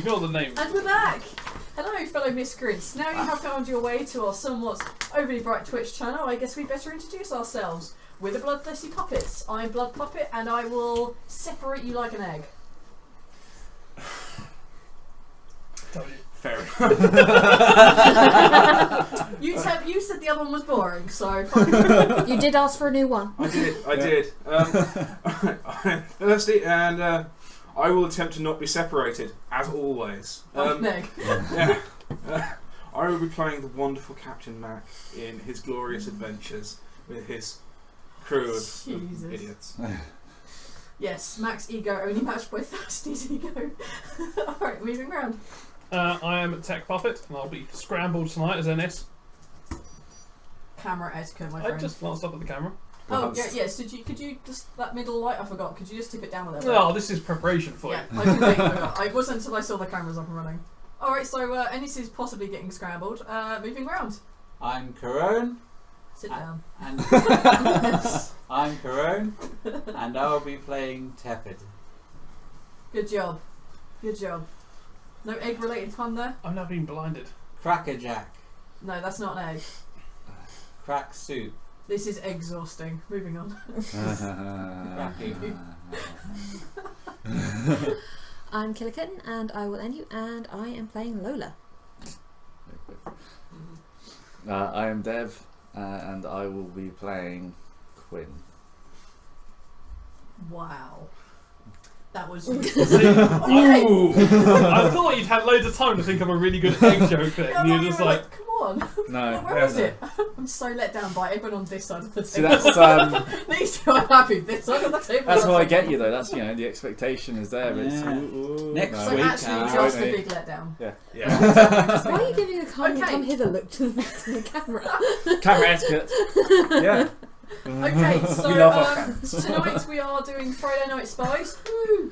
Ignore the name. And we're back! Hello, fellow miscreants. Now you have found your way to our somewhat overly bright Twitch channel, I guess we better introduce ourselves. We're the Bloodthirsty Puppets. I'm Blood Puppet, and I will separate you like an egg. Fair enough. You said the other one was boring, so... You did ask for a new one. I did. I'm thirsty, and I will attempt to not be separated, as always. Like an egg. Yeah. I will be playing the wonderful Captain Mac in his glorious adventures with his crew of Jesus. idiots. Yes, Mac's ego only matched by Thirsty's ego. Alright, moving around. I am Tech Puppet, and I'll be scrambled tonight as Ennis. Camera etiquette, my I friend. just glanced up at the camera. Oh, yes. Could you just, that middle light, I forgot, could you just tip it down a little bit? Oh, this is preparation for Yeah, you. I completely forgot. I wasn't until I saw the cameras up and running. Alright, so Ennis is possibly getting scrambled. Moving round. I'm Corone. Sit down. And I'm Corone, and I'll be playing Tepid. Good job. Good job. No egg-related pun there? I'm now being blinded. Crackerjack. No, that's not an egg. Crack soup. This is exhausting. Moving on. Cracking. I'm Killican, and I will end you, and I am playing Lola. I am Dev, and I will be playing Quinn. Wow. That was... Ooh! I thought you'd had loads of time to think of a really good egg joke there, and Yeah, you're just were like... come on. No, Where is it? I'm so let down by everyone on this side of the See, table. that's These two are happy. This side of the table. that's how I get you though. That's the expectation is there. But it's, Yeah. ooh, Next So no. week, actually, won't just a it? big letdown. Yeah. Why are you giving a come Okay. hither look to the camera? Camera etiquette. Yeah. Okay, so We love our fans. tonight we are doing Friday Night Spiced. Woo!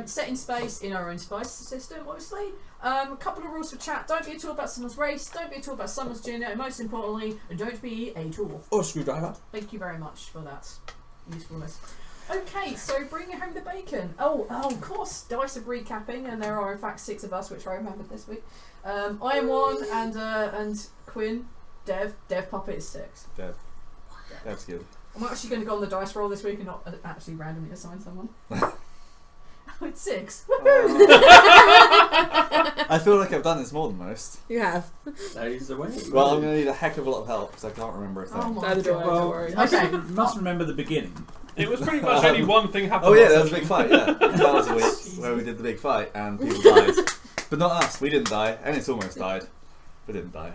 Set in space in our own spice system, obviously. A couple of rules for chat. Don't be at all about someone's race. Don't be at all about someone's gender. And most importantly, don't be a tool. Or screwdriver. Thank you very much for that usefulness. Okay, so bring home the bacon. Oh, of course, dice of recapping, and there are in fact 6 of us, which I remembered this week. I am 1, and Quinn, Dev Puppet is 6. Dev. That's good. I'm actually going to go on the dice roll this week and not actually randomly assign someone. Oh, it's 6. I feel like I've done this more than most. You have. That is the way. Well, I'm going to need a heck of a lot of help because I can't remember a thing. Oh my Neither do I, god. don't worry. Okay. Must remember the beginning. It was pretty much only one thing happened. Oh yeah, there was a big fight. Yeah, that was a week where we did the big fight and people died, but not us. We didn't die, and it's almost died. We didn't die.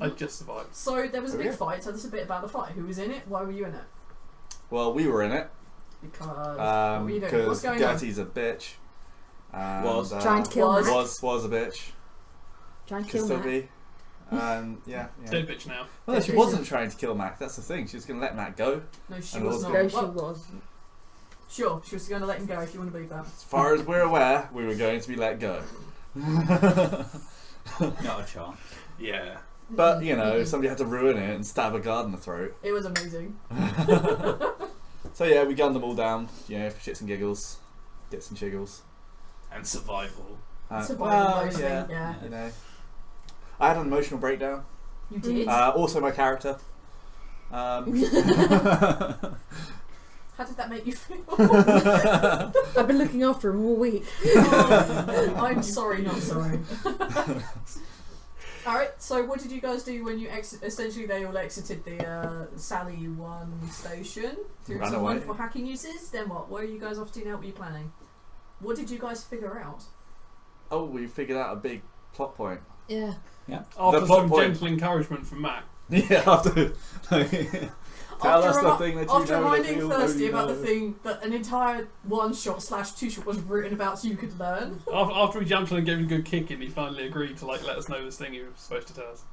I just survived. So there was a Oh, big yeah. fight. Tell us a bit about the fight. Who was in it? Why were you in it? Well, we were in it Because what were you doing? What's because going on? Gertie's a bitch. And, Was. Trying to kill Was. Mac. was a bitch. Trying to Could kill still Mac. be. And yeah. Dead bitch now. Well, no, she wasn't trying to kill Mac. That's the thing. She was going to let Mac go. No, she And was also- not. No, she Well, was. sure, she was going to let him go if you want to believe that. As far as we're aware, we were going to be let go. Not a chance. Yeah. But you know, somebody had to ruin it and stab a guard in the throat. It was amazing. So yeah, we gunned them all down. You know, for shits and giggles, gets and shiggles. And survival. Survival mostly, yeah. You know, I had an emotional breakdown. You did? Also, my character. How did that make you feel? I've been looking after him all week. Oh, I'm sorry, not sorry. Alright, so what did you guys do when you essentially they all exited the Sally 1 station through Ran some away. wonderful hacking uses? Then what? What are you guys off to now? What are you planning? What did you guys figure out? Oh, we figured out a big plot point. Yeah. After The plot some point. gentle encouragement from Mac. Yeah, after tell us the thing that you after know. reminding that you Thirsty know. about the thing that an entire 1-shot / 2-shot was written about so you could learn. After we jumped on and gave him a good kick, and he finally agreed to let us know this thing he was supposed to tell us.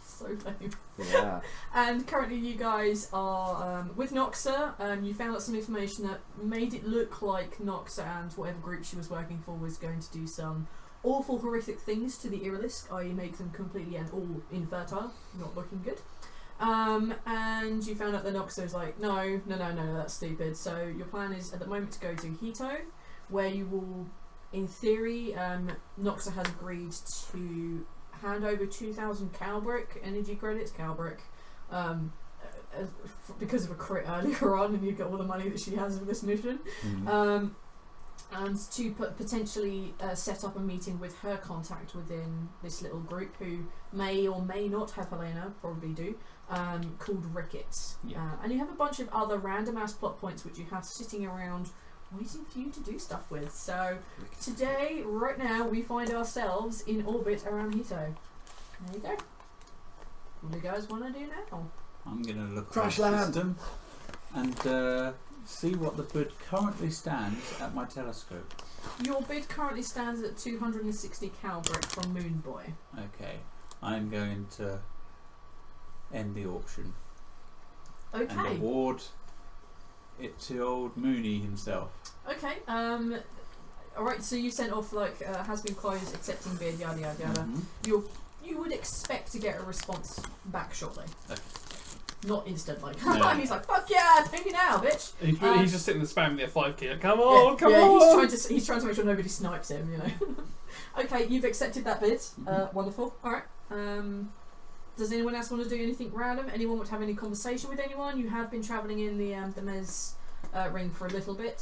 So lame. Yeah. And currently you guys are with Noxa. You found out some information that made it look like Noxa and whatever group she was working for was going to do some awful, horrific things to the Irilisk, i.e. make them completely and all infertile, not looking good. And you found out that Noxa was like, no, that's stupid. So your plan is at the moment to go to Hito, where you will in theory, Noxa has agreed to hand over 2,000 energy credits, because of a crit earlier on, and you get all the money that she has for this mission. And to potentially set up a meeting with her contact within this little group, who may or may not have Helena, probably do, called Ricketts. And you have a bunch of other random ass plot points which you have sitting around waiting for you to do stuff with. So today, right now, we find ourselves in orbit around Hito. There you go. What do you guys want to do now? I'm going to look Crash at the land. system and see what the bid currently stands at my telescope. Your bid currently stands at 260 Calbrick from Moon Boy. Okay, I'm going to end the auction and Okay. award it to old Mooney himself. Okay. Alright, so you sent off like has been closed, accepting bid, yada yada yada. Mhm. You would expect to get a response back shortly. Okay. Not instantly. No. He's like, fuck yeah, pay me now, bitch. He's just sitting there spamming the F5 key. Like, come on, come yeah, on. he's trying to make sure nobody snipes him, you know. Okay, you've accepted that bid. Wonderful. Alright. Does anyone else want to do anything random? Anyone want to have any conversation with anyone? You have been travelling in the Mez ring for a little bit.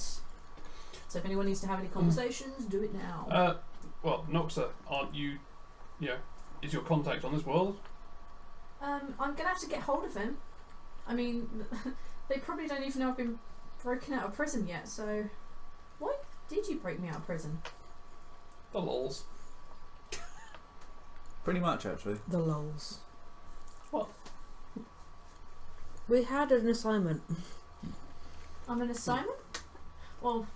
So if anyone needs to have any conversations, do it now. Well, Noxa, aren't you, is your contact on this world? I'm going to have to get hold of him. I mean, they probably don't even know I've been broken out of prison yet, so... Why did you break me out of prison? The lols. Pretty much, actually. The lols. What? We had an assignment. I'm an assignment? Well,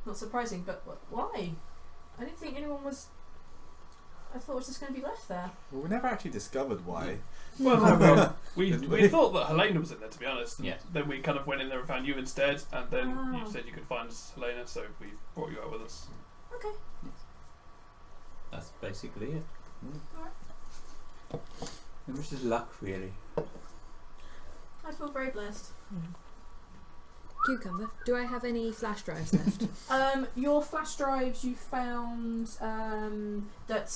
not surprising, but why? I didn't think anyone was... I thought it was just going to be left there. Well, we never actually discovered why. Well, we Didn't we? thought that Helena was in there, to be honest. And Yeah. then we kind of went in there and found you instead, and then Oh. you said you could find us Helena, so we brought you out with us. Okay. That's basically it. Alright. It was just luck, really. I feel very blessed. Cucumber. Do I have any flash drives left? Your flash drives, you found that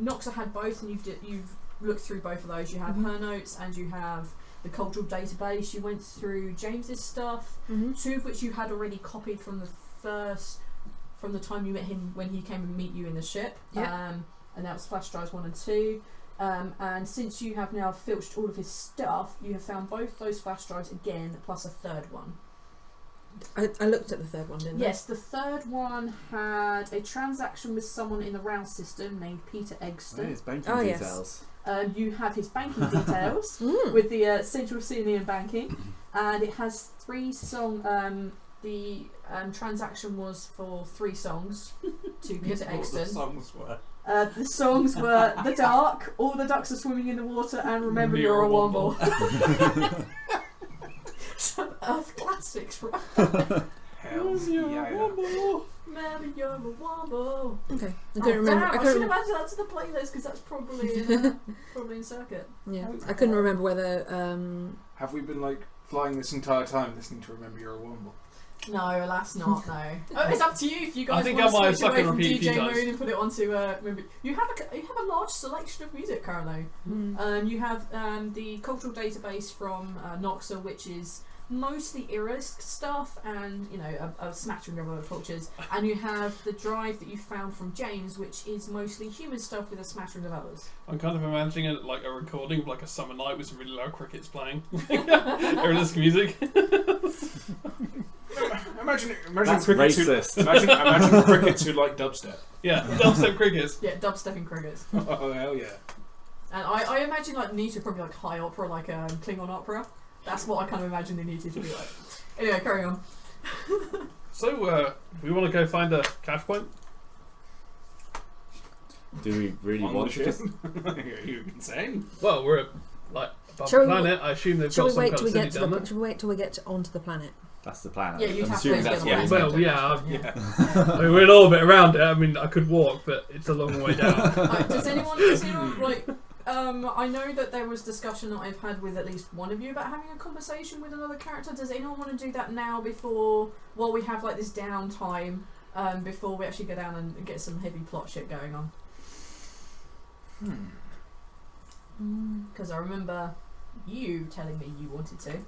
Noxa had both, and you've looked through both of those. You have her notes and you have the cultural database. You went through James's stuff, two of which you had already copied from the time you met him when he came and meet you in the ship. Yeah. And that was flash drives 1 and 2. And since you have now filched all of his stuff, you have found both those flash drives again, plus a third one. I looked at the third one, didn't Yes, the third one had a transaction with someone in the Rouse system named Peter Egston. It's banking Oh, yes. details. You have his banking details I? with the Central Senior Banking, and it has 3 songs. The transaction was for 3 songs to Peter What the Egston. songs were. The songs were The Dark, All the Ducks Are Swimming in the Water, and Remember You're a Womble. Some Earth classics, right? Hell yeah. Remember You're a Womble. Okay. I Oh, couldn't remember. damn, I I should couldn't. have added that to the playlist because that's probably in circuit. Yeah. I couldn't remember whether. Have we been like flying this entire time listening to Remember You're a Womble? No, alas not, no. Oh, it's up to you if you guys I think want I might to have switch away stuck from and repeat a few DJ times. Moon and put it onto remember. You have a large selection of music currently. You have the cultural database from Noxa, which is mostly Irisk stuff and a smattering of other cultures, and you have the drive that you found from James, which is mostly human stuff with a smattering of others. I'm kind of imagining a recording of like a summer night with some really loud crickets playing. Irisk music. Imagine That's crickets racist. Imagine crickets who like dubstep. Yeah, dubstep crickets. Yeah, dubstepping crickets. Oh hell yeah. And I imagine like Nita probably like high opera, like Klingon opera. That's what I kind of imagine the Nita to be like. Anyway, carry on. So, we want to go find a cash point? Do we really On want the to just... ship. Are you insane? Well, we're above Shall the we- planet. I assume they've Shall got we some wait kind till of we city get to down the? there. Shall we wait till we get onto the planet? That's the planet. Yeah, you'd I'm have to assuming get that's the what planet. we Well, yeah, Yeah. I mean, we're in orbit around it. I mean, I could walk, but it's a long way down. Does anyone like? I know that there was discussion that I've had with at least one of you about having a conversation with another character. Does anyone want to do that now while we have like this downtime? before we actually go down and get some heavy plot shit going on. Because I remember you telling me you wanted to.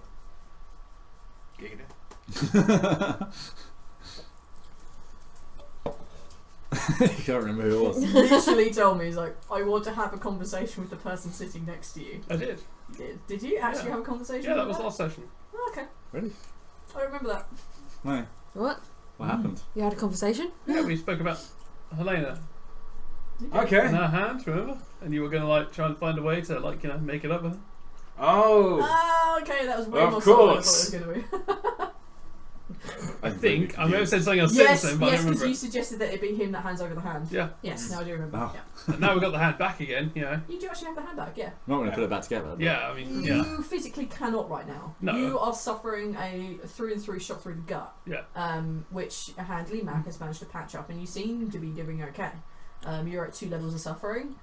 You can't remember who it was. Literally told me, he's like, I want to have a conversation with the person sitting next to you. I did. Did you actually Yeah. have a conversation Yeah, with that was her? last session. Oh, okay. Really? I remember that. No. What? What happened? You had a conversation? Yeah, we spoke about Helena Okay. and her hand, remember? And you were going to like try and find a way to like, you know, make it up with her. Oh. Oh, okay, that was way Of more solid than I course. thought it was going to be. I think. I may have said something else Yes, since then, but I yes, don't because remember. you suggested that it be him that hands over the hand. Yeah. Yes, now I do remember. Oh. Yeah. And now we've got the hand back again, you know. You do actually have the hand back, yeah. I'm not going to put it back together. but- Yeah, I mean, You yeah. physically cannot right now. No. You are suffering a through and through shot through the gut. Yeah. Which a handly Mac has managed to patch up, and you seem to be doing okay. You're at 2 levels of suffering.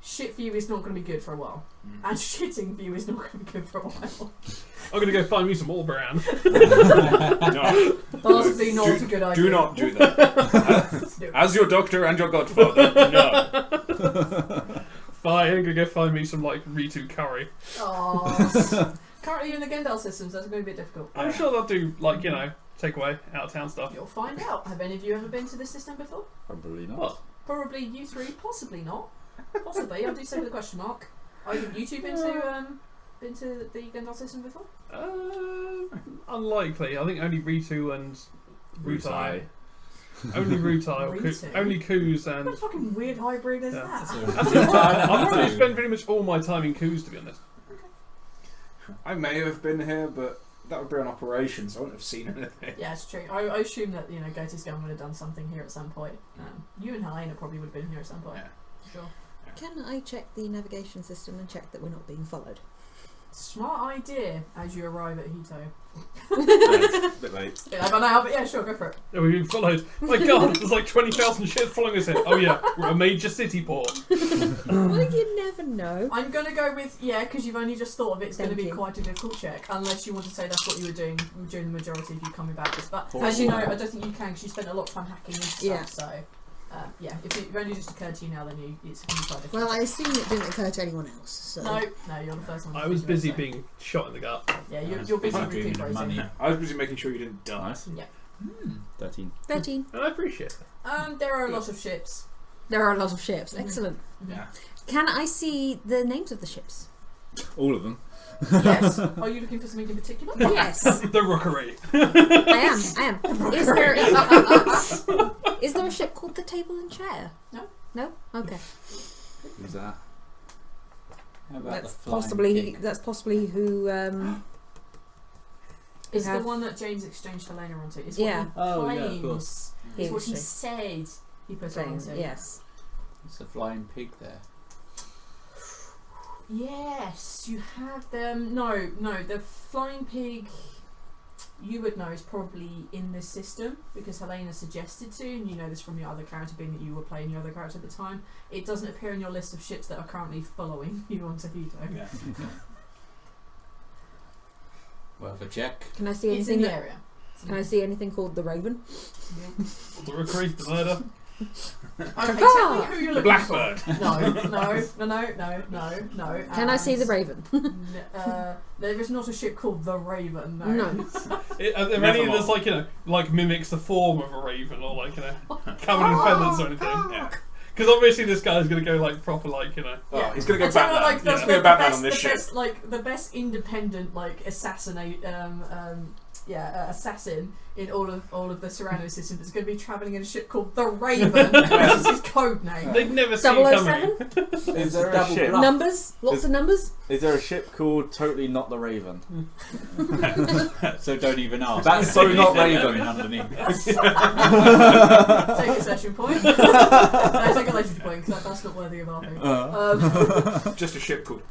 Shit for you is not going to be good for a while, and shitting for you is not going to be good for a while. I'm going to go find me some all brand. No. Possibly not a good idea. Do not do that. As your doctor and your godfather, no. Fine, I'm going to go find me some like Ritu curry. Oh, currently in the Gendal systems, that's going to be a bit difficult. I'm sure they'll do like, you know, take away out of town stuff. You'll find out. Have any of you ever been to this system before? Probably not. What? Probably you three, possibly not. Possibly, I do say with a question mark. Have you two been to the Gendal system before? Unlikely. I think only Ritu and Rutai. Rutai. Only Rutai. Or Ritu? only Coos and. What fucking weird hybrid is Yeah. that? I've probably spent pretty much all my time in Coos, to be honest. I may have been here, but that would be on operations. I wouldn't have seen anything. Yeah, it's true. I assume that Goaty's Gun would have done something here at some point. You and Helena probably would have been here at some point. Yeah. Sure. Can I check the navigation system and check that we're not being followed? Smart idea as you arrive at Hito. A bit late. Yeah, but now, but yeah, sure, go for it. Yeah, we've been followed. My God, there's like 20,000 ships following us here. Oh yeah, we're a major city port. Well, you never know. I'm going to go with, because you've only just thought of it, it's going to Thank be you. quite a difficult check, unless you want to say that's what you were doing during the majority of you coming back. But Oh, as you know, wow. I don't think you can because you spent a lot of time hacking into stuff, Yeah. so if it only just occurred to you now, then it's quite difficult. Well, I assume it didn't occur to anyone else. So. No, you're the first one. I to was think of it, busy so- being shot in the gut. Yeah, you're busy Might be recuperating. money. I was busy making sure you didn't die. Nice. Yeah. 13. 13. And I appreciate it. There are a lot of ships. There are a lot of ships. Mhm. Excellent. Yeah. Can I see the names of the ships? All of them. Yes. Are you looking for something in particular? Yes, The rookery. I am. Is there a ship called the Table and Chair? No. No? Okay. Who's that? How about That's the flying possibly pig? who It's have- the one that James exchanged Helena onto. It's Yeah. what he Oh, claims. yeah, of course. It's what He he was said he put her onto. Yes. It's a flying pig there. Yes, you have them. No, the flying pig you would know is probably in this system because Helena suggested to, and you know this from your other character being that you were playing your other character at the time. It doesn't appear in your list of ships that are currently following you onto Hito. Yeah. Worth a check. Can I see It's in anything? the area. Can I see anything called the Raven? The rookery. The murder. Okay, tell me who you're The looking blackbird. for. No. Can I see the Raven? There is not a ship called the Raven. No. No. Are there Never any mind. that's like, you know, like mimics the form of a raven or like, you know, covered in feathers or anything? Yeah. Because obviously this guy's going to go like proper like, you know. Oh, he's gonna go I'll tell you Batman. what, He's the gonna go Batman best, on this the ship. best, like the best independent like assassin in all of the surrounding system is going to be travelling in a ship called the Raven, which is his code name. They'd never see it coming. 007? Is there a double ship? bluff. Numbers? Lots of numbers? Is there a ship called Totally Not the Raven? So don't even ask. That's so not Raven. underneath. Take a session point. No, take a legend point because that's not worthy of our thing. Just a ship called.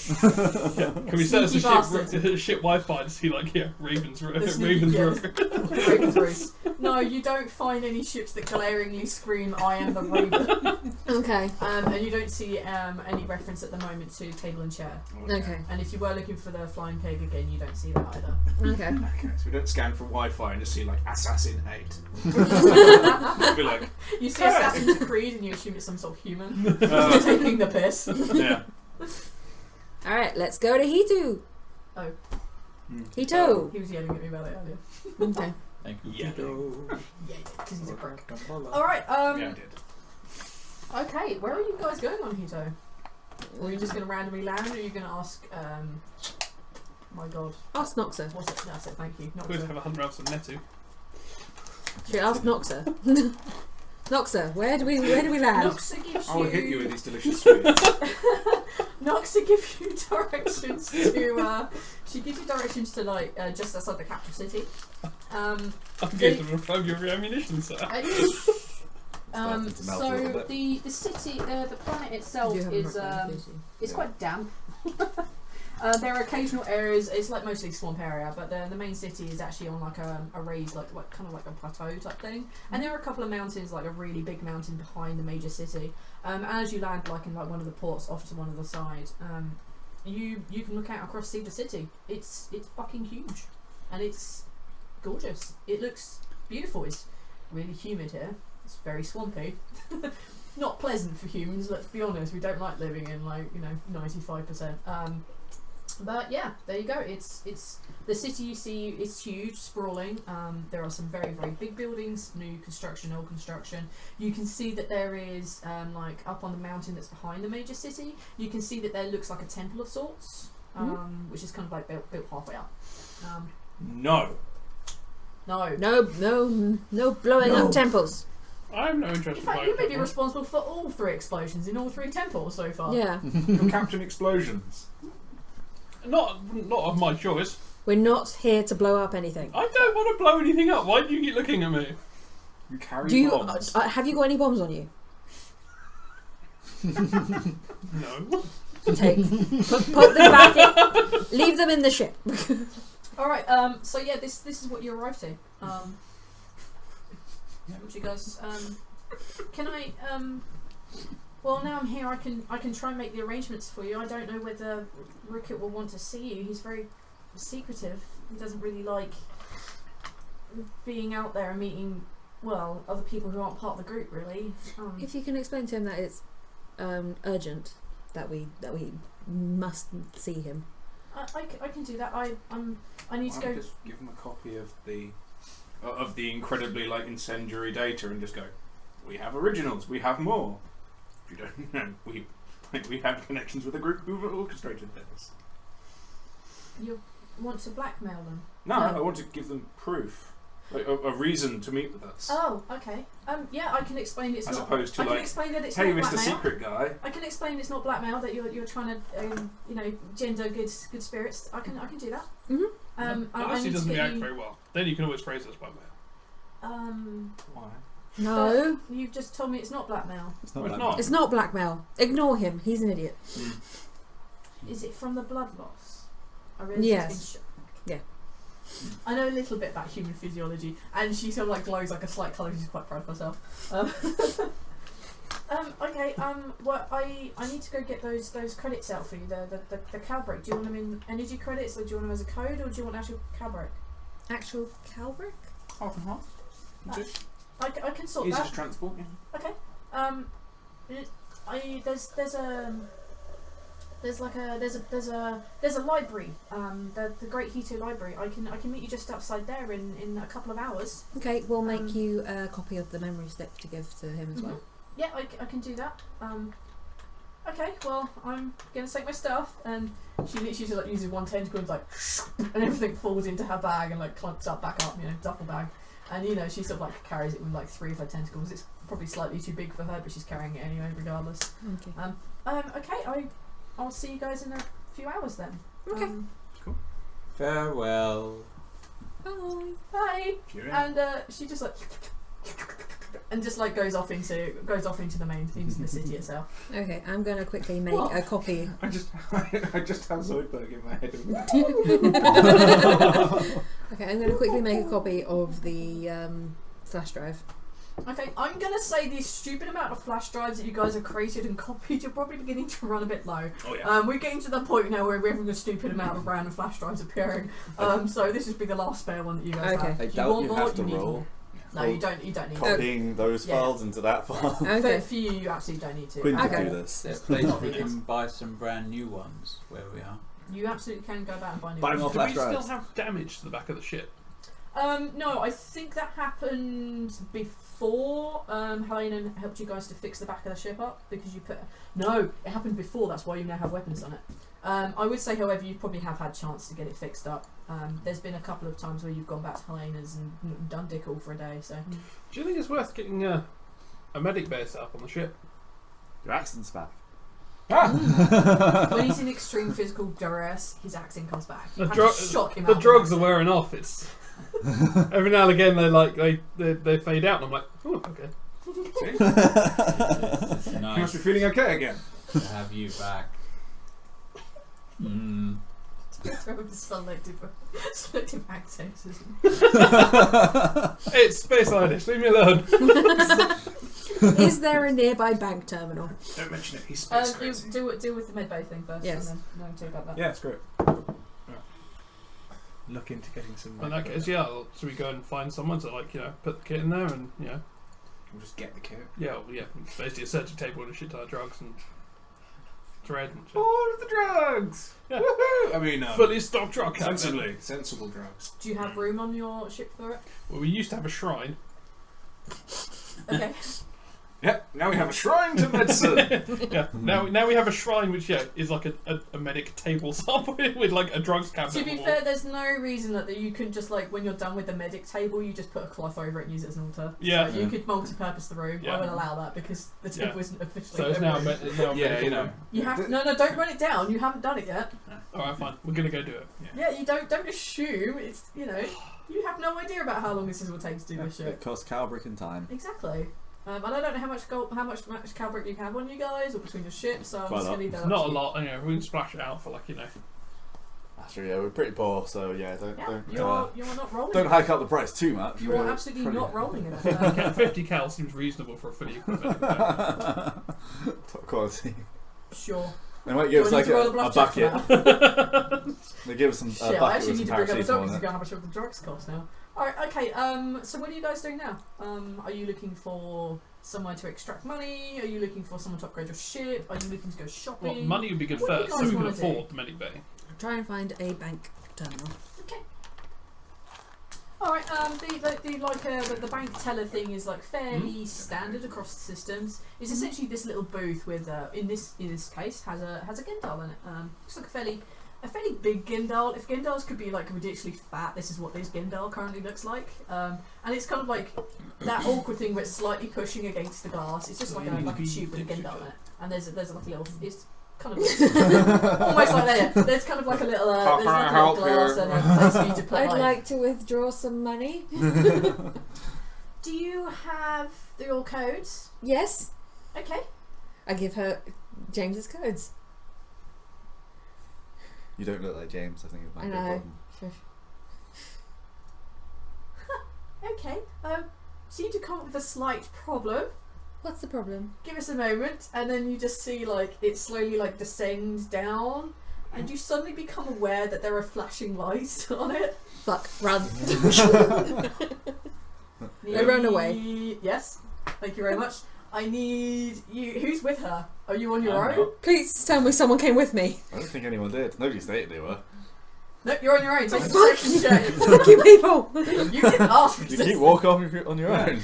Yeah. Can we set us Sneaky a bastard. ship Wi-Fi to see like Raven's The sneaky- Raven's yeah, Rook? Raven's Roost. No, you don't find any ships that glaringly scream, I am the Raven. Okay. And you don't see any reference at the moment to table and chair. Okay. And if you were looking for the flying pig again, you don't see that either. Okay. Okay, so we don't scan for Wi-Fi and just see like Assassin 8. Be like, You see Assassin's Creed and you assume it's some sort of human. You're taking the piss. yeah. All right. Let's go to Hitu. Oh. Hito. He was yelling at me about it earlier. Okay. Thank you. Yeah. Yeah, because he's a prick. Alright, Yeah, I did. okay, where are you guys going on Hito? Or are you just going to randomly land, or are you going to ask, my god, Ask Noxa. what's it? That's it, thank you. Not Always sure. have 100 hours of Netu. Should we ask Noxa? Noxa, where do we land? Noxa gives I will hit you with you... these delicious sweets. Noxa gives you directions to, she gives you directions to, like, just outside the capital city. I'm They- going to refill your ammunition, sir. So to melt a little bit. the city, the planet itself You haven't is broken the it's Yeah. quite damp. There are occasional areas. It's like mostly swamp area, but the main city is actually on like a raised, like kind of like a plateau type thing. And there are a couple of mountains, like a really big mountain behind the major city. And as you land, like in like one of the ports off to one of the side, you can look out across see the city. It's fucking huge, and it's gorgeous. It looks beautiful. It's really humid here. It's very swampy. Not pleasant for humans, let's be honest. We don't like living in 95%. But yeah, there you go. It's the city you see is huge, sprawling. There are some very, very big buildings, new construction, old construction. You can see that there is like up on the mountain that's behind the major city. You can see that there looks like a temple of sorts, which is kind of like built halfway up. No. No. No blowing up temples. I have no interest In in fact, flying you may be temples. responsible for all 3 explosions in all 3 temples so far. Yeah. You're Captain Explosions. Not of my choice. We're not here to blow up anything. I don't want to blow anything up. Why do you keep looking at me? You carry Do you bombs. have you got any bombs on you? No. Take put them back in. Leave them in the ship. Alright, so yeah, this is what you arrived to. Would you guys can I well now I'm here I can try and make the arrangements for you. I don't know whether Rickett will want to see you. He's very secretive. He doesn't really like being out there and meeting other people who aren't part of the group really. If you can explain to him that it's urgent, that we must see him. I can do that. I need to Why don't go. we just give them a copy of the incredibly like incendiary data and just go, we have originals, we have more. If you don't know, we have connections with a group who've orchestrated this. You want to blackmail them? No, No. I want to give them proof, like a reason to meet with us, Oh, okay. Yeah, I can explain it's as not. opposed to I can like, explain that it's hey, not Mr. blackmail. Secret Guy. I can explain it's not blackmail, that you're trying to gender good spirits. I can do that. Mhm. I Unless he need to doesn't get react you, very well. Then you can always phrase us by mail. Why? No, You've just told me it's not blackmail. It's not It's like not. that. it's not blackmail. Ignore him. He's an idiot. Is it from the blood loss? I realise Yes. it's been Yeah. I know a little bit about human physiology, and she sort of like glows like a slight colour. She's quite proud of herself. Okay. Well, I need to go get those credits out for you. The cow break. Do you want them in energy credits, or do you want them as a code, or do you want actual cow break? Actual Calbrick? Half and half. Just- I can sort Easy that. to transport. Yeah. Okay. There's a library. The Great Hito Library. I can meet you just outside there in a couple of hours. Okay, we'll make you a copy of the memory slip to give to him as well. Yeah, I can do that. Okay, well, I'm gonna take my stuff, and she literally just like uses one tentacle and like, and everything falls into her bag and like clumps up back up, duffel bag, and she sort of like carries it with like 3 of her tentacles. It's probably slightly too big for her, but she's carrying it anyway, regardless. Okay. Okay, I'll see you guys in a few hours then. Okay. Farewell. Bye. Bye. Cheerio. And she just like and just like goes off into the main into the city itself. Okay, I'm going to quickly make a copy. I just have Zoidberg in my head. Okay, I'm going to quickly make a copy of the flash drive. Okay, I'm gonna say the stupid amount of flash drives that you guys have created and copied, you're probably beginning to run a bit low. Oh yeah. We're getting to the point now where we're having a stupid amount of random flash drives appearing. So this would be the last spare one that you guys Okay. have. I If you doubt want you more, have to you need roll. more. No, you don't. You don't need. Copying those Yeah. files into that file. Okay. For you, you absolutely don't need to. Quinn could Okay. do this. There's a place we can buy some brand new ones where we are. You absolutely can go back and buy new Buy ones. more Do flash we still drives. have damage to the back of the ship? No, I think that happened before Helena helped you guys to fix the back of the ship up because you put. No, it happened before. That's why you now have weapons on it. I would say, however, you probably have had chance to get it fixed up. There's been a couple of times where you've gone back to Helena's and done dick all for a day. So. Do you think it's worth getting a medic bay set up on the ship? Your accent's back. When he's in extreme physical duress, his accent comes back. You The have dro- to shock him The out drugs are of wearing off. It's every now and again they fade out, and I'm like, oh, okay. It's You must nice be feeling okay again. to have you back. Mm. selective accents. It's Space Irish. Leave me alone. Is there a nearby bank terminal? Don't mention it. He's space You crazy. deal with the medbay thing first, Yes. and then tell you about that. Yeah, it's great. Look into getting some. In that case, yeah. So we go and find someone to put the kit in there, and We'll just get the kit. it's basically a searching table and a shit ton of drugs and thread and shit. All of the drugs. Yeah. Woohoo! I mean, Fully stocked drug cabinet. sensible drugs. Do you have room on your ship for it? Well, we used to have a shrine. Okay. Yep. Now we have a shrine to medicine. Yeah. Now we have a shrine which is like a medic table somewhere with like a drugs cabinet. To on be the wall. fair, there's no reason that you can just when you're done with the medic table, you just put a cloth over it and use it as an altar. Yeah. So you could multi-purpose the room. Yeah. I would allow that because the table Yeah. isn't officially. So it's now a Yeah, medical you know. room. You have no, don't run it down. You haven't done it yet. All right, fine. We're gonna go do it. Yeah, you don't assume it's you have no idea about how long this will take to do this shit. It costs cowbrick and time. Exactly. And I don't know how much cowbrick you have on you guys or between your ships. So I'm Quite just a gonna leave that up Not to a you. lot. We can splash it out for That's true, yeah, we're pretty poor, so yeah, don't You're not rolling. don't hike up the price too much. You are absolutely Pretty- not rolling it. 50 cal seems reasonable for a fully equipped medic. Top quality. Sure. They might give us Do I like need to roll a bluff check for bucket. that? They give us some Shit, I bucket actually with need some to bring up the paracetamol drugs in to it. go how much the drugs cost now. Alright, okay, so what are you guys doing now? Are you looking for someone to extract money? Are you looking for someone to upgrade your ship? Are you looking to go shopping? Well, money would be good What do you first, so guys we can wanna do? afford the medic bay. Try and find a bank terminal. Okay. Alright, the bank teller thing is fairly standard across the systems. It's essentially this little booth with in this case has a Gendal in it. Looks like a fairly big Gendal. If Gendals could be ridiculously fat, this is what this Gendal currently looks like. And it's kind of like that awkward thing where it's slightly pushing against the glass. It's just like a tube with a Gendal in it. And there's like a little it's kind of almost like there. There's kind of like a little there's like a little glass and a place for you to put I'd like to withdraw some money. Do you have your codes? Yes. Okay. I give her James's codes. You don't look like James, I think it might I be a know. problem. Okay. Seem to come up with a slight problem. What's the problem? Give us a moment, and then you just see it slowly descend down, and you suddenly become aware that there are flashing lights on it. Fuck. Run. I run away. Yes. Thank you very much. I need you. Who's with her? Are you on your I'm own? not. Please tell me someone came with me. I don't think anyone did. Nobody stated they were. Nope, you're on your own. Take a Fuck. perception check. Fuck you people. You didn't ask for You this. keep walking off on your own.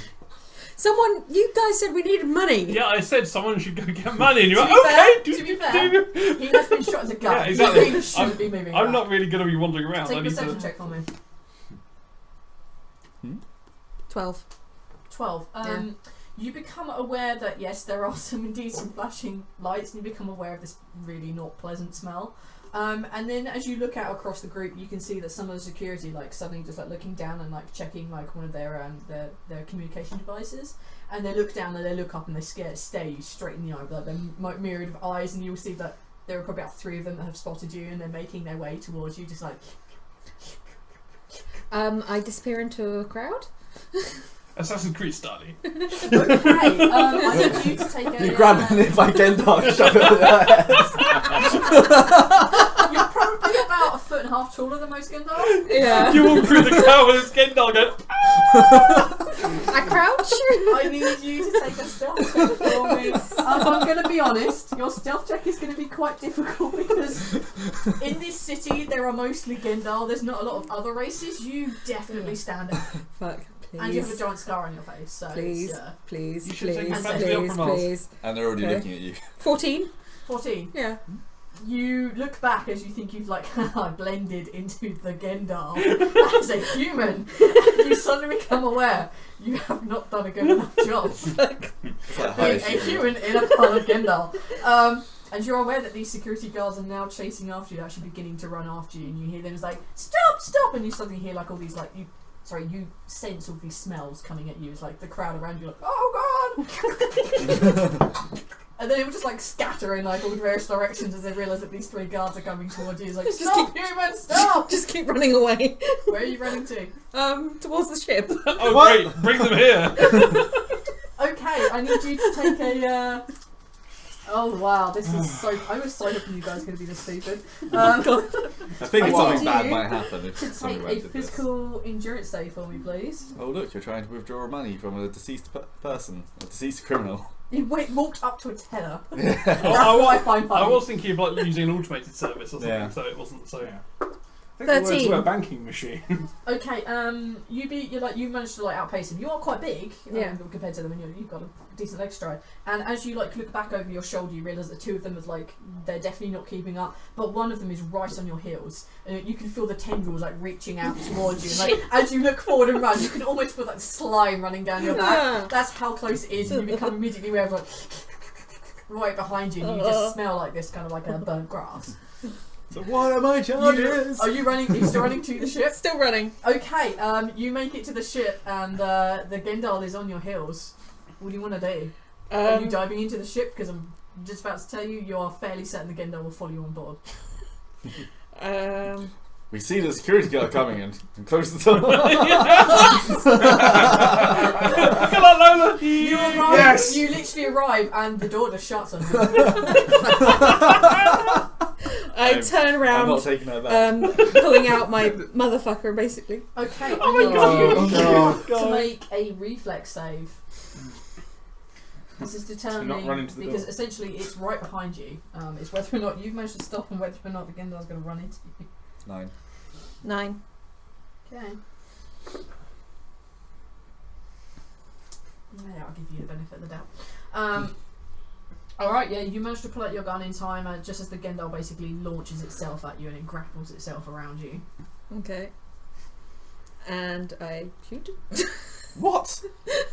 Someone, you guys said we needed money. Yeah, I said someone should go get money, and you're To like, be okay. fair, to be fair, he has been shot in the gut. Yeah, exactly. He really shouldn't be moving I'm about. not really going to be wandering around. Take I a need perception to. check for me. 12. 12. Yeah. You become aware that yes, there are indeed some flashing lights, and you become aware of this really not pleasant smell. And then as you look out across the group, you can see that some of the security, like, suddenly just like looking down and like checking like one of their communication devices, and they look down and they look up and they stare you straight in the eye with like their myriad of eyes, and you'll see that there are probably about 3 of them that have spotted you, and they're making their way towards you, just like. I disappear into a crowd. Assassin's Creed style. Okay, I need you to take a. You grab it by Gendar, shove it in their heads. You're probably about 1.5 foot taller than most Gendar. Yeah. You walk through the crowd with this Gendar going. I crouch. I need you to take a stealth check for me. I'm going to be honest, your stealth check is going to be quite difficult because in this city there are mostly Gendar. There's not a lot of other races. You definitely stand out. Fuck. Please. And you have a giant scar on your face. So Please. it's, Please. You should take Please. me back to the Please. upper mast. Please. And they're already Okay. looking at you. 14. 14. Yeah. You look back as you think you've like blended into the Gendar as a human. You suddenly become aware you have not done a good enough job. It's like Being a human in a pile of Gendar. And you're aware that these security guards are now chasing after you, actually beginning to run after you, and you hear them like, stop, stop, and you suddenly hear like all these like, you sense all these smells coming at you. It's like the crowd around you like, oh god! And then it would just like scatter in like all various directions as they realise that these 3 guards are coming towards you. It's like, stop, human, stop! Just keep running away. Where are you running to? Towards the ship. Oh great, bring them here. Okay, I need you to take a. Oh wow, this is so. I was so hoping you guys were going to be this stupid. I think I something need bad you might happen if To somebody take a went to this. physical endurance save for me, please. Oh look, you're trying to withdraw money from a deceased person, a deceased criminal. You walked up to a teller. Yeah. That's what I find funny. I was thinking of like using an automated service or something, Yeah. so it wasn't so. Yeah. I think the words 13. were a banking machine. Okay, you managed to like outpace him. You are quite big, Yeah. compared to them, and you've got a decent leg stride. And as you like look back over your shoulder, you realise that 2 of them is like they're definitely not keeping up, but one of them is right on your heels, and you can feel the tendrils like reaching out towards you. And, like as you look forward and run, you can almost feel like slime running down your back. That's how close it is, and you become immediately aware of like right behind you, and you just smell like this kind of like a burnt grass. So what are my charges? Are you running? Are you still running to the ship? Still running. Okay, you make it to the ship, and the Gendal is on your heels. What do you want to do? Are you diving into the ship? Because I'm just about to tell you, you are fairly certain the Gendal will follow you on board. We see the security guard coming in and close the door. Come on, Lola! You arrive. Yes! You literally arrive, and the door just shuts on you. I turn I'm around, not taking her back. pulling out my motherfucker, basically. Okay, Oh my I need God. you Oh to make a reflex save. This is determining not run into the because door. essentially it's right behind you. It's whether or not you've managed to stop and whether or not the Gendal's going to run into you. 9. 9. Okay. Yeah, I'll give you the benefit of the doubt. Alright, yeah, you managed to pull out your gun in time just as the Gendal basically launches itself at you and it grapples itself around you. Okay. And I shoot. What?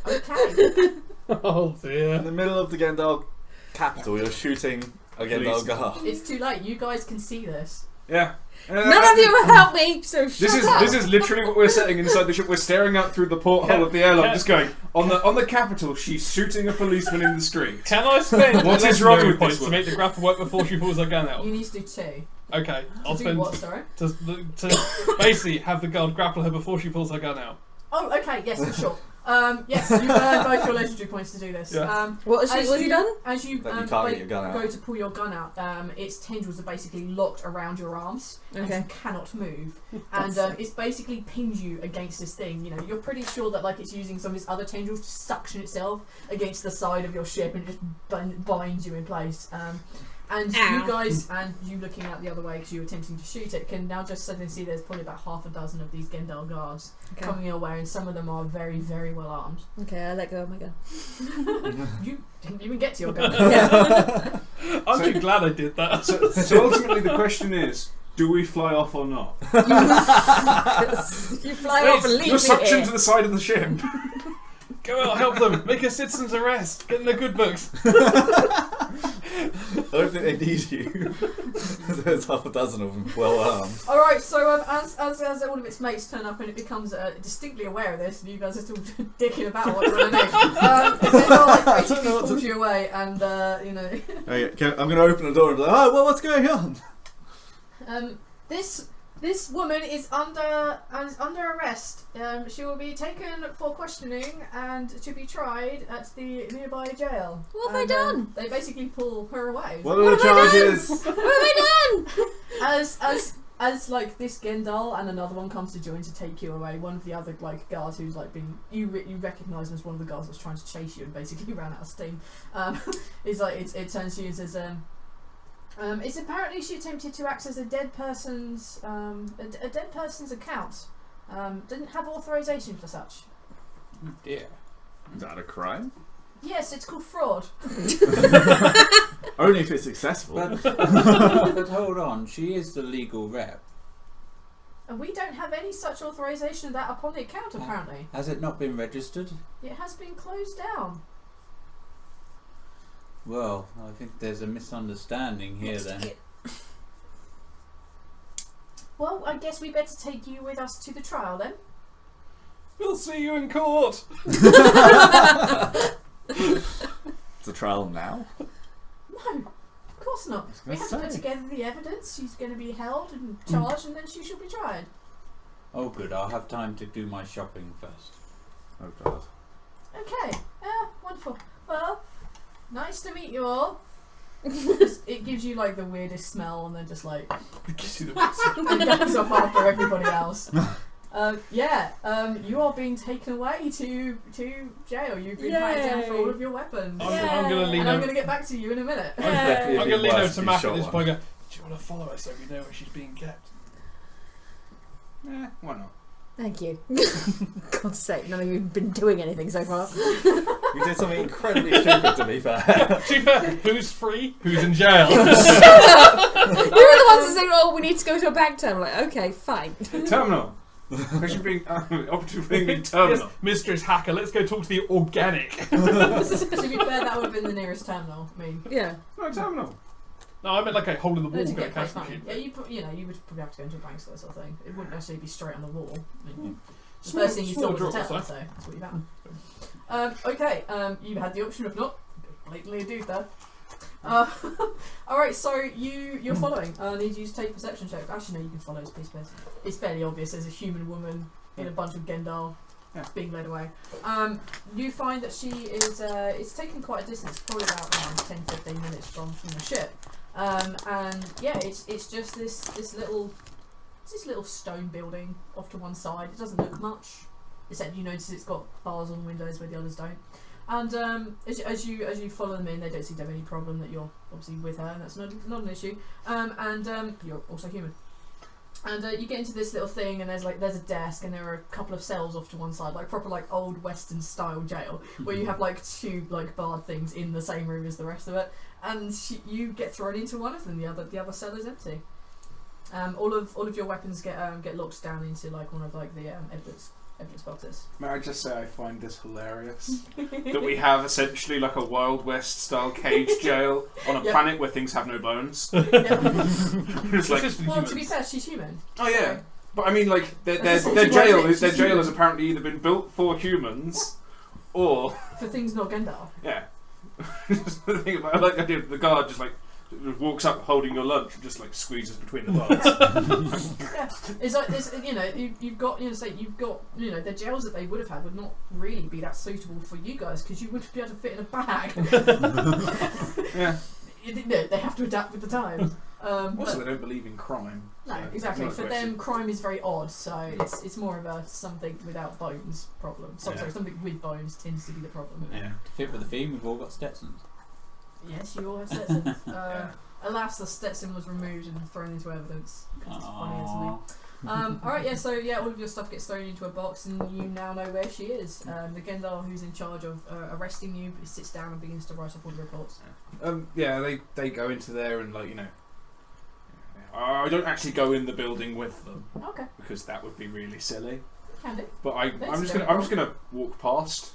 Okay. Oh In dear. the middle of the Gendal capital, you're shooting a Gendal guard. It's too late. You guys can see this. Yeah. None of you have helped me, so shut up. This is literally what we're setting inside the ship. We're staring out through the porthole of the airlock, just going on the capital. She's shooting a policeman in the street. Can I spend What is legendary wrong with points this to one? make the grapple work before she pulls her gun out? You need to do 2. Okay, I'll To do spend what, sorry? to basically have the guard grapple her before she pulls her gun out. Oh, okay, yes, for sure. Yes, you've earned both your legendary points to do this. Yeah. What has he done? As you, That you can't get your gun out. go to pull your gun out, its tendrils are basically locked around your arms, and Okay. you cannot move. And it's basically pinned you against this thing. You know, you're pretty sure that like it's using some of its other tendrils to suction itself against the side of your ship and just binds you in place. And Ow. you guys, and you looking out the other way because you were attempting to shoot it, can now just suddenly see there's probably about half a dozen of these Gendal guards Okay. coming your way, and some of them are very, very well armed. Okay, I let go of my gun. You didn't even get to your gun. Aren't you glad I did that? So ultimately, the question is: do we fly off or not? You fly off and leave You're me suctioned here. to the side of the ship. Go out, help them, make a citizen's arrest, get in the good books. don't think they need you. There's half a dozen of them, well armed. Alright, so as all of its mates turn up and it becomes distinctly aware of this, and you guys are still dicking about what you're running basically pulls you away and, you know... Okay, I'm going to open the door and be like, oh, well, what's going on? This woman is under arrest. She will be taken for questioning and to be tried at the nearby jail. What have I done? They basically pull her away. What are the charges? What have I done? As like this Gendal and another one comes to join to take you away. One of the other like guards who's like being you recognise him as one of the guards that's trying to chase you and basically ran out of steam. Is like it turns to you and says, it's apparently she attempted to access a dead person's account. Didn't have authorization for such. Oh dear. Is that a crime? Yes, it's called fraud. Only if it's successful. But hold on, she is the legal rep. And we don't have any such authorization of that upon the account, apparently. Has it not been registered? It has been closed down. Well, I think there's a misunderstanding here then. Well, I guess we better take you with us to the trial then. We'll see you in court. It's a trial now? No, of course not. We have to put together the evidence. She's going to be held and charged, and then she shall be tried. Oh good, I'll have time to do my shopping first. Oh god. Okay, wonderful. Well, nice to meet you all. It gives you like the weirdest smell, and then just like It gives you the best. and goes off after everybody else. You are being taken away to jail. You've been patted down for all of your weapons. I'm going to lean And I'm over. going to get back to you in a minute. I'm going to lean over to Mac at this one. point and go, do you want to follow us so we know where she's being kept? Why not? Thank you. God's sake, none of you have been doing anything so far. You did something incredibly stupid, to be fair. To be fair, who's free? Who's in jail? You're the ones that say, "Oh, we need to go to a bank terminal." Like, okay, fine. Terminal. Because you're being opportunity being terminal. Yes, Mistress Hacker, let's go talk to the organic. To be fair, that would have been the nearest terminal. I mean, Yeah. No, terminal. No, I meant like a hole in the wall. to Get a get cash cash money. machine. Yeah, you would probably have to go into a bank store sort of thing. It wouldn't necessarily be straight on the wall. I mean, the Small- first thing you small thought was a drawers, teller, though. so that's what you found. Okay, you had the option of not blatantly a dude there. Alright, so you're following. I need you to take a perception check. Actually, no, you can follow this piece. It's fairly obvious. There's a human woman in a bunch of Gendal being led away. You find that she is. It's taken quite a distance, probably about 10-15 minutes from the ship. And yeah, it's just this little stone building off to one side. It doesn't look much, except you notice it's got bars on the windows where the others don't. And as you follow them in, they don't seem to have any problem that you're obviously with her, and that's not an issue. And you're also human. And you get into this little thing, and there's a desk, and there are a couple of cells off to one side, like proper like old Western style jail, where you have like two like barred things in the same room as the rest of it. And you get thrown into one of them. The other cell is empty. All of your weapons get locked down into like one of like the evidence boxes. May I just say I find this hilarious that we have essentially like a Wild West style cage jail on a planet where things have no bones. It's like, Well, to be fair, she's human. oh yeah, So- but I mean like their That's jail essentially their jail has apparently either been built for humans or for things not Gendal. yeah. The thing about like I did the guard just like walks up holding your lunch and just like squeezes between the bars. Yeah, it's like this. You know, you've got the jails that they would have had would not really be that suitable for you guys because you wouldn't be able to fit in a bag. Yeah. They have to adapt with the times. Also, they don't believe in crime. No, so exactly. it's For not a them, question. crime is very odd, so it's more of a something without bones problem. Sorry, something with bones tends to be the problem. Yeah. To fit with the theme, we've all got Stetsons. Yes, you all have Stetsons. Alas, the Stetson was removed and thrown into evidence. 'Cause it's funnier to me. Alright, yeah, so all of your stuff gets thrown into a box and you now know where she is. The Gendal who's in charge of arresting you sits down and begins to write up all the reports. They go into there and like I don't actually go in the building with them Okay, because that would be really silly. can do. But I'm Let's just go. gonna walk past.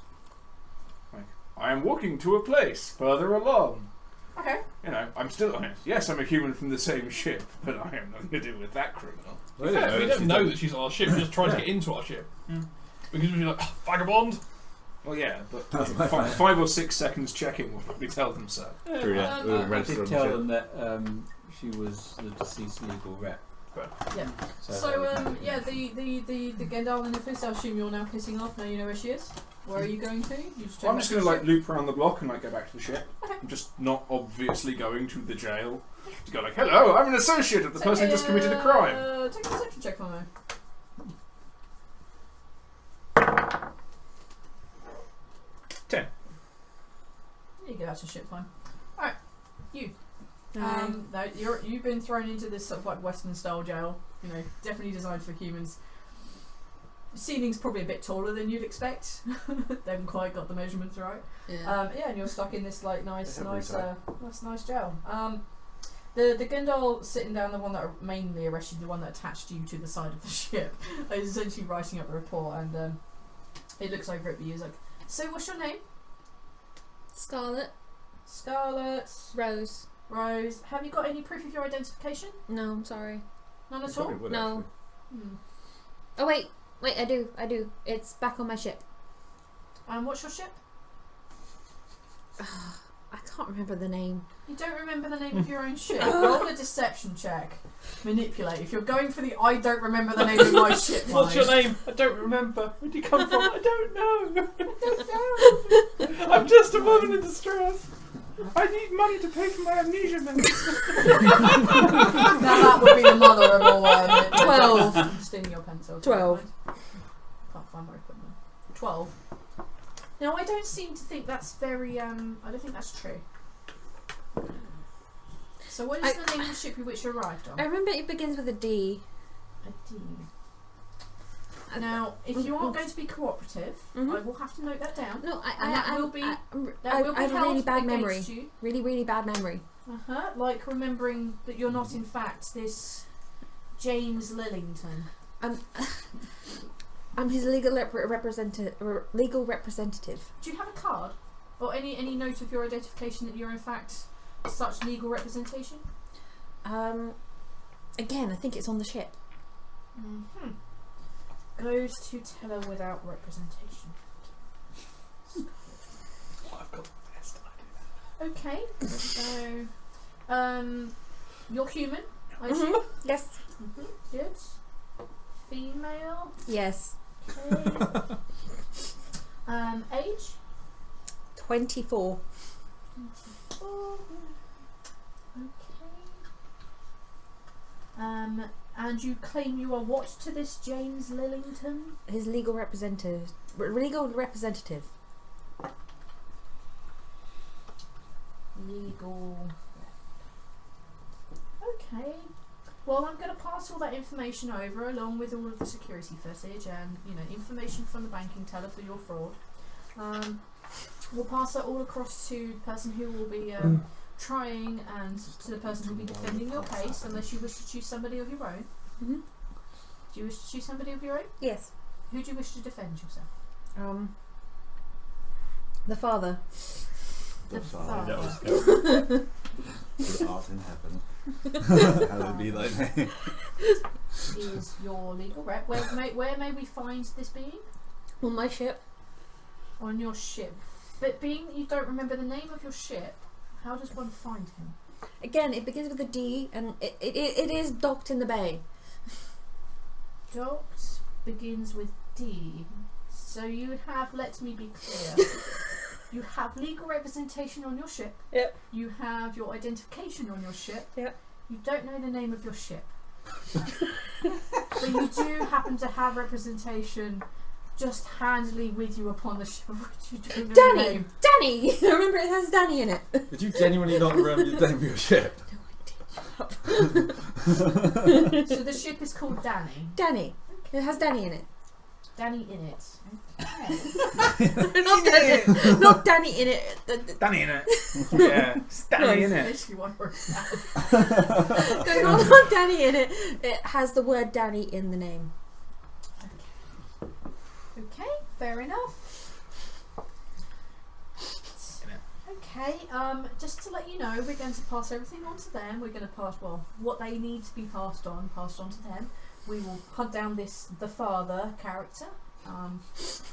Like, I am walking to a place further along. Okay. You know, I'm still honest. Yes, I'm a human from the same ship, but I have nothing to do with that criminal. In fact, we don't know that she's on our ship. We just tried to get into our ship because we're like vagabond. Well, yeah, but That's my plan. 5 or 6 seconds checking will probably tell them so. True, yeah. We were I registered did on the tell ship. them that she was the deceased legal rep. Yeah. So, So yeah, the Gendal and Nifis, I assume you're now pissing off. Now you know where she is. Where are you going to? You just I'm just going to back loop around the block and go back to the ship. Okay. I'm just not obviously going to the jail to go hello, I'm an associate of the person who just committed a crime. Take a perception check for me. You get out to ship fine. Alright, you. No, you've been thrown into this sort of like Western style jail. You know, definitely designed for humans. The ceiling's probably a bit taller than you'd expect. They haven't quite got the measurements right. Yeah. And you're stuck in this like nice jail. The Gendal sitting down, the one that mainly arrested, the one that attached you to the side of the ship, is essentially writing up the report, and he looks over at you. He's like, "So, what's your name?" Scarlet. Scarlet. Rose. Rose. Have you got any proof of your identification? No, I'm sorry. None at Probably all. would, No. actually. Oh wait, I do. It's back on my ship. And what's your ship? I can't remember the name. You don't remember the name of your own ship. Roll a deception check. Manipulate. If you're going for the I don't remember the name of my ship What's line. your name? I don't remember. Where'd you come from? I don't know. I'm just a woman in distress. I need money to pay for my amnesia meds. Now that would be the mother of all 12. I'm stealing your pencil. 12. Can't find my equipment. 12. Now I don't seem to think that's very I don't think that's true. So what is the name of the ship which you arrived on? I remember it begins with a D. A D. Now, if you aren't going to be cooperative, I will have to note that down. No, And that will be I have a held really bad against memory. you. Really bad memory. Like remembering that you're not in fact this James Lillington. I'm his legal representative. Do you have a card or any note of your identification that you're in fact such legal representation? Again, I think it's on the ship. Goes to teller without representation. I've got the best idea. Okay, so you're human, I assume. Yes. Good. Female. Yes. Okay. Age. 24. 24. Okay. And you claim you are what to this James Lillington? His legal representative. Legal representative. Legal. Okay. Well, I'm going to pass all that information over along with all of the security footage and, information from the banking teller for your fraud. We'll pass that all across to the person who will be trying and to the person who will be defending your case, unless you wish to choose somebody of your own. Mm-hmm. Do you wish to choose somebody of your own? Yes. Who do you wish to defend yourself? The father. The father. father. The art in heaven. Hallowed be thy name. Is your legal rep. Where may we find this being? On my ship. On your ship. But being that you don't remember the name of your ship, how does one find him? Again, it begins with a D, and it is docked in the bay. Docked begins with D. So you have, let me be clear, you have legal representation on your ship. Yep. You have your identification on your ship. Yep. You don't know the name of your ship. But you do happen to have representation just handily with you upon the ship of which you don't know the Danny! name. Danny! I remember it has Danny in it. Did you genuinely not remember the name of your ship? So the ship is called Danny. Danny. It has Danny in it. Danny in it. Not Danny. Not Danny in it. Danny in it. Yeah, it's Danny in it. Basically what we're No, not Danny in it. It has the word Danny in the name. Okay, fair enough. Okay, Okay, just to let you know, we're going to pass everything on to them. We're going to pass, well, what they need to be passed on to them. We will hunt down the father character.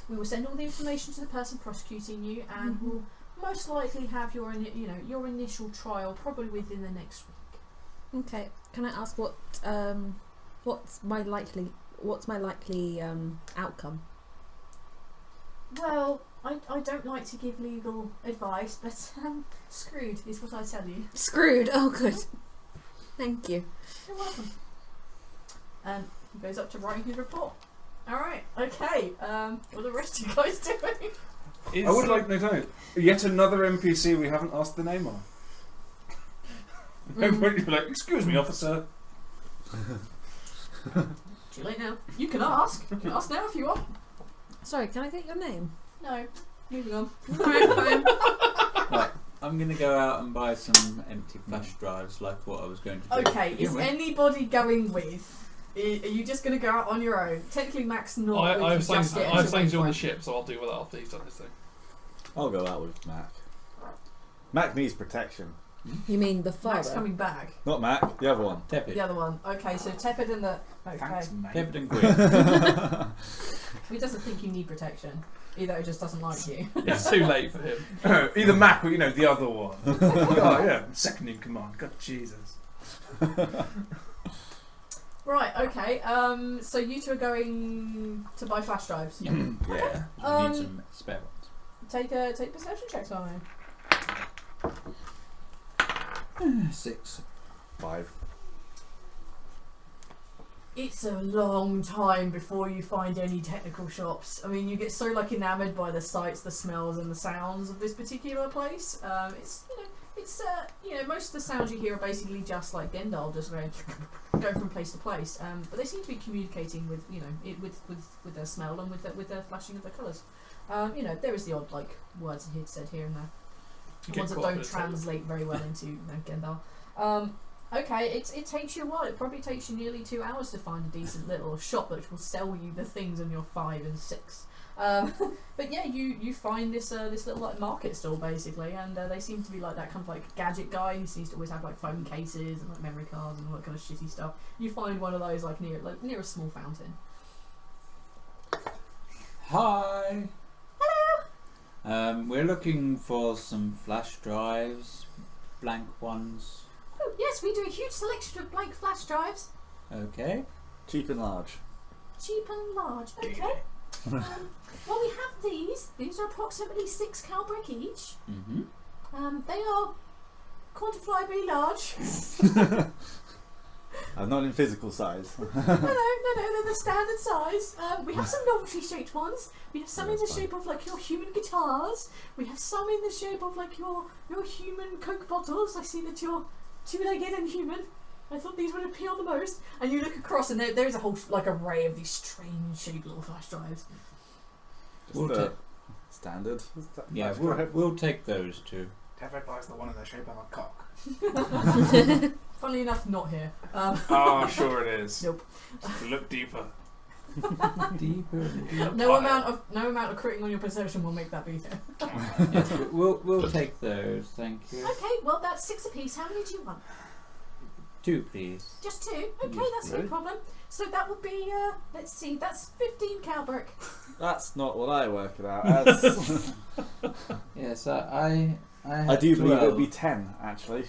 We will send all the information to the person prosecuting you, and we'll most likely have your initial trial probably within the next week. Okay. Can I ask what's my likely outcome? Well, I don't like to give legal advice, but screwed is what I tell you. Screwed. Oh, good. Thank you. You're welcome. He goes up to writing his report. Alright, okay. What are the rest of you guys doing? I would like to know yet another NPC we haven't asked the name of. Everybody be like, excuse me, officer. Too late now. You can ask. You can ask now if you want. Sorry, can I get your name? No. Moving on. Alright, fine. Right, I'm going to go out and buy some empty flash drives, like what I was going to do. Okay, is anybody going with? Are you just going to go out on your own? Technically, Mac's not. I have just things getting on to the Waypoint. ship, so I'll deal with that after he's done his thing. I'll go out with Mac. Mac needs protection. You mean the Mac's father? coming back. Not Mac, the other one. Tepid. The other one. Okay, so Tepid and the. Okay. Thanks, mate. Tepid and Gwyn. He doesn't think you need protection. Either he just doesn't like you. It's too late for him. Either Mac or the other one. Oh yeah, second in command. God Jesus. Right. Okay. So you two are going to buy flash drives. Yeah. We need some spare ones. Take perception checks on me. 6. 5. It's a long time before you find any technical shops. I mean, you get so enamoured by the sights, the smells, and the sounds of this particular place. It's most of the sounds you hear are basically just like Gendal, just going from place to place. But they seem to be communicating with with their smell and with their flashing of their colours. There is the odd words he'd said here and there. You Ones get that quite a don't bit of translate very well into Gendal. Okay, it takes you a while. It probably takes you nearly 2 hours to find a decent little shop that will sell you the things on your 5 and 6. But yeah, you find this little market stall basically, and they seem to be that kind of gadget guy who seems to always have phone cases and memory cards and all that kind of shitty stuff. You find one of those near a small fountain. Hi. Hello. We're looking for some flash drives, blank ones. Oh yes, we do a huge selection of blank flash drives. Okay. Cheap and large. Cheap and large. Okay. Well, we have these. These are approximately 6 Calbrick each. Mm-hmm. They are quantifiably large. Not in physical size. No, they're the standard size. We have some novelty-shaped ones. We have some in the shape of your human guitars. We have some in the shape of your human Coke bottles. I see that you're two-legged and human. I thought these would appeal the most. And you look across, and there's a whole array of these strange shaped little flash drives. We'll Just take. standard. Yeah, we'll take those two. Tepid buys the one in the shape of a cock. Funnily enough, not here. Oh, sure it is. Nope. Look deeper. Deeper. No amount of critting on your perception will make that be here. Yes, but we'll take those. Thank you. Okay, well that's 6 apiece. How many do you want? 2, please. Just 2? Okay, Yes, that's no please. problem. So that would be, let's see, that's 15 Calbrick. That's not what I work it out as. Yes, I I do believe it 12. would be 10, actually.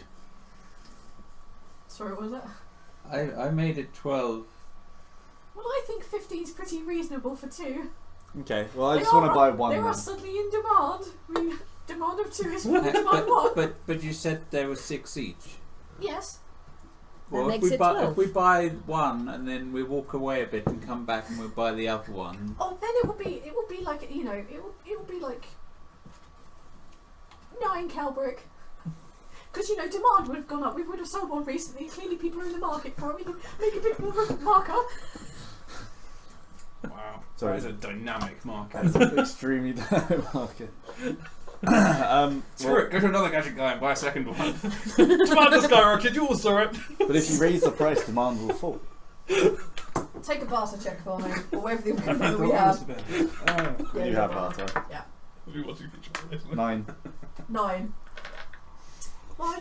Sorry, what was that? I made it 12. Well, I think 15 is pretty reasonable for 2. Okay, well I They just want are- to buy one They then. are suddenly in demand. I mean, demand of 2 is more than demand 1. But you said there were 6 each. Yes. Well, makes if it we 12. buy one and then we walk away a bit and come back and we'll buy the other one. Oh, then it will be it will be 9 Calbrick. Because demand would have gone up. We would have sold one recently. Clearly, people are in the market for it. We can make a bit more of a markup. Wow. Sorry. That is a dynamic market. That's an extremely dynamic market. Screw it, go to another gadget guy and buy a second one. Demand the skyrocket, you all saw it. But if you raise the price, demand will fall. Take a barter check for me, or whatever the I equivalent read that the we wrong have. spell. Yeah, You have barter. Yeah. We want to feature. 9. 9.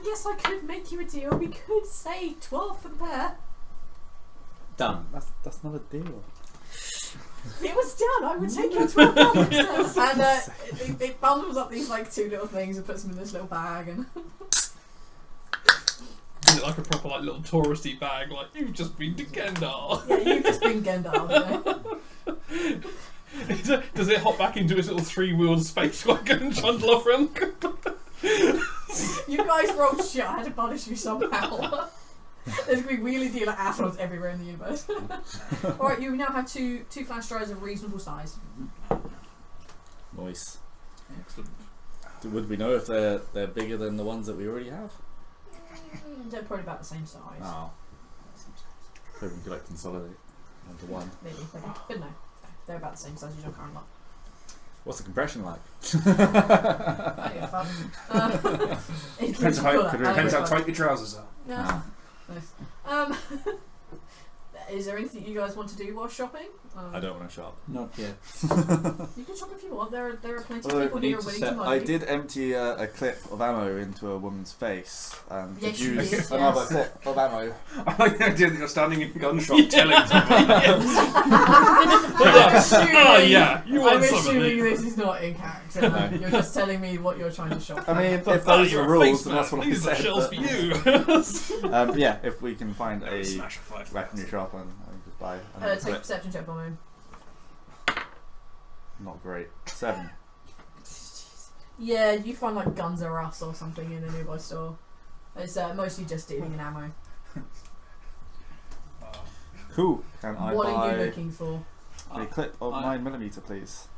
guess I could make you a deal. We could say 12 for the pair. Done. That's not a deal. It was done. I would take your 12 dollars. And it bundles up these like 2 little things and puts them in this little bag. And Is it like a proper like little touristy bag? Like you've just been to Kendall. yeah, you've just been Gendal. Does it hop back into its little 3-wheeled space wagon and trundle off around? You guys rolled shit. I had to punish you somehow. There's going to be wheelie dealer assholes everywhere in the universe. Alright, you now have two flash drives of reasonable size. Nice. Excellent. Would we know if they're bigger than the ones that we already have? They're probably about the same size. Oh. So we could like consolidate onto one. Maybe. But no. They're about the same size as your current lot. What's the compression like? Plenty of fun. Depends how tight your trousers are. Yeah. Nice. Is there anything you guys want to do while shopping? I don't want to shop. Not yet. You can shop if you want. There are plenty of people here willing to set- money. I did empty a clip of ammo into a woman's face and Yes, did you use did, another yes. clip of ammo. I like the idea that you're standing in a gun shop telling somebody. Oh yeah, you I'm want some of assuming me. this is not in character. No. You're just telling me what you're trying to shop. I mean, for. if those are you're the a rules, face then that's man. what I These are said. shells for but, you. yeah, if we can find a Smash a 5. weaponry shop and just buy another Take a clip. perception check for me. Not great. 7. Yeah, you find like Guns R Us or something in a nearby store. It's mostly just dealing in ammo. Cool. Can I What are buy you looking for? a clip of 9mm, please?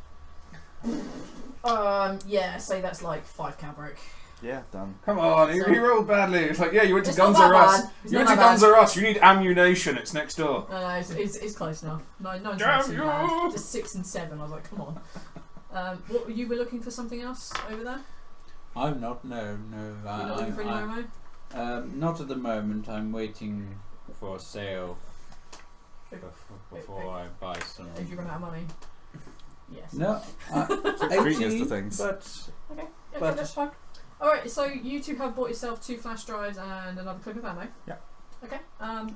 Yeah, say that's like 5 cal brick. Yeah, done. Come on, he rolled badly. It's like, yeah, you went to It's Guns not R that Us. bad. It's You not went to that Guns R Us. You need ammunition. It's next door. No, it's close enough. Nine's not Damn too you! bad. Just 6 and 7. I was like, come on. What you were looking for something else over there? I'm not. No. You're not looking for any more ammo? Not at the moment. I'm waiting for a sale before I buy some. If you run out of money. Yes. No. Treating us to 80, things. but Okay, But- that's fine. Alright, so you two have bought yourself 2 flash drives and another clip of ammo. Yeah. Okay. Are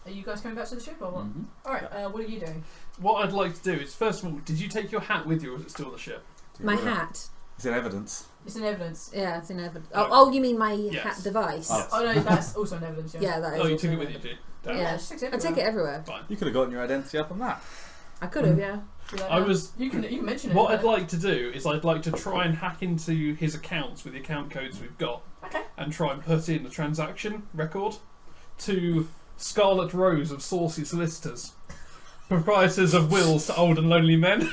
you guys coming back to the ship or what? mhm. Alright, what are you doing? What I'd like to do is, first of all, did you take your hat with you, or is it still on the ship? My hat. It's in evidence. It's in evidence. Yeah, it's in evidence. Oh, you mean my Yes. hat device? Oh. Oh no, that's also in evidence, yeah. Yeah, that is. Oh, you also took it in with you, evidence. did you? Yeah. just stick it I take it everywhere. Fine. You could have gotten your identity up on that. I could have, yeah. Do that I now. was. You can mention it. What I'd but- like to do is I'd like to try and hack into his accounts with the account codes we've got Okay. and try and put in the transaction record to Scarlet Rose of Saucy Solicitors, proprietors of wills to old and lonely men.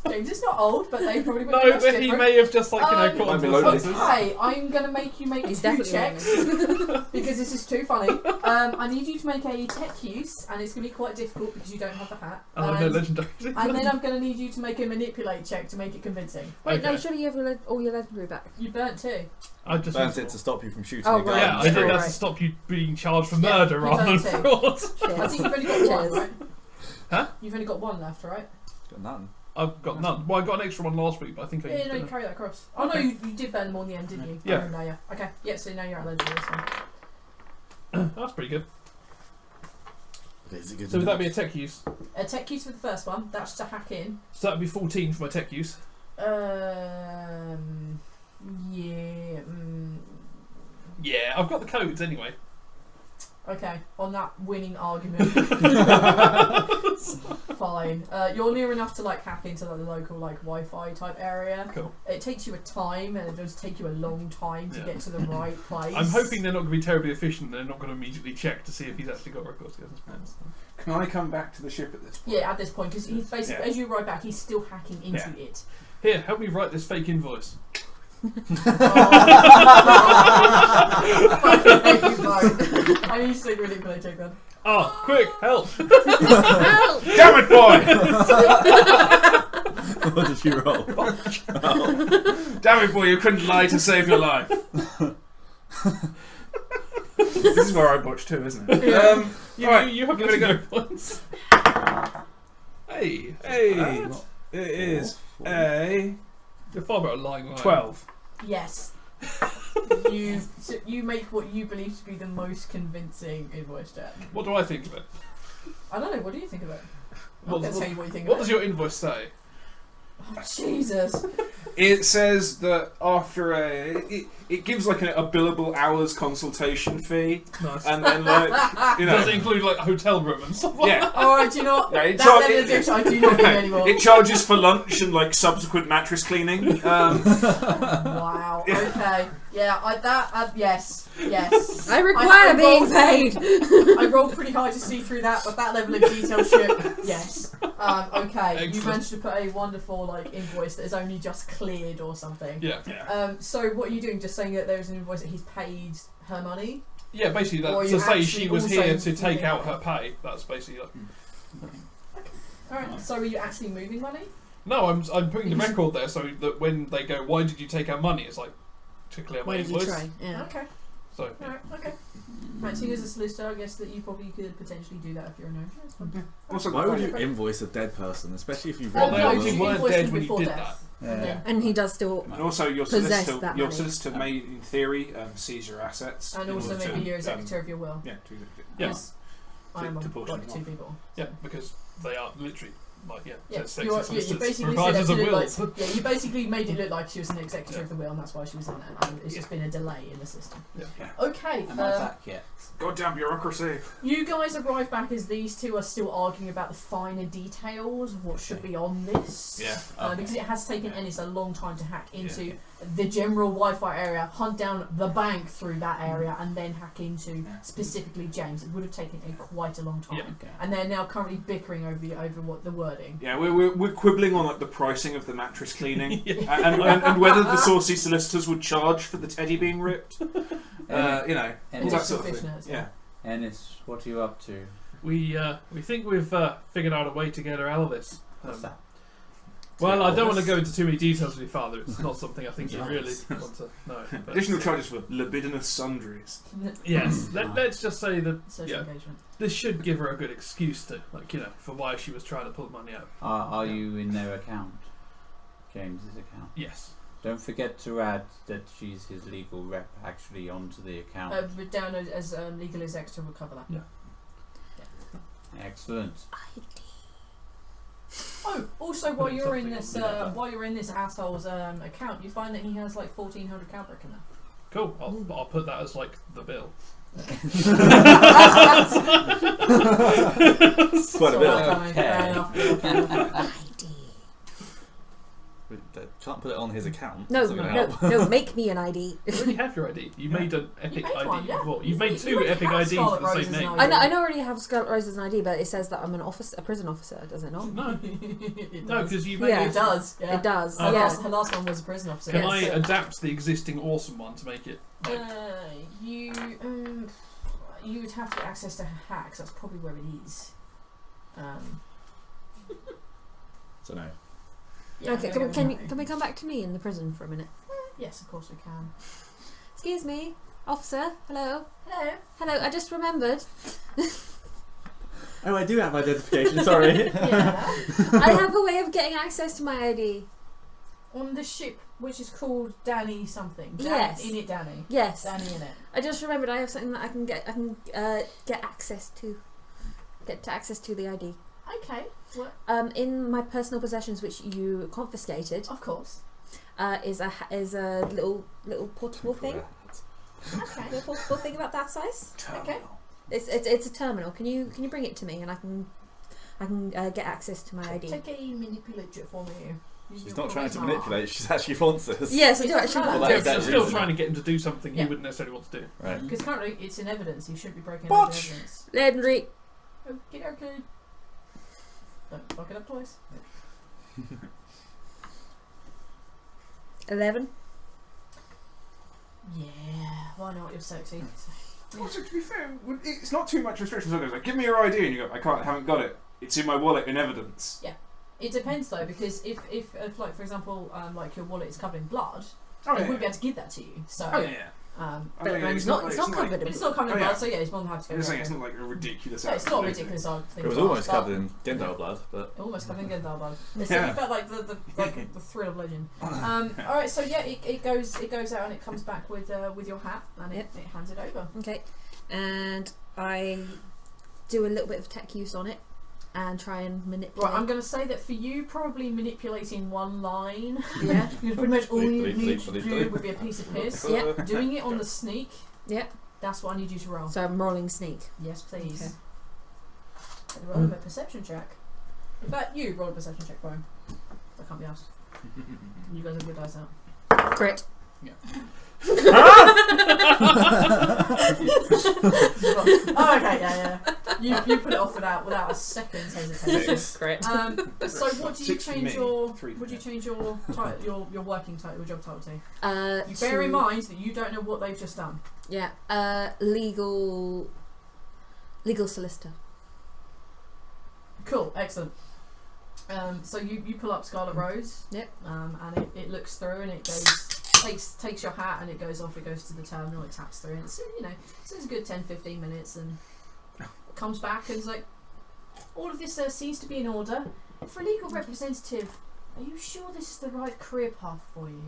James is not old, but they probably would No, be much but he different. may have just like might caught be onto the lonely. solicitors. Okay, I'm gonna make you make He's 2 definitely checks because this is too funny. I need you to make a tech use, and it's gonna be quite difficult because you don't have the hat. Oh, no, and, legendary. and then I'm gonna need you to make a manipulate check to make it convincing. Wait, no, Okay. surely you have all your legendary back. You burnt 2. I just Burnt it to stop you from shooting Oh, a gun. right. Yeah, I Yeah, think that's right. to stop you being charged for Yeah, murder you rather than don't fraud. I think you've only got 1, Cheers. right? Huh? You've only got 1 left, right? Got none. I've got none. Well, I got an extra one last week, but I think I Yeah, used no, you it. carry that across. Oh no, you did burn them all in the end, didn't you? Yeah. I remember now, yeah. Okay, yeah, so now you're at legendary this one. That's pretty good. Is it good So would that enough? be a tech use? A tech use for the first one, that's to hack in. So that'd be 14 for my tech use. Yeah. Yeah, I've got the codes anyway. Okay, on that winning argument. Fine. You're near enough to like hack into like, the local like Wi-Fi type area. Cool. It takes you a time, and it does take you a long time to Yeah. get to the right place. I'm hoping they're not going to be terribly efficient. They're not going to immediately check to see if he's actually got records together. Can I come back to the ship at this point? Yeah, at this point, because he's basically Yeah. as you ride back, he's still hacking into Yeah. it. Here, help me write this fake invoice. Fucking hate you both. I need to take a manipulate check then. Ah, quick, help! Damn it, boy! What did you roll? Damn it, boy! You couldn't lie to save your life. This is where I botched too, isn't it? Right, You have give it a legendary go. points. Hey, Hey, it is a you're far better at lying. than I am. 12. Yes. You make what you believe to be the most convincing invoice, Jack. What do I think of it? I don't know. What do you think of it? I'm What- going to tell you what you think What of does it. your invoice say? Oh, Jesus. It says that after it gives like a billable hours consultation fee, Nice. and then like Does it include like a hotel room and stuff like yeah. Alright, do you know what? Yeah, it That char- level of dish I do not need anymore. It charges for lunch and like subsequent mattress cleaning. Wow. Okay. Yeah. Yes. Yes. I require being rolled- paid. I rolled pretty high to see through that, but that level of detail shit. Yes. Okay. You Excellent. managed to put a wonderful like invoice that is only just cleared or something. Yeah. So what are you doing? Just saying that there is an invoice that he's paid her money. Yeah, basically Or that, you to say actually she was also here to moving take out money. her pay. That's basically like, Alright. So are you actually moving money? no, I'm putting the record there so that when they go, why did you take our money? It's like to clear my Why did you invoice. try? Yeah. Okay. So yeah. Alright. Okay. Right. Seeing as a solicitor, I guess that you probably could potentially do that if you're a no. That's fine. Also, Why would you invoice a dead person, especially if you've Well, read they no, obviously you weren't invoiced dead them when you before did death. that. Yeah. And he does still. and also your Possess solicitor, that your money. solicitor may, in theory, seize your assets. And in also order maybe to, you're executor of your will. Yeah. Yeah. Because I am To portion like them two off. people. Yeah, because they are literally like Yeah, sexy you solicitors, basically said providers that of to look wills. like, you basically made it look like she was an executor of the will, and that's why she was in it. And it's just been a delay in the system. Yeah. Okay. Am I back yet? Goddamn bureaucracy. You guys arrive back as these two are still arguing about the finer details of what should be on this. Yeah. Because it has taken Ennis a long time to hack into Yeah. the general Wi-Fi area, hunt down the bank through that area, and then hack into specifically James. It would have taken quite a long time. Yeah. Okay. And they're now currently bickering over what the wording. Yeah, we're quibbling on like the pricing of the mattress cleaning and whether the saucy solicitors would charge for the teddy being ripped. You know, And all that Additional sort of thing. fishnets, Yeah. Ennis, what are you up to? We think we've figured out a way to get her out of this. What's that? Well, I don't want to Yes. go into too many details with your father. It's not something I think you really Yes. want to know. But Additional charges for libidinous sundries. yes, let's just say that Social engagement. this should give her a good excuse to, like, for why she was trying to pull money out. Are you in their account? James's account. Yes. Don't forget to add that she's his legal rep actually onto the account. But down as legal executor will cover that. Yeah. Excellent. Oh, also Putting while you're in something this asshole's account, you find that he has like 1,400 Calbrick in there. Cool. I'll put that as like the bill. Quite a bit. Okay. Fair enough. We can't put it on his account. No, It's not gonna help. no, make me an ID. You already have your ID. You made an epic made ID one, yeah. before. You've made You two already epic have IDs Scarlet for the same Rose's name. now. I know already have Scarlet Rose's ID, but it says that I'm a prison officer, does it not? No, It no, does. because you made Yeah. It does. Yeah. It does. Oh. Yes. Her last one was a prison officer. Can yeah, I so- adapt the existing awesome one to make it? You would have to get access to her hacks. That's probably where it is. So no. Yeah, Okay, I'm can gonna go with we come back to me in the prison for a minute? Yes, of course we can. Excuse me, officer. Hello. Hello. Hello. I just remembered. Oh, I do have identification. Sorry. Yeah. I have a way of getting access to my ID. On the ship, which is called Danny something. Yes. In it, Danny. Yes. Danny in it. I just remembered I have something that I can get access to. Get access to the ID. Okay. What? In my personal possessions, which you confiscated, Of course. is a little portable thing. Okay. Little portable thing about that size. Okay. It's a terminal. Can you bring it to me and I can get access to my ID? Take a manipulator for me. She's not trying to manipulate. She actually wants this. Yes, I do actually. Well, want that- this. that- Still reason. trying to get him to do something he Yeah. wouldn't necessarily want to do. Right. Because currently it's in evidence. You should be breaking Watch. evidence. Legendary. Okay. Don't fuck it up twice. 11. Yeah. Well, I know what you're sexy. Also, to be fair, it's not too much restriction. So like, give me your ID, and you go, I haven't got it. It's in my wallet in evidence. It depends though, because if like for example, like your wallet is covered in blood, Oh they yeah. wouldn't be able to give that to you. So, Oh yeah. But it's not covered in It's not covered in Oh, yeah. blood, so yeah, he's more than happy to go. I'm just saying there. it's not like a ridiculous. Yeah, it's not a outfit. ridiculous thing. It was almost covered in Gendal blood, but Almost covered in Gendal blood. Yeah. So you felt like the thrill of legend. All right, so yeah, it goes out and it comes back with your hat and it hands it over. Okay, and I do a little bit of tech use on it and try and manipulate. Right, I'm going to say that for you, probably manipulating one line. Yeah. Pretty much all you Bleep, need bleep, to bleep, do bleep. would be a piece of piss. Yeah. Doing it on the sneak. Yeah. That's what I need you to roll. So I'm rolling sneak. Yes, please. Okay. Roll him a perception check. In fact, you roll a perception check for him. I can't be asked. You guys have good dice out. Crit. Oh, okay, yeah. You put it off without a second's hesitation. Crit. So what do you 6 for change me, your 3 for what do you him. change your title, your working title, your job title to? You To- bear in mind that you don't know what they've just done. Yeah. Legal solicitor. Cool, excellent. So you pull up Scarlet Rose. Yep. And it looks through and it takes your hat and it goes off. It goes to the terminal. It taps through and it's it's a good 10-15 minutes and comes back and is like, all of this see to be in order. For a legal representative, are you sure this is the right career path for you?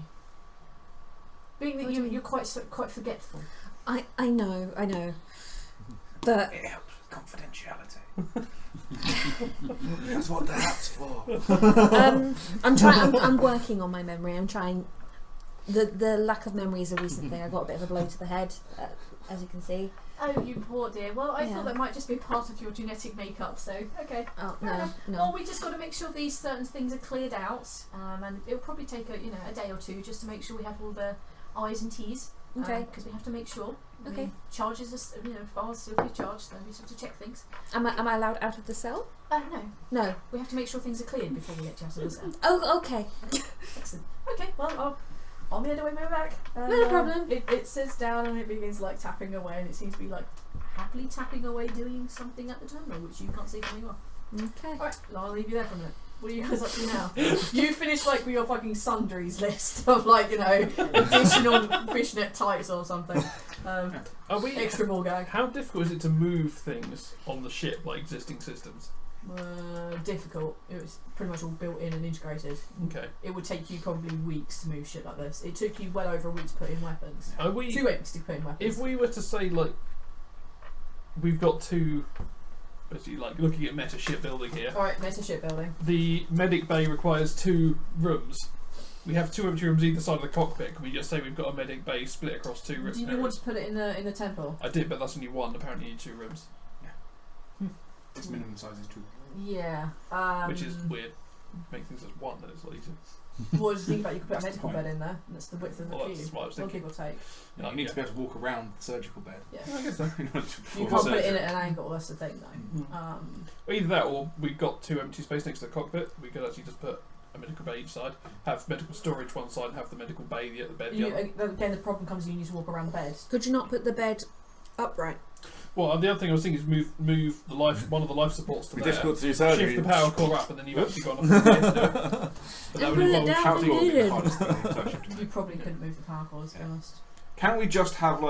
Being that What do you mean? you're quite forgetful. I know. But It helps with confidentiality. That's what the hat's for. I'm working on my memory. I'm trying. The lack of memory is a recent thing. I got a bit of a blow to the head, as you can see. Oh, you poor dear. Well, I Yeah. thought that might just be part of your genetic makeup, so okay. Oh Fair enough. no. Well, we just got to make sure these certain things are cleared out, and it'll probably take a day or two just to make sure we have all the I's and T's. Okay. Because we have to make sure. I Okay. mean, charges us, files will be charged, then we just have to check things. Am I allowed out of the cell? No, No. we have to make sure things are cleared before we let you out of the cell. Oh, okay. Excellent. Okay, well, I'll be on the way back. No problem. It sits down and it begins like tapping away, and it seems to be like happily tapping away, doing something at the terminal, which you can't see from anywhere. Okay. Alright, I'll leave you there for a minute. What are you guys up to now? You finished like with your fucking sundries list of like, additional fishnet tights or something. Are we Extra ball gag. How difficult is it to move things on the ship, like existing systems? Difficult. It was pretty much all built in and integrated. Okay. It would take you probably weeks to move shit like this. It took you well over a week to put in weapons. Are we? 2 weeks to put in weapons. If we were to say like, we've got two, basically like looking at meta shipbuilding here. Alright, meta shipbuilding. The medic bay requires 2 rooms. We have 2 empty rooms either side of the cockpit. Can we just say we've got a medic bay split across 2 rooms? Do you want to put it in the temple? I did, but that's only 1. Apparently, you need 2 rooms, Its minimum size is 2. Yeah. which is weird. Make things as 1, then it's a lot easier. What do you think about? You could put a That's the medical point. bed in there. And that's the width of the Well, cube. that's what I was Well, thinking. give or take. You need to be able to walk around the surgical bed. Yeah. I guess so. In order to You perform can't put it in surgery. at an angle. That's the thing, though. Well, either that, or we've got 2 empty space next to the cockpit. We could actually just put a medical bay each side, have medical storage one side, and have the medical bay the bed the other. Again, the problem comes you need to walk around the bed. Could you not put the bed upright? Well, the other thing I was thinking is move the one of the life supports to It'd be there. difficult to do surgery. Shift the power core up, and then you've actually got enough space to do it. But that And would pull it involve down shouting. if Probably the needed. hardest thing to actually do. You probably couldn't move the power cords, to be honest. Can we just have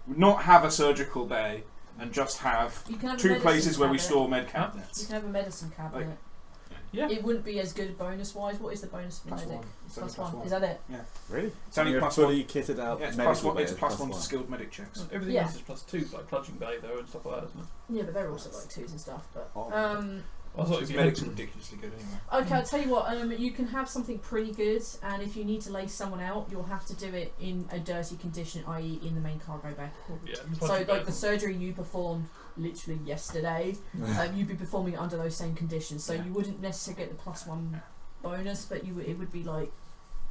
not have a surgical bay and just have You can have a 2 medicine places where we cabinet. store med You cabinets? can have a medicine cabinet. Yeah. It wouldn't be as good bonus-wise. What is the bonus for medic? +1. It's It's only +1. Is that it? Really? It's only You're +1. fully kitted out. Yeah, it's medical +1. It's bed, +1 to skilled medic checks. Everything Yeah. else is +2, like clutching bay though and stuff like that, isn't it? Yeah, but they're also like 2s and stuff. But Oh. I thought if Because you medics had, are ridiculously good anyway. okay, I'll tell you what. You can have something pretty good, and if you need to lay someone out, you'll have to do it in a dirty condition, i.e., in the main cargo bay. yeah, So, clutching like bay. the surgery you performed literally yesterday, you'd be performing it under those same conditions. So Yeah. you wouldn't necessarily get the +1 bonus, but it would be like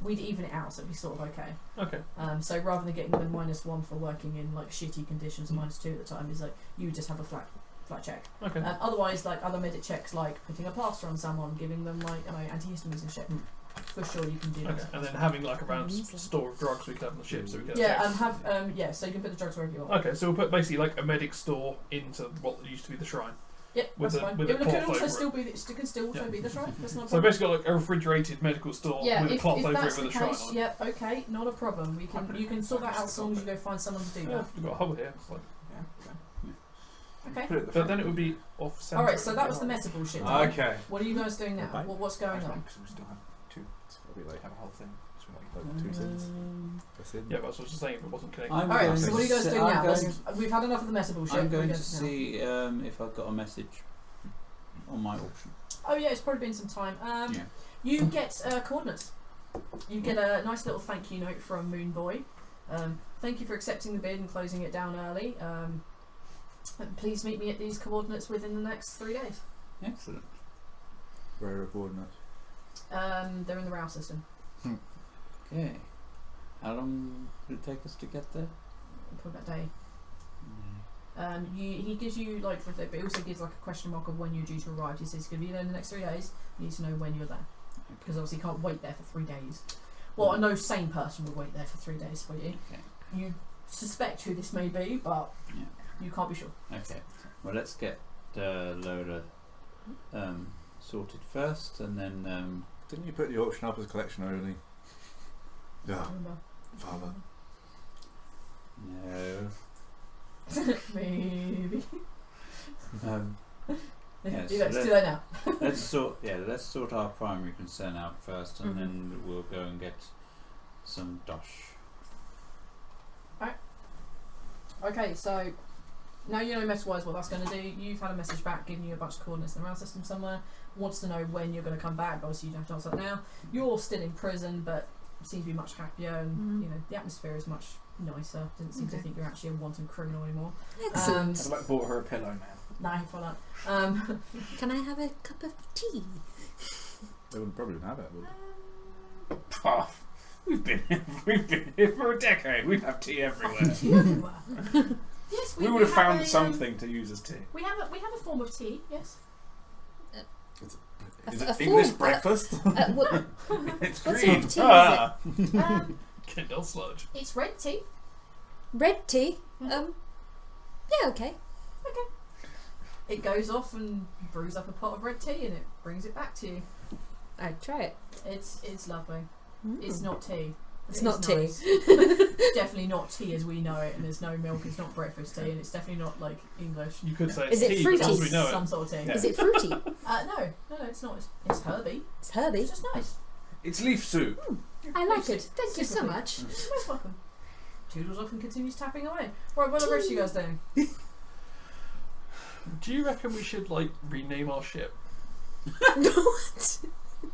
we'd even it out, so it'd be sort of okay. Okay. So rather than getting the -1 for working in like shitty conditions, or -2 at the time, is like you would just have a flat check. Okay. Otherwise, like other medic checks, like putting a plaster on someone, giving them like antihistamines and shit. For sure, you can do Okay. that. And then having like a round store of drugs we could have on the ship, so we could. Yeah, and have so you can put the drugs wherever you want. Okay, so we'll put basically like a medic store into what used to be the shrine. Yep, With that's a- fine. with a It can cloth also over still be. It can still also Yeah. be the shrine. That's not a So problem. basically, got like a refrigerated medical store Yeah, with a if cloth over that's it the with a shrine case, on it. yep, okay, not a problem. We can. You can sort that out as long as you go find someone to do Yeah, that. we've got a hole here. It's like, Okay. Put it at the but front. then it would be off centre. All right. So that was the meta bullshit. time. Okay. What are you guys doing now? Bye. What's going on? Because we still have two. It's gotta be like Have a whole thing. Just like, like 2 cents. That's it. Yeah, but I was just saying if it wasn't connected. I'm All right. going So to what are you guys see- doing I'm now? going- We've had enough of the meta bullshit. I'm going We're to now. see if I've got a message on my auction. Oh yeah, it's probably been some time. Yeah. You get coordinates. You get a nice little thank you note from Moon Boy. Thank you for accepting the bid and closing it down early. Please meet me at these coordinates within the next 3 days. Excellent. Where are coordinates? They're in the RAW system. Okay. How long will it take us to get there? Probably that day. He gives you like, but he also gives like a question mark of when you're due to arrive. He says it's going to be there in the next 3 days. You need to know when you're there, because obviously you can't wait there for 3 days. Well, no sane person would wait there for 3 days for you. Okay. You suspect who this may be, but Yeah. you can't be sure. Okay. Well, let's get Lola sorted first, and then Didn't you put the auction up as a collection only? Yeah, Remember? father. no. Maybe. Yes, Let's do that now. let's sort our primary concern out first, and Mhm. then we'll go and get some dosh. Okay, so now you know meta-wise what that's going to do. You've had a message back giving you a bunch of coordinates in the RAW system somewhere. Wants to know when you're going to come back, but obviously you don't have to answer that now. You're still in prison, but seem to be much happier, and Mhm. you know the atmosphere is much nicer. Doesn't seem to Okay. think you're actually a wanton criminal anymore. Excellent. I've like bought her a pillow now. Nah, for that. Can I have a cup of tea? They wouldn't probably have it, would they? Oh, we've been here for a decade. We have tea everywhere. Tea everywhere. Yes, we would have found a, something to use as tea. We have a form of tea. Yes. Is A it English full- breakfast? What, It's what green. sort of tea is Ah. Kindle sludge. It's red tea. Red tea? Mhm. Yeah, okay. It goes off and brews up a pot of red tea, and it brings it back to you. I'd try it. It's lovely. Mm. It's not tea. It's It not is tea. nice. It's definitely not tea as we know it, and there's no milk. It's not breakfast tea, and it's definitely not like English. You could say Is it's it tea, fruity? but as we know Some it. sort of tea. Yeah. Is it fruity? No, it's not. It's herby. It's herby. It's just nice. It's leaf soup. I like Super- it. Thank you so super much. You're most welcome. Toodles off and continues tapping away. Right, what are the rest of you guys doing? Do you reckon we should like rename our ship? What?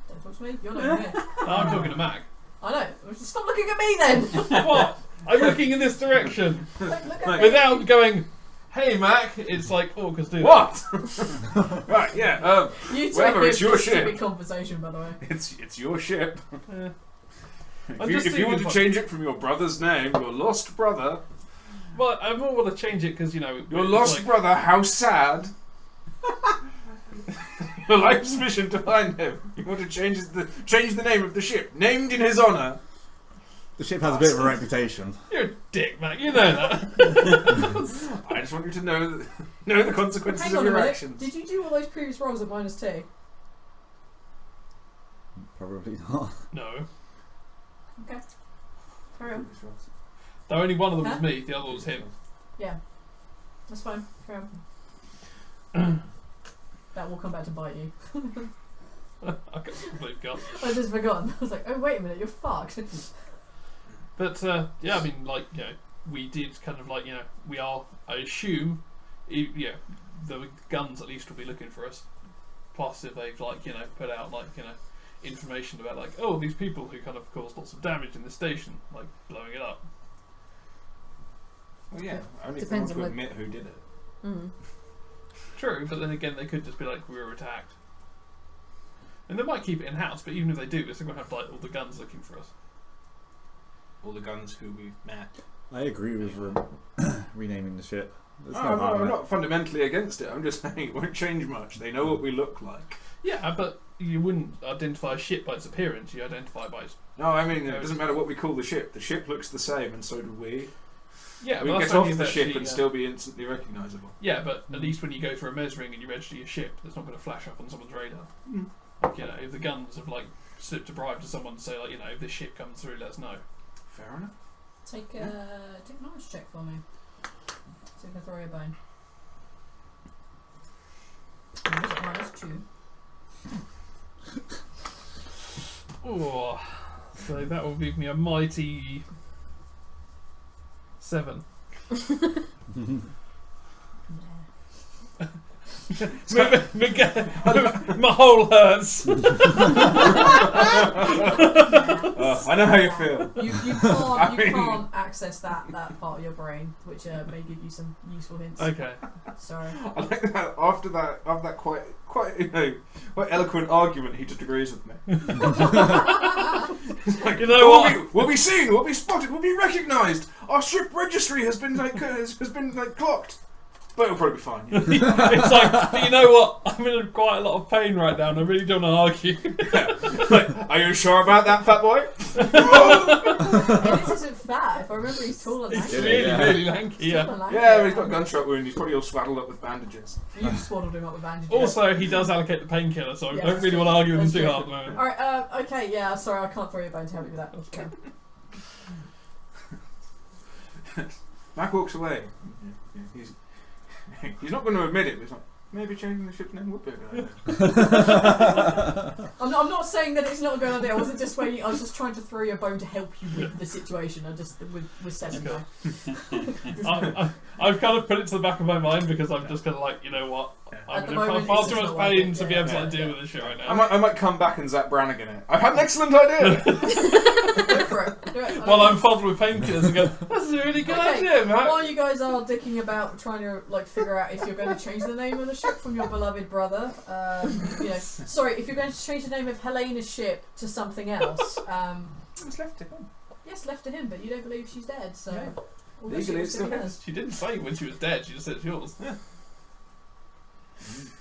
Don't talk to me. You're not here. I'm talking to Mac. I know. Stop looking at me then. What? I'm looking in this direction Don't look at me. without going. Hey Mac, it's like orcas do. What? Right, yeah. You two Whatever, are it's your just ship. stupid conversation, by the way. It's your ship. Eh. If I'm you, just if you want to thinking change it from your brother's name, your lost brother, Well, I more want to change it because you know your it's lost like- brother, how sad. Your life's mission to find him. You want to change the name of the ship, named in his honour. The ship has a bit of a reputation. You're a dick, Mac. You know that. I just want you to know the consequences Hang of on a your minute. actions. Did you do all those previous rolls at -2? Probably not. No. Okay. Carry on. The only one of them Huh? was me. The other was him. Yeah. That's fine. Carry on. That will come back to bite you. I completely forgot. I just forgotten. I was like, oh wait a minute, you're fucked. But yeah, I mean, like you know, we did kind of like you know, we are. I assume, yeah, the guns at least will be looking for us. Plus, if they've like you know put out like you know information about like oh these people who kind of caused lots of damage in the station, like blowing it up. Well, yeah, only if Depends they on want to what- admit who did it. Mm. True, but then again, they could just be like we were attacked. And they might keep it in house, but even if they do, they're still gonna have like all the guns looking for us. All the guns who we've met. I agree with renaming the ship. There's Oh, no no, harm I'm in it. not fundamentally against it. I'm just saying it won't change much. They know what we look like. Yeah, but you wouldn't identify a ship by its appearance. You identify by its. No, I mean, it doesn't matter what we call the ship. The ship looks the same, and so do we. Yeah, We but can that's get only off the if ship actually, and still be instantly recognisable. Yeah, but at least when you go for a mesring and you register your ship, it's not going to flash up on someone's radar. Mm. Like, you know, if the guns have like slipped a bribe to someone to say like, you know, if this ship comes through, let us know. Fair enough. Take a knowledge check for me. So you can throw your bone. -2. Oh, so that will give me a mighty 7. My hole hurts. I know how you feel. You can't access that part of your brain, which may give you some useful hints. Okay. Sorry. I like that after that quite quite eloquent argument, he just agrees with me. Like, you know what? We'll be seen, we'll be spotted, we'll be recognised. Our ship registry has been clocked. But it'll probably be fine. Yeah. It's like, but you know what? I'm in quite a lot of pain right now, and I really don't want to argue. Like, are you sure about that, fat boy? Ennis isn't fat. If I remember, he's tall and It's lanky. really lanky. He's Yeah. tall and lanky, Yeah, but he's got a gunshot wound. He's probably all swaddled up with bandages. You swaddled him up with bandages. Also, he does allocate the painkiller, so Yeah, I don't really want to argue with him too hard at the moment. Alright, okay, yeah, sorry, I can't throw your bone to help you with that. Okay. Mac walks away. He's not going to admit it, but he's like, maybe changing the ship's name would be a good idea. I'm not saying that it's not a good idea. I wasn't dissuading. I was just trying to throw your bone to help you with the situation. I just with 7 Cool. now. I've kind of put it to the back of my mind because I'm just kind of like, you know what? At I'm the in moment, far it's too just much not pain working. to be Yeah, able to yeah, like, deal yeah. with this shit right now. I might come back and Zach Brannigan it. I've had an excellent idea! Go for it. Do it. While I'm fuddled with painkillers and go, that's a really good idea, Matt. While you guys are dicking about trying to figure out if you're going to change the name of the ship from your beloved brother, sorry, if you're going to change the name of Helena's ship to something else, It's left to him. yes, left to him, but you don't believe she's dead, so Yeah. all the Legally, ship it's still still hers. She didn't say when she was dead, she just said it's yours. Yeah.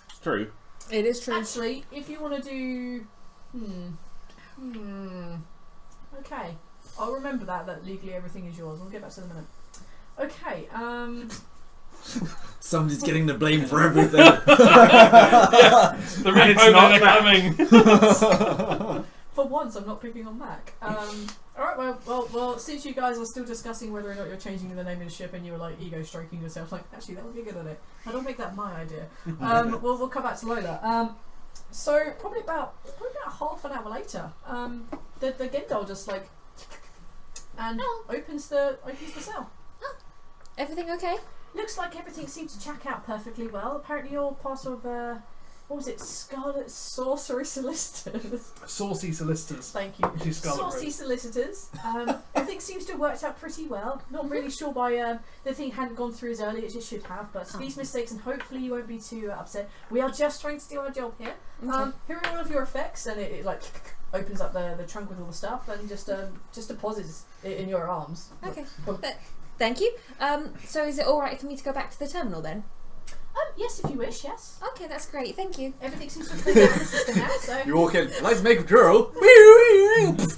It's true. It is true. Actually, if you want to do, okay, I'll remember that legally everything is yours. We'll get back to that in a minute. Okay, Somebody's getting the blame for everything. The And it's repo not men are coming. for once, I'm not picking on Mac. Alright, well, since you guys are still discussing whether or not you're changing the name of the ship and you were like ego stroking yourself, like, actually, that would be a good idea. I don't make that my idea. We'll come back to Lola. So, probably about half an hour later, the Gendal just like, and opens the cell. Everything okay? Looks like everything seems to check out perfectly well. Apparently you're part of, what was it, Scarlet Sorcery Solicitors. Saucy solicitors. Thank you. She's Scarlet Saucy Rose. Solicitors. Everything seems to have worked out pretty well. Not really sure why the thing hadn't gone through as early as it should have, but these mistakes, and hopefully you won't be too upset. We are just trying to do our job here. Okay. Here are all of your effects, and it like opens up the trunk with all the stuff and just deposits it in your arms. Okay. Boom. Thank you. So is it alright for me to go back to the terminal then? Yes, if you wish, yes. Okay, that's great. Thank you. Everything seems to have been in the system now, so. You walk in, I'd like to make a drill. He's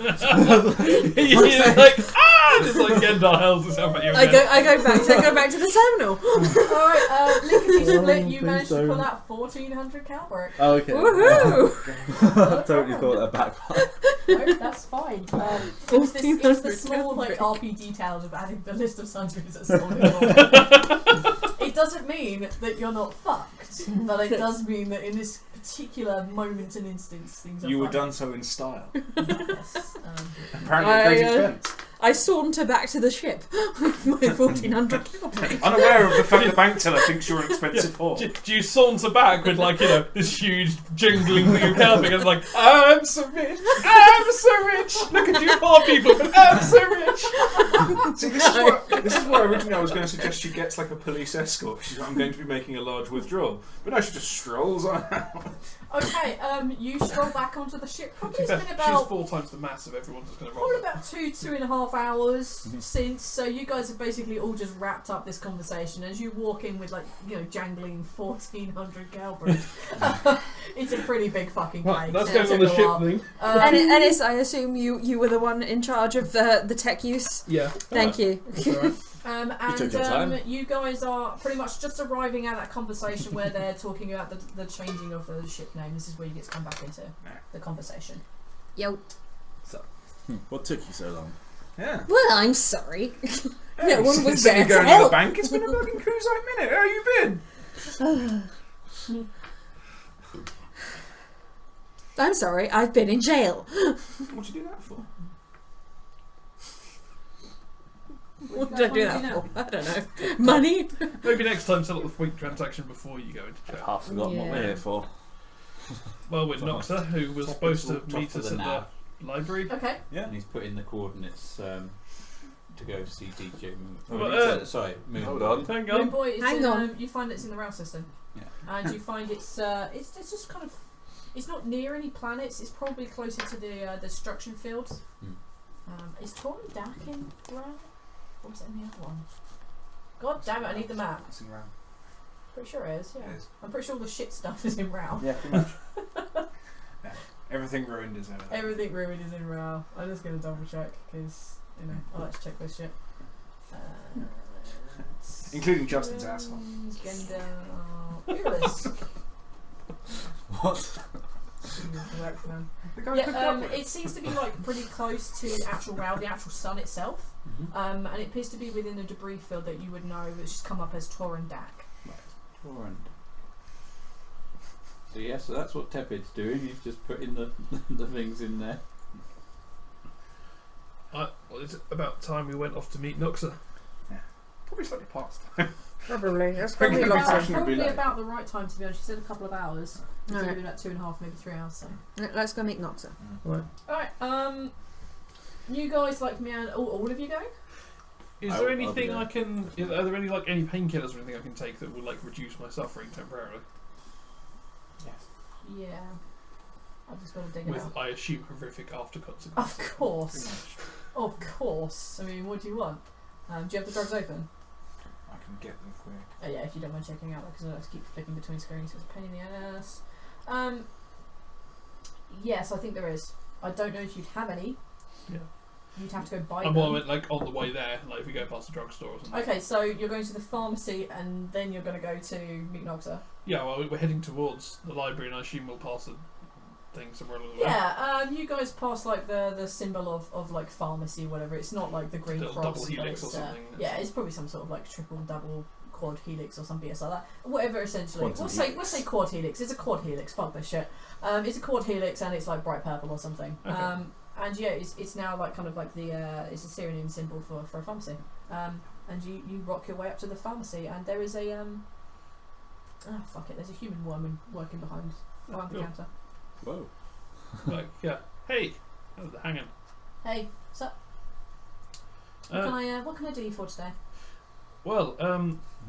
like, just like Gendar hurls himself at you. I go back to the terminal. Alright, Lickety Split, you please managed to don't. pull out 1400 Calbrick. Oh, okay. Woohoo! I totally thought that backfired. No, that's fine. It's the small like RP details of adding the list of sundries that's sold in. It doesn't mean that you're not fucked, but it does mean that in this particular moment and instance, things are You were fucked. done so in style. Yes. Apparently at great expense. I saunter back to the ship with my 1400 Calbrick. Unaware of the fact the bank teller thinks you're an expensive whore. Do you saunter back with like, you know, this huge jingling thing of Calvin and like, I'm so rich, look at you poor people, but I'm so rich. See, this is why originally I was going to suggest she gets like a police escort. She's like, I'm going to be making a large withdrawal. But no, she just strolls on out. Okay, you stroll back onto the ship. Probably it's been She's about 4 times the mass of everyone that's going to roll. probably about 2.5 hours since. So you guys have basically all just wrapped up this conversation as you walk in with like, you know, jangling 1400 Calbrick. It's a pretty big fucking Right, cake. that's so it going on took the a ship while. thing. Ennis, I assume you were the one in charge of the tech use. Yeah. Thank you. That's alright. And took your time. you guys are pretty much just arriving at that conversation where they're talking about the changing of the ship name. This is where you get to come back into the conversation. Yo. What took you so long? Yeah. Well, I'm sorry. Hey, No one was since you there to going to the help. bank, it's been a fucking cruise like minute. How you been? I'm sorry, I've been in jail. What'd you do that for? What did I do that for? I don't know. Money? Maybe next time settle the fleet transaction before you go into I've jail. half forgotten what we're Yeah. here for. Well, with Noxa, who was supposed to Top meet of us the at nav. the library. Okay. And he's put in the coordinates to go see DJ Moon. Well, Sorry, Moon. Hold on. Hang Moon on. Boy is Hang in, on. you find it's in the rail system. Yeah. And you find it's just kind of, it's not near any planets. It's probably closer to the destruction fields. Is Torn Dak in rail? Or is it in the other one? God damn it! I need the map. It's in round. Pretty sure it is. Yeah. It is. I'm pretty sure all the shit stuff is in rail. Yeah, pretty much. Yeah. Everything ruined is over there. Everything ruined is in rail. I'm just gonna double check because I like to check this shit. Including Justin's asshole. What? The guy Yeah, cooked up with. it seems to be like pretty close to the actual rail, the actual sun itself, and it appears to be within a debris field that you would know that's just come up as Torrent Dak. Torrent. So yeah, so that's what Tepid's doing. He's just putting the things in there. Well, it's about time we went off to meet Noxa. Probably slightly past. Probably. That's Probably probably a long about- time. Fashionably Probably late. about the right time to be honest. She said a couple of hours. It's Alright. maybe about 2.5, maybe 3 hours. So. Let's go meet Noxa. Right. Alright, you guys like me and all of you going? Is I'll there be anything there. I can? Are there any any painkillers or anything I can take that will reduce my suffering temporarily? Yeah. I've just got to dig it With out. I assume horrific after consequences. Of course. Of course. I mean, what do you want? Do you have the drugs open? I can get them quick. Oh yeah, if you don't mind checking out, because I like to keep flicking between screens, so it's a pain in the ass. Yes, I think there is. I don't know if you'd have any. Yeah. You'd have to go buy And them. I went on the way there, if we go past the drugstore or something. Okay, so you're going to the pharmacy and then you're going to go to Meet Noxa. Yeah, well, we're heading towards the library, and I assume we'll pass a thing somewhere along the way. Yeah, you guys pass the symbol of pharmacy, whatever. It's not like the green Little cross, double but helix it's, or something. yeah, it's probably some sort of triple, double, quad helix or some BS like that. Whatever, essentially. Quantum helix. We'll say quad helix. It's a quad helix. Fuck this shit. It's a quad helix and it's bright purple or something. Okay. And yeah, it's now kind of like it's a Syrian symbol for a pharmacy. And you rock your way up to the pharmacy and there is a fuck it. There's a human woman working behind the Cool. counter. Whoa. Yeah. Hey, how's it hanging? Hey, what's up? What can I do you for today? Well,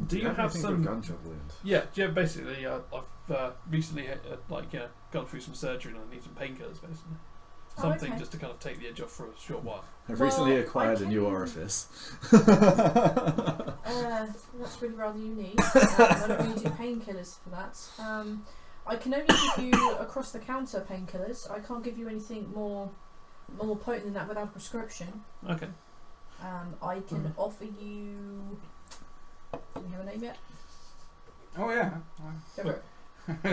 do you have anything some? for gun job, Leland? Yeah. Basically, I've recently gone through some surgery and I need some painkillers, basically. Oh, Something okay. just to kind of take the edge off for a short while. I've Well, recently I acquired a new can- orifice. That's really rather unique. I don't really do painkillers for that. I can only give you across the counter painkillers. I can't give you anything more potent than that without a prescription. Okay. I can offer you. Do we have a name yet? Oh yeah. Go for it.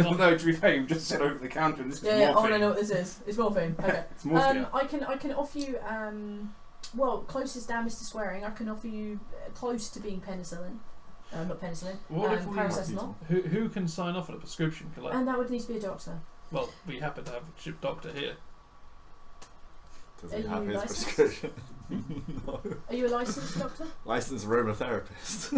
Although to be fair, you just said over the counter and this Yeah, is yeah. Oh, morphine. I know what this is. It's morphine. Okay. It's morphine. I can offer you. Well, closest damn is to swearing. I can offer you close to being penicillin. Not penicillin. What if we- Paracetamol. Who can sign off on a prescription? And that would need to be a doctor. Well, we happen to have a ship doctor here. Does Are he have you his licensed? prescription? No. Are you a licensed doctor? Licensed aromatherapist.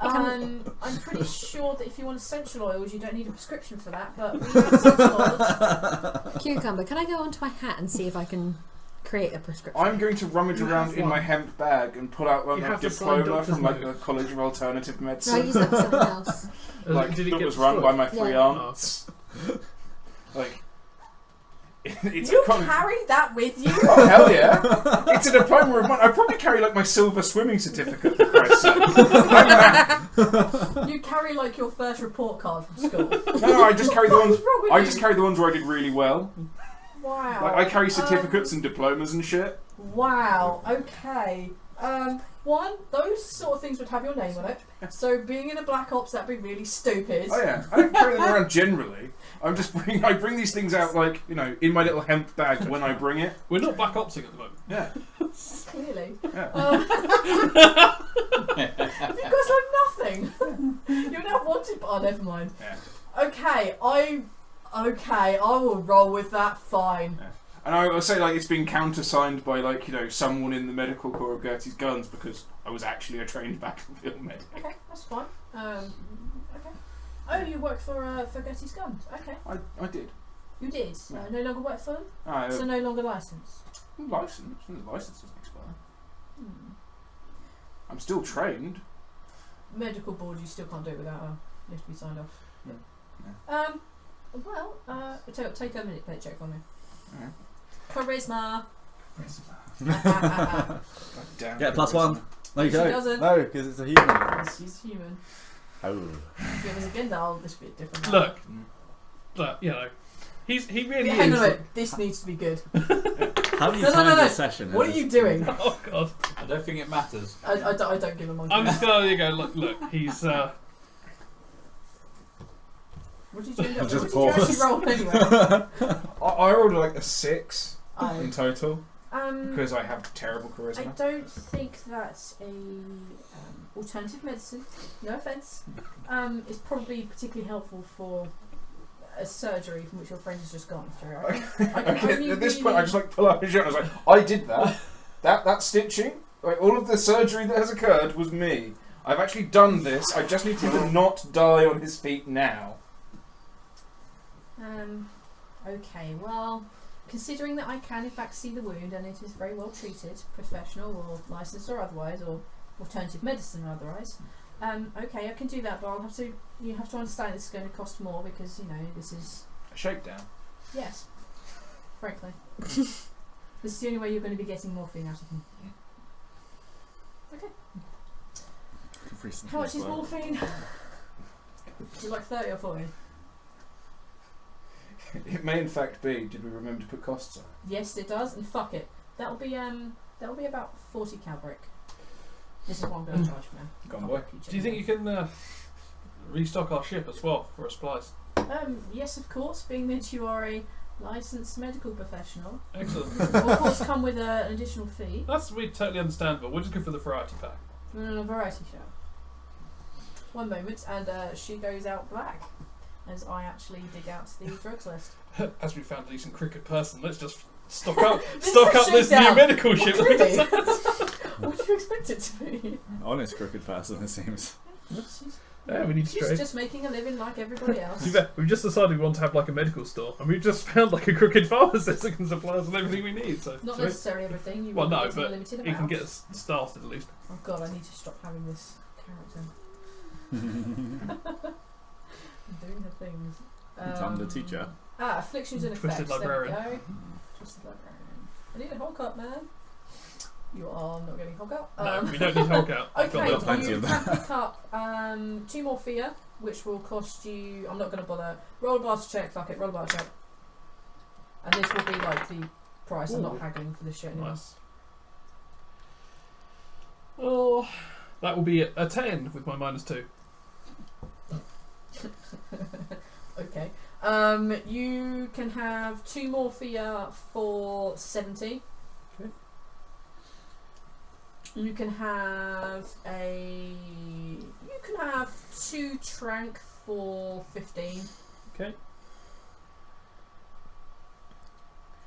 I'm pretty sure that if you want essential oils, you don't need a prescription for that. But we have essential oils. Cucumber, can I go onto my hat and see if I can create a prescription? I'm going to rummage You around have in one. my hemp bag and pull out You a have to sign diploma doctor's from the note. College of Alternative No, I Medicine. use that for something else. Did it that get was run by destroyed? my three Yeah. aunts. It's You a college. carry that with you? Oh hell yeah! It's a diploma of mine. I probably carry my silver swimming certificate. For Christ's sake. You carry your first report card from school. No, I just carry the ones. What's wrong with I you? just carry the ones where I did really well. Wow. I carry certificates and diplomas and shit. Wow. Okay. One, those sort of things would have your name on it. So being in a Black Ops, that'd be really stupid. Oh yeah, I don't carry them around generally. I bring these things out like, you know, in my little hemp bag when I bring it. We're not Black Opsing at the moment. Yeah. Clearly. Yeah. Because I'm nothing. You're now wanted, but oh, never mind. Yeah. Okay, I will roll with that. Fine. Yeah. And I will say, like, it's been countersigned by, like, you know, someone in the medical corps of Gertie's Guns because I was actually a trained battlefield medic. Okay, that's fine. Okay. Oh, you work for Gertie's Guns. Okay. I did. You did. Yeah. No longer work for them. So no longer licensed. License. The license doesn't expire. I'm still trained. Medical board, you still can't do it without you have to be signed off. Yeah. Well, take a minute play check for me. Alright. Charisma. Damn. Get a +1. No, you She don't. doesn't. No, because it's a human. She's human. Oh. If it was again, that'll just be a different. Look, you know, he really Yeah, is. hang on a minute. This needs to be good. How do you No, time no. this session? What are you doing? Oh God! I don't think it matters. I don't give a monkey. I'm just gonna go. Look. He's. What did you end up Just with? What did you pause. actually roll anyway? I rolled like a 6 Oh. in total Um, because I have terrible I charisma. don't think that a alternative medicine, no offence, is probably particularly helpful for a surgery from which your friend has just gone through. I can only At this really- point, I just like pull out my shirt. I was like, I did that. that stitching, like all of the surgery that has occurred was me. I've actually done this. I just need him to not die on his feet now. Okay, well, considering that I can in fact see the wound and it is very well treated, professional or licensed or otherwise, or alternative medicine or otherwise, okay, I can do that, but you have to understand this is going to cost more because, you know, this is... A shakedown. Yes, frankly. This is the only way you're going to be getting morphine out of him. Okay. How much is morphine? Is it like 30 or 40? It may in fact be. Did we remember to put costs on? Yes, it does, and fuck it. That'll be about 40 calbrick. This is what I'm going to charge for now. Go on, boy. Do you think you can restock our ship as well for a splice? Yes, of course. Being that you are a licensed medical professional, Excellent. will of course come with an additional fee. That's totally understandable. We're just good for the variety pack. A variety show. One moment, and she goes out black as I actually dig out the drugs list. As we found a decent cricket person, let's just stock up This this shakedown. new medical ship. Really? What do you expect it to be? Honest crooked person, it seems. Yeah, we need to She's trade. just making a living like everybody else. We've just decided we want to have like a medical store, and we've just found like a crooked pharmacist that can supply us with everything we need. So Not sweet. necessarily everything. You Well, will be no, getting a but limited it can amount. get us started at least. Oh god, I need to stop having this character. Doing her things. I'm the teacher. Afflictions and Twisted effects. librarian. There we go. Twisted librarian. I need a Hulk up, man. You are not getting Hulk up. No, we don't need Hulk out. I've got Okay, that. plenty you of can pick up 2 more fear, which will cost you. I'm not going to bother. Roll a bar to check. Fuck it. Roll a bar to check. And this will be like the price. I'm not Ooh. haggling for this shit anymore. Nice. Oh, that will be a 10 with my -2. Okay. You can have 2 more fear for 70. Okay. You can have 2 trank for 15. Okay.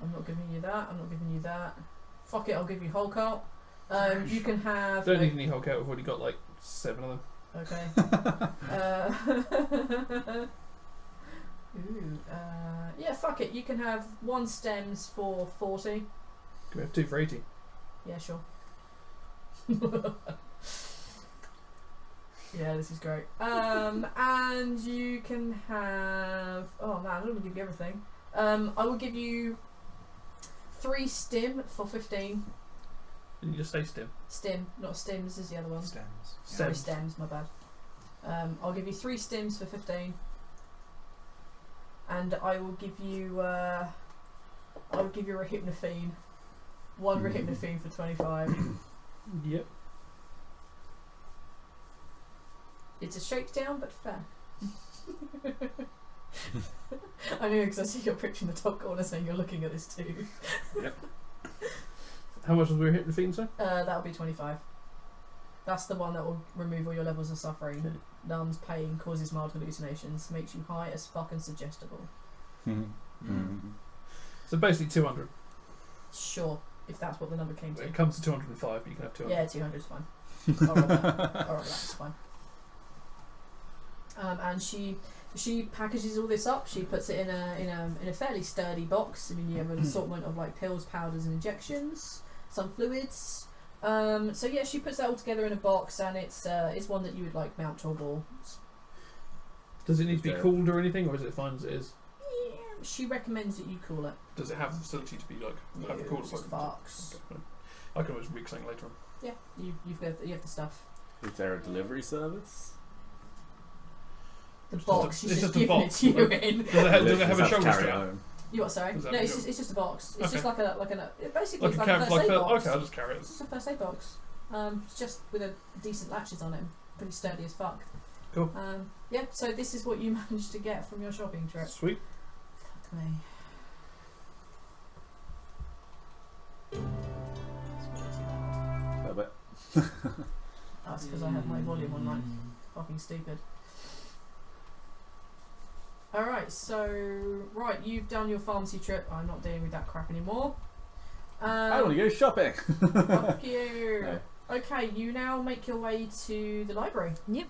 I'm not giving you that. I'm not giving you that. Fuck it. I'll give you Hulk out. You can have. Don't need any Hulk out. We've already got like 7 of them. Okay. Yeah, fuck it. You can have 1 stems for 40. Can we have 2 for 80? Yeah, sure. Yeah, this is great. And you can have. Oh man, I don't want to give you everything. I will give you 3 stim for 15. Did you just say stim? Stim, not stims is the other one. Stems. Sorry, stems, my bad. I'll give you 3 stims for 15. And I will give you a hypnophene. 1 hypnophene for 25. Yep. It's a shakedown, but fair. I know because I see your picture in the top corner saying you're looking at this too. How much was we hit the fiend, sir? That'll be 25. That's the one that will remove all your levels of suffering. Okay. Numbs pain, causes mild hallucinations, makes you high as fucking suggestible. So basically 200. Sure, if that's what the number came to. It comes to 205, but you can have 200. Yeah, 200 is fine. Alright, that's fine. And she packages all this up. She puts it in a fairly sturdy box. I mean, you have an assortment of like pills, powders, and injections, some fluids. So yeah, she puts that all together in a box, and it's one that you would like mount to a wall. Does it need to be Okay. cooled or anything, or is it fine as it is? Yeah, she recommends that you cool it. Does it have the facility to be like have a Yeah, cooler? it's just box. Okay, fine. I can always rig something later on. Yeah, you have the stuff. Is there a delivery service? The It's box. just She's it's just just a giving it box. to you Like- in. Does it have a Literally shoulder have to carry it strap? home. You what? Sorry. Does that No, have it's a- just a box. It's just Okay. like a basically Like it's a like a cab, first aid box. okay, I'll just carry it. It's just a first aid box. It's just with a decent latches on it. Pretty sturdy as fuck. Cool. Yeah. So this is what you managed to get from your shopping trip. Sweet. Fuck me. A bit. That's because I have my volume on like fucking stupid. Alright, so you've done your pharmacy trip. I'm not dealing with that crap anymore. I want to go shopping. Fuck you. No. Okay, you now make your way to the library. Yep.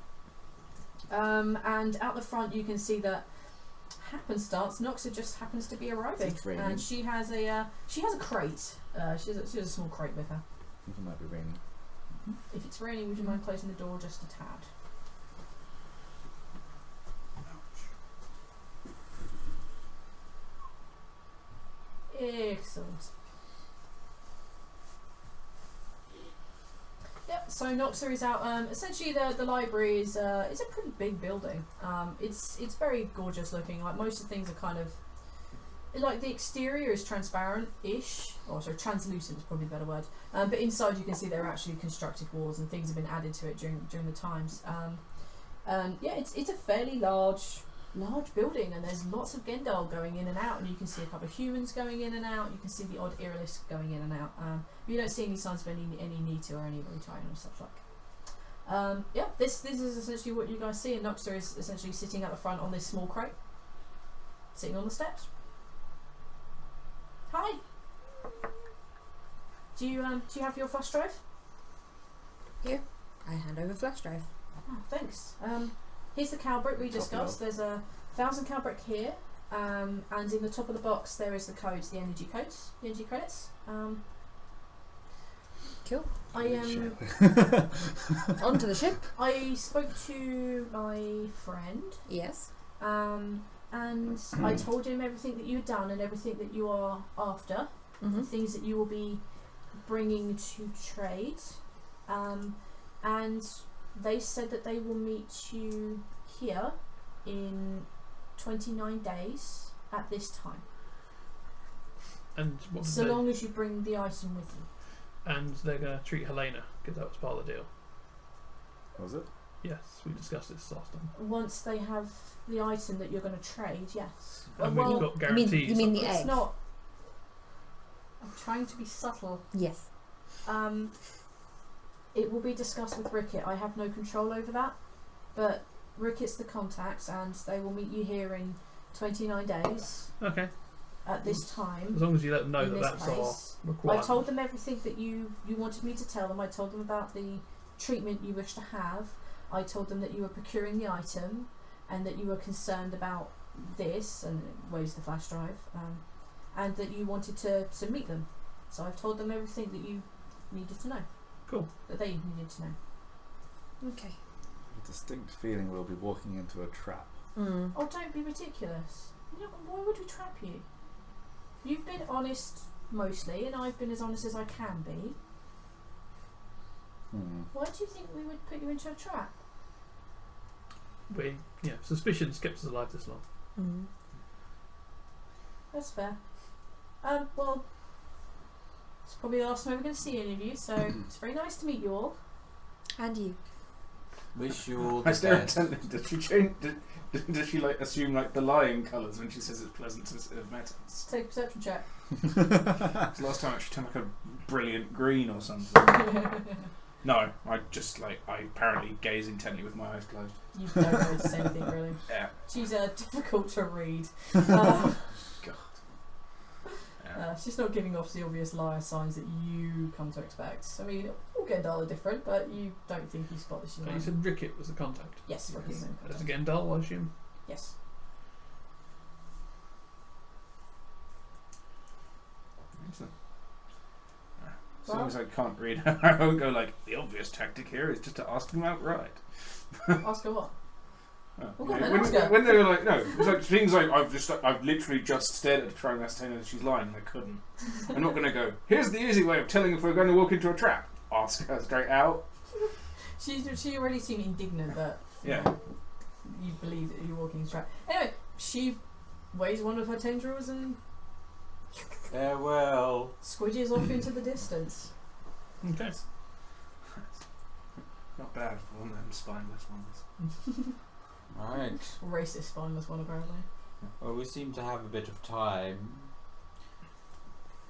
And out the front you can see that happenstance, Noxa just happens to be arriving. It's raining. And she has a crate. She has a small crate with her. I think it might be raining. If it's raining, would you mind closing the door just a tad? Excellent. Yep, so Noxa is out. Essentially, the library is a pretty big building. It's very gorgeous looking. Like most of the things are kind of like the exterior is transparent-ish, or sorry, translucent is probably a better word. But inside you can see there are actually constructed walls and things have been added to it during the times. Yeah, it's a fairly large building, and there's lots of Gendal going in and out, and you can see a couple of humans going in and out. You can see the odd Irilisk going in and out. But you don't see any signs of any Nita or any Rotaine or such like. Yeah, this is essentially what you guys see, and Noxa is essentially sitting at the front on this small crate, sitting on the steps. Hi. Do you have your flash drive? Here, I hand over flash drive. Oh, thanks. Here's the Calbrick we discussed. There's 1,000 Calbrick here, and in the top of the box there is the codes, the energy codes, the energy credits. Cool. I Onto the ship. I spoke to my friend, Yes. and I told him everything that you had done and everything that you are after, the things that you will be bringing to trade, and they said that they will meet you here in 29 days at this time. And what So long as you bring the item with you. And they're going to treat Helena, because that was part of the deal. Was it? Yes, we discussed this last time. Once they have the item that you're going to trade, yes. And well, we've got You mean, guarantees. you mean on the it. it's egg? not. I'm trying to be subtle. Yes. It will be discussed with Rickett. I have no control over that, but Rickett's the contact, and they will meet you here in 29 days Okay, at this time. as long as you let them know in that this that's our place. I requirement. told them everything that you wanted me to tell them. I told them about the treatment you wish to have. I told them that you were procuring the item, and that you were concerned about this, and waves the flash drive, and that you wanted to meet them. So I've told them everything that you needed to know. Cool. That they needed to know. Okay. A distinct feeling we'll be walking into a trap. Oh, don't be ridiculous. You know, why would we trap you? You've been honest mostly, and I've been as honest as I can be. Why do you think we would put you into a trap? Suspicions kept us alive this long. That's fair. Well, It's probably the last time we're going to see any of you, so it's very nice to meet you all. And you. Wish you all I the stare best. intently. Does she change? Does she like assume like the lying colours when she says it's pleasant to have met us? Let's take a perception check. 'Cause last time she turned like a brilliant green or something. No, I just I apparently gaze intently with my eyes closed. You don't notice anything really. Yeah. She's difficult to read. God. Yeah. She's not giving off the obvious liar signs that you come to expect. I mean, all Gendal are different, but you don't think you spot that she's You lying. said Rickett was the contact. Yes, Ricky's in As contact. again, Dull, I assume. Yes. Excellent. As long as I can't read, I won't go like the obvious tactic here is just to ask them outright. Ask her what? Oh, Well, you go know, on then, ask her. when they were like, no, it's like things like I've literally just stared at her to try and ascertain that she's lying and I couldn't. I'm not going to go, here's the easy way of telling if we're going to walk into a trap. Ask her straight out. She already seemed indignant that Yeah. you believe that you're walking the trap. Anyway, she waves one of her tendrils and Farewell. squidges off into the distance. Okay. Not bad for one of them spineless ones. Right. Racist spineless one, apparently. Well, we seem to have a bit of time.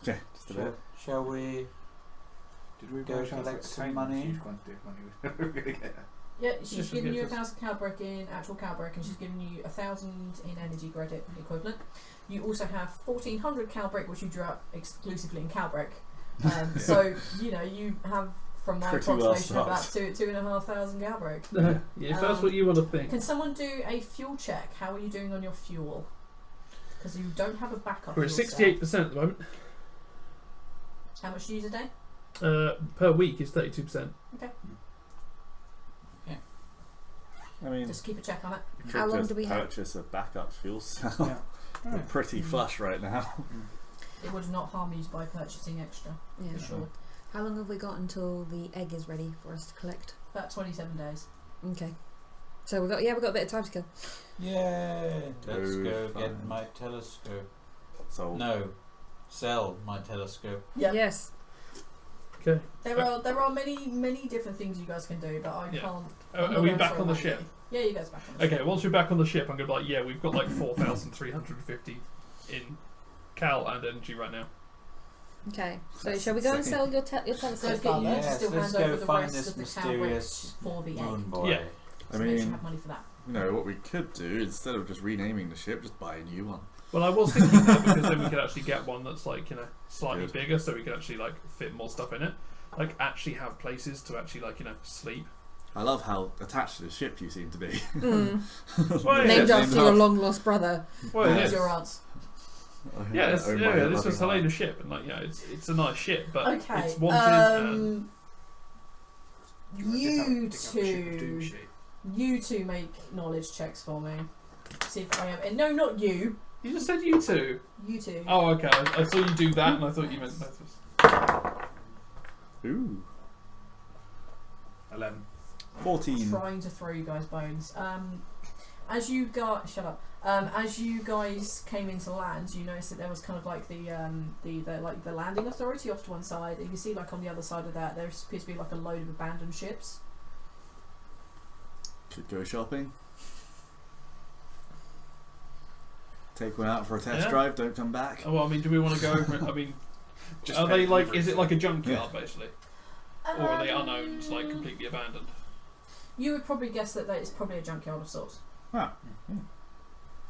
Yeah, just a bit. Shall we? Did we Go by chance collect some attain money? the huge quantity of money we were going to get? Yeah, she's Just giving you forgive us. 1,000 cowbrick in actual cowbrick, and she's giving you 1,000 in energy credit equivalent. You also have 1,400 cowbrick, which you drew up exclusively in cowbrick. So you have, from my Pretty well approximation, about stocked. 2,500 cowbrick. If that's what you want to think. Can someone do a fuel check? How are you doing on your fuel? Because you don't have a backup. We're at fuel cell. 68% at the moment. How much do you use a day? Per week is 32%. I mean, Just keep a check on it. you How could long just do we have? purchase a backup fuel cell. Yeah. We're pretty flush right now. It would not harm you by purchasing extra, Yeah. for sure. How long have we got until the egg is ready for us to collect? About 27 days. Okay. So we've got a bit of time to kill. Yay! Let's Oh, go fun. get my telescope. So No, sell my telescope. Yeah. Yes. Okay. There are many different things you guys can do, but I Yeah. can't. Are we back on the ship? Yeah, you guys are back on the ship. Okay, once we're back on the ship, I'm going to be like, yeah, we've got like 4,350 in cal and energy right now. Okay. So That's shall we go and insane. sell your So telescope? it's get you Father? to Yes, still let's hand go over the find rest this of the mysterious cowbrick for the egg. moon boy. Yeah. I So make sure you mean, have money for that. you know what we could do instead of just renaming the ship, just buy a new one. Well, I was thinking that because then we could actually get one that's like, slightly Good. bigger, so we could actually like fit more stuff in it. Like actually have places to actually like, sleep. I love how attached to the ship you seem to be. Mm. Well, Named yeah, after your long lost brother. Well, Yeah. yeah. Here's your answer. Yeah, this Oh, my was loving Helena heart. ship, and like, it's a nice ship, but Okay. it's wanted. And You two make knowledge checks for me. See if I have. And no, not you. you just said you two. You two. Oh, okay. I saw you do that, and I thought you meant both of us. Ooh. 11. 14. Trying to throw you guys bones. As you shut up. As you guys came into land, you noticed that there was kind of like the landing authority off to one side. And you can see like on the other side of that, there appears to be like a load of abandoned ships. Could go shopping. Take one out for a test Yeah. drive, don't come back. Oh, well, I mean, do we want to go over it? I mean, Just are pay they like? delivery Is it fee. like a junkyard basically, or are they Um, unowned, like completely abandoned? You would probably guess that it's probably a junkyard of sorts. Ah.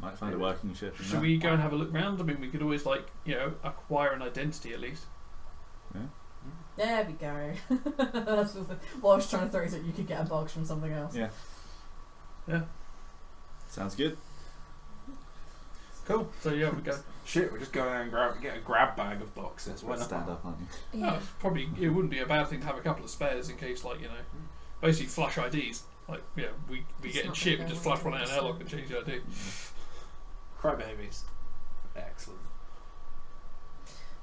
Might find a working ship. in Should that. we go and have a look round? I mean, we could always like acquire an identity at least. There we go. That's what I was trying to throw is that you could get a box from something else. Yeah. Yeah. Sounds good. Cool. So yeah, we go. Shit, we're just going and get a grab bag of boxes. Why Let's not? stand up, aren't you? Oh, probably it wouldn't be a bad thing to have a couple of spares in case, like basically flush IDs. Like we It's get in not ship, gonna we just go flush one out in into airlock and change the ID. Crybabies. Excellent.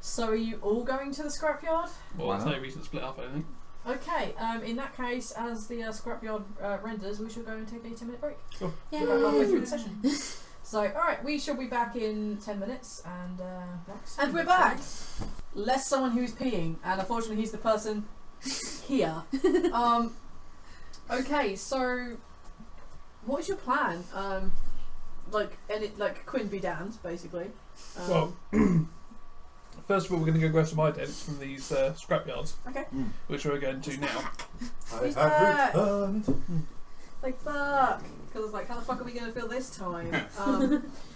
So are you all going to the scrapyard? Well, Why there's not? no reason to split up anything. Okay, in that case, as the scrapyard renders, we shall go and take a 10-minute break. Cool. We're about halfway through Yay! the session. So, alright, we shall be back in 10 minutes, and next. And we're back. Less someone who's peeing, and unfortunately he's the person here. Okay, so what is your plan? Like Quinn be damned, basically. Well, first of all, we're going to go grab some idents from these scrapyards, Okay. which we're going to now. He's back. Like fuck. Because I was like, how the fuck are we going to fill this time?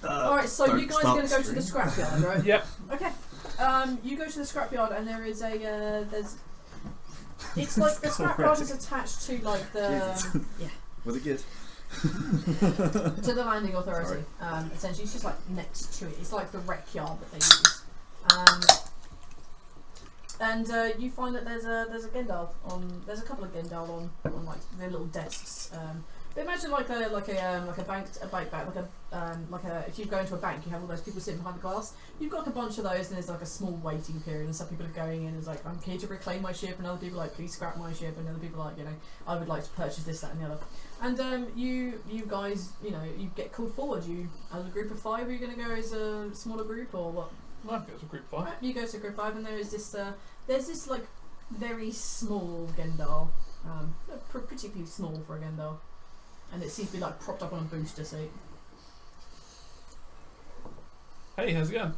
Alright, so you guys are going to go to the scrapyard, right? Yep. Okay. You go to the scrapyard and there is a it's like the scrapyard is attached to like the Was it good? to the landing authority. Essentially, it's just like next to it. It's like the rec yard that they use. And you find that there's a Gendal on. There's a couple of Gendal on like their little desks. But imagine like a bank, if you go into a bank, you have all those people sitting behind the glass. You've got like a bunch of those, and there's like a small waiting period, and some people are going in and it's like, I'm here to reclaim my ship, and other people are like, please scrap my ship, and other people are like, I would like to purchase this, that, and the other. And you guys, you get called forward. You, as a group of 5, are you going to go as a smaller group or what? Well, it was a group 5. Right, you go to group 5, and there is this like very small Gendal, particularly small for a Gendal. And it seems to be like propped up on a booster seat. Hey, how's it going?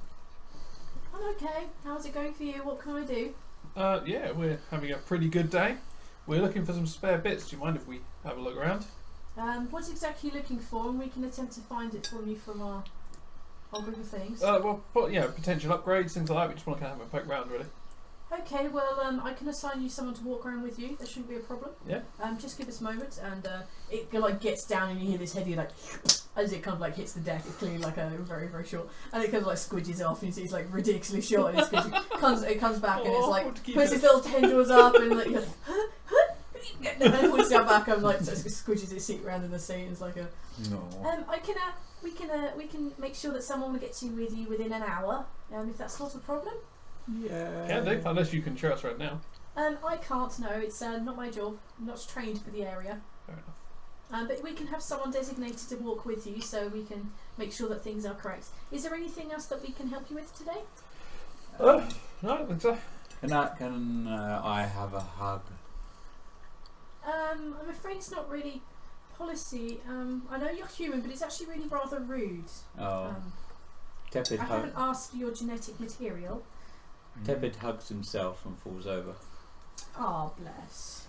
I'm okay. How's it going for you? What can I do? Yeah, we're having a pretty good day. We're looking for some spare bits. Do you mind if we have a look around? What exactly are you looking for? And we can attempt to find it for you from our whole group of things. Potential upgrades, things like that. We just want to kind of have a poke round, really. Okay, well, I can assign you someone to walk around with you. That shouldn't be a problem. Yeah. Just give us a moment, and it like gets down, and you hear this heady like as it kind of like hits the deck. It's clearly like a very very short, and it kind of like squidges off. And it's like ridiculously short. And it comes back, and it's like puts its little tendrils up, and like and then it puts down back, and like so it squidges its seat around in the seat. And it's like a No. we can make sure that someone will get to with you within an hour. If that's not a problem. Yeah. Can do, unless you can show us right now. I can't, no, it's not my job. I'm not trained for the area. Fair enough. But we can have someone designated to walk with you so we can make sure that things are correct. Is there anything else that we can help you with today? No, I don't think so. Can I have a hug? I'm afraid it's not really policy. I know you're human, but it's actually really rather rude. Oh. Tepid I hug. haven't asked for your genetic material. Tepid hugs himself and falls over. Ah, bless.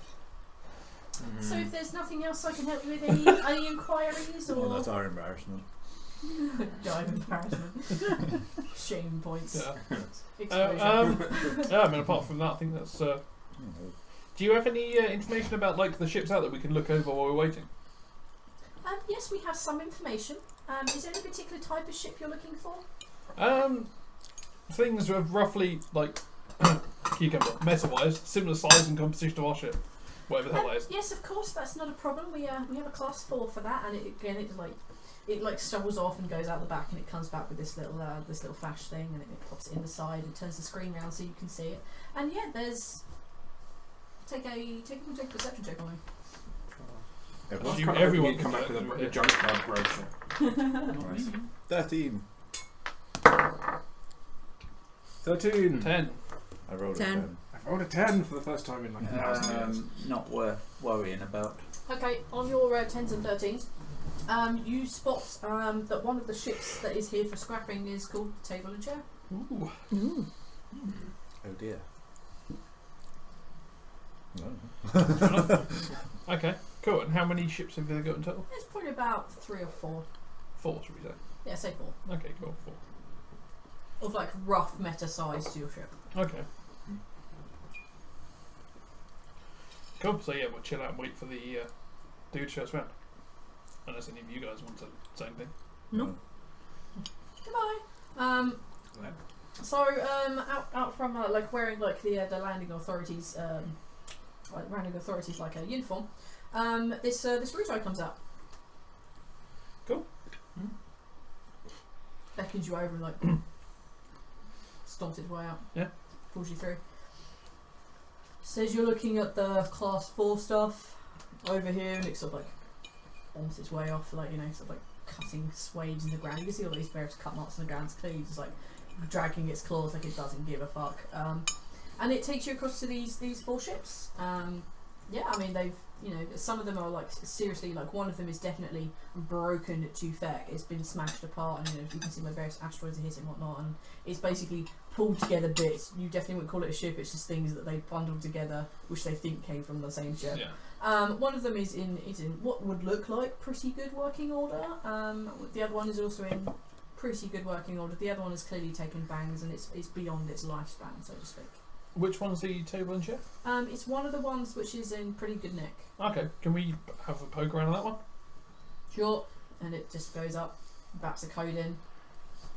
Mm. So if there's nothing else I can help you with, any inquiries or... Well, that's our embarrassment. Dive embarrassment. Shame points. Yeah. Exposure. I mean, apart from that, I think that's. Do you have any information about like the ships out that we can look over while we're waiting? Yes, we have some information. Is there any particular type of ship you're looking for? Things are roughly like cucumber, meta-wise, similar size and composition to our ship, whatever the hell that is. Yes, of course, that's not a problem. We have a class 4 for that, and it shovels off and goes out the back, and it comes back with this little flash thing, and it pops it in the side and turns the screen around so you can see it. And yeah, there's take a perception check on me. Everyone come can back do with it, a yeah. junk card brochure. Nice. 13. 13. 10. I rolled 10. a 10. I've rolled a 10 for the first time in like 1,000 years. Not worth worrying about. Okay, on your 10s and 13s, you spot that one of the ships that is here for scrapping is called Table and Chair. Ooh. Ooh. Oh dear. No. Okay, cool. And how many ships have they got in total? There's probably about 3 or 4. 4, should we say? Yeah, say 4. Okay, cool. 4. Of like rough meta size to your ship. Okay. Cool. So yeah, we'll chill out and wait for the dude to show us around. Unless any of you guys want to say anything. No. Goodbye. Out from like wearing like the landing authorities like a uniform. This Rutai comes out. Cool. Beckons you over and like stomps its way out. Yeah. Pulls you through. Says you're looking at the class 4 stuff over here, and it sort of like bumps its way off, like sort of like cutting swathes in the ground. You can see all these various cut marks in the ground. It's clearly just like dragging its claws like it doesn't give a fuck. And it takes you across to these 4 ships. Yeah, I mean they've, you know, some of them are like seriously, like one of them is definitely broken to feck. It's been smashed apart, and you know you can see where various asteroids are hitting and whatnot, and it's basically pulled together bits. You definitely wouldn't call it a ship. It's just things that they bundled together, which they think came from the same ship. Yeah. One of them is in what would look like pretty good working order. The other one is also in pretty good working order. The other one has clearly taken bangs, and it's beyond its lifespan, so to speak. Which one's the table and chair? It's one of the ones which is in pretty good nick. Okay, can we have a poke around that one? Sure. And it just goes up, baps a code in,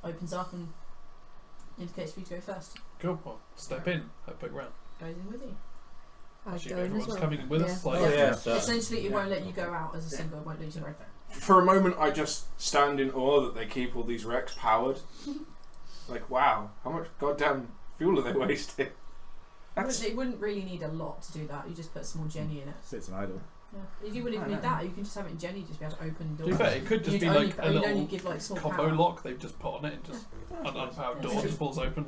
opens up, and indicates for you to go first. Cool. Well, step in, have a poke around. Goes in with you. I'd Actually, go in as everyone's well. coming in with us. Like, Oh, yeah. Essentially, it won't let you go out as a single. It won't lose your breath. For a moment, I just stand in awe that they keep all these wrecks powered. Like, wow, how much goddamn fuel are they wasting? It wouldn't really need a lot to do that. You just put a small Jenny in it. Sits an idle. Yeah. You wouldn't even need that. You can just have it in Jenny. Just be able to open to doors. be fair, it could just You'd be only, like a you'd little only give like small combo power. lock they've just put on it and just an unpowered door just pulls open.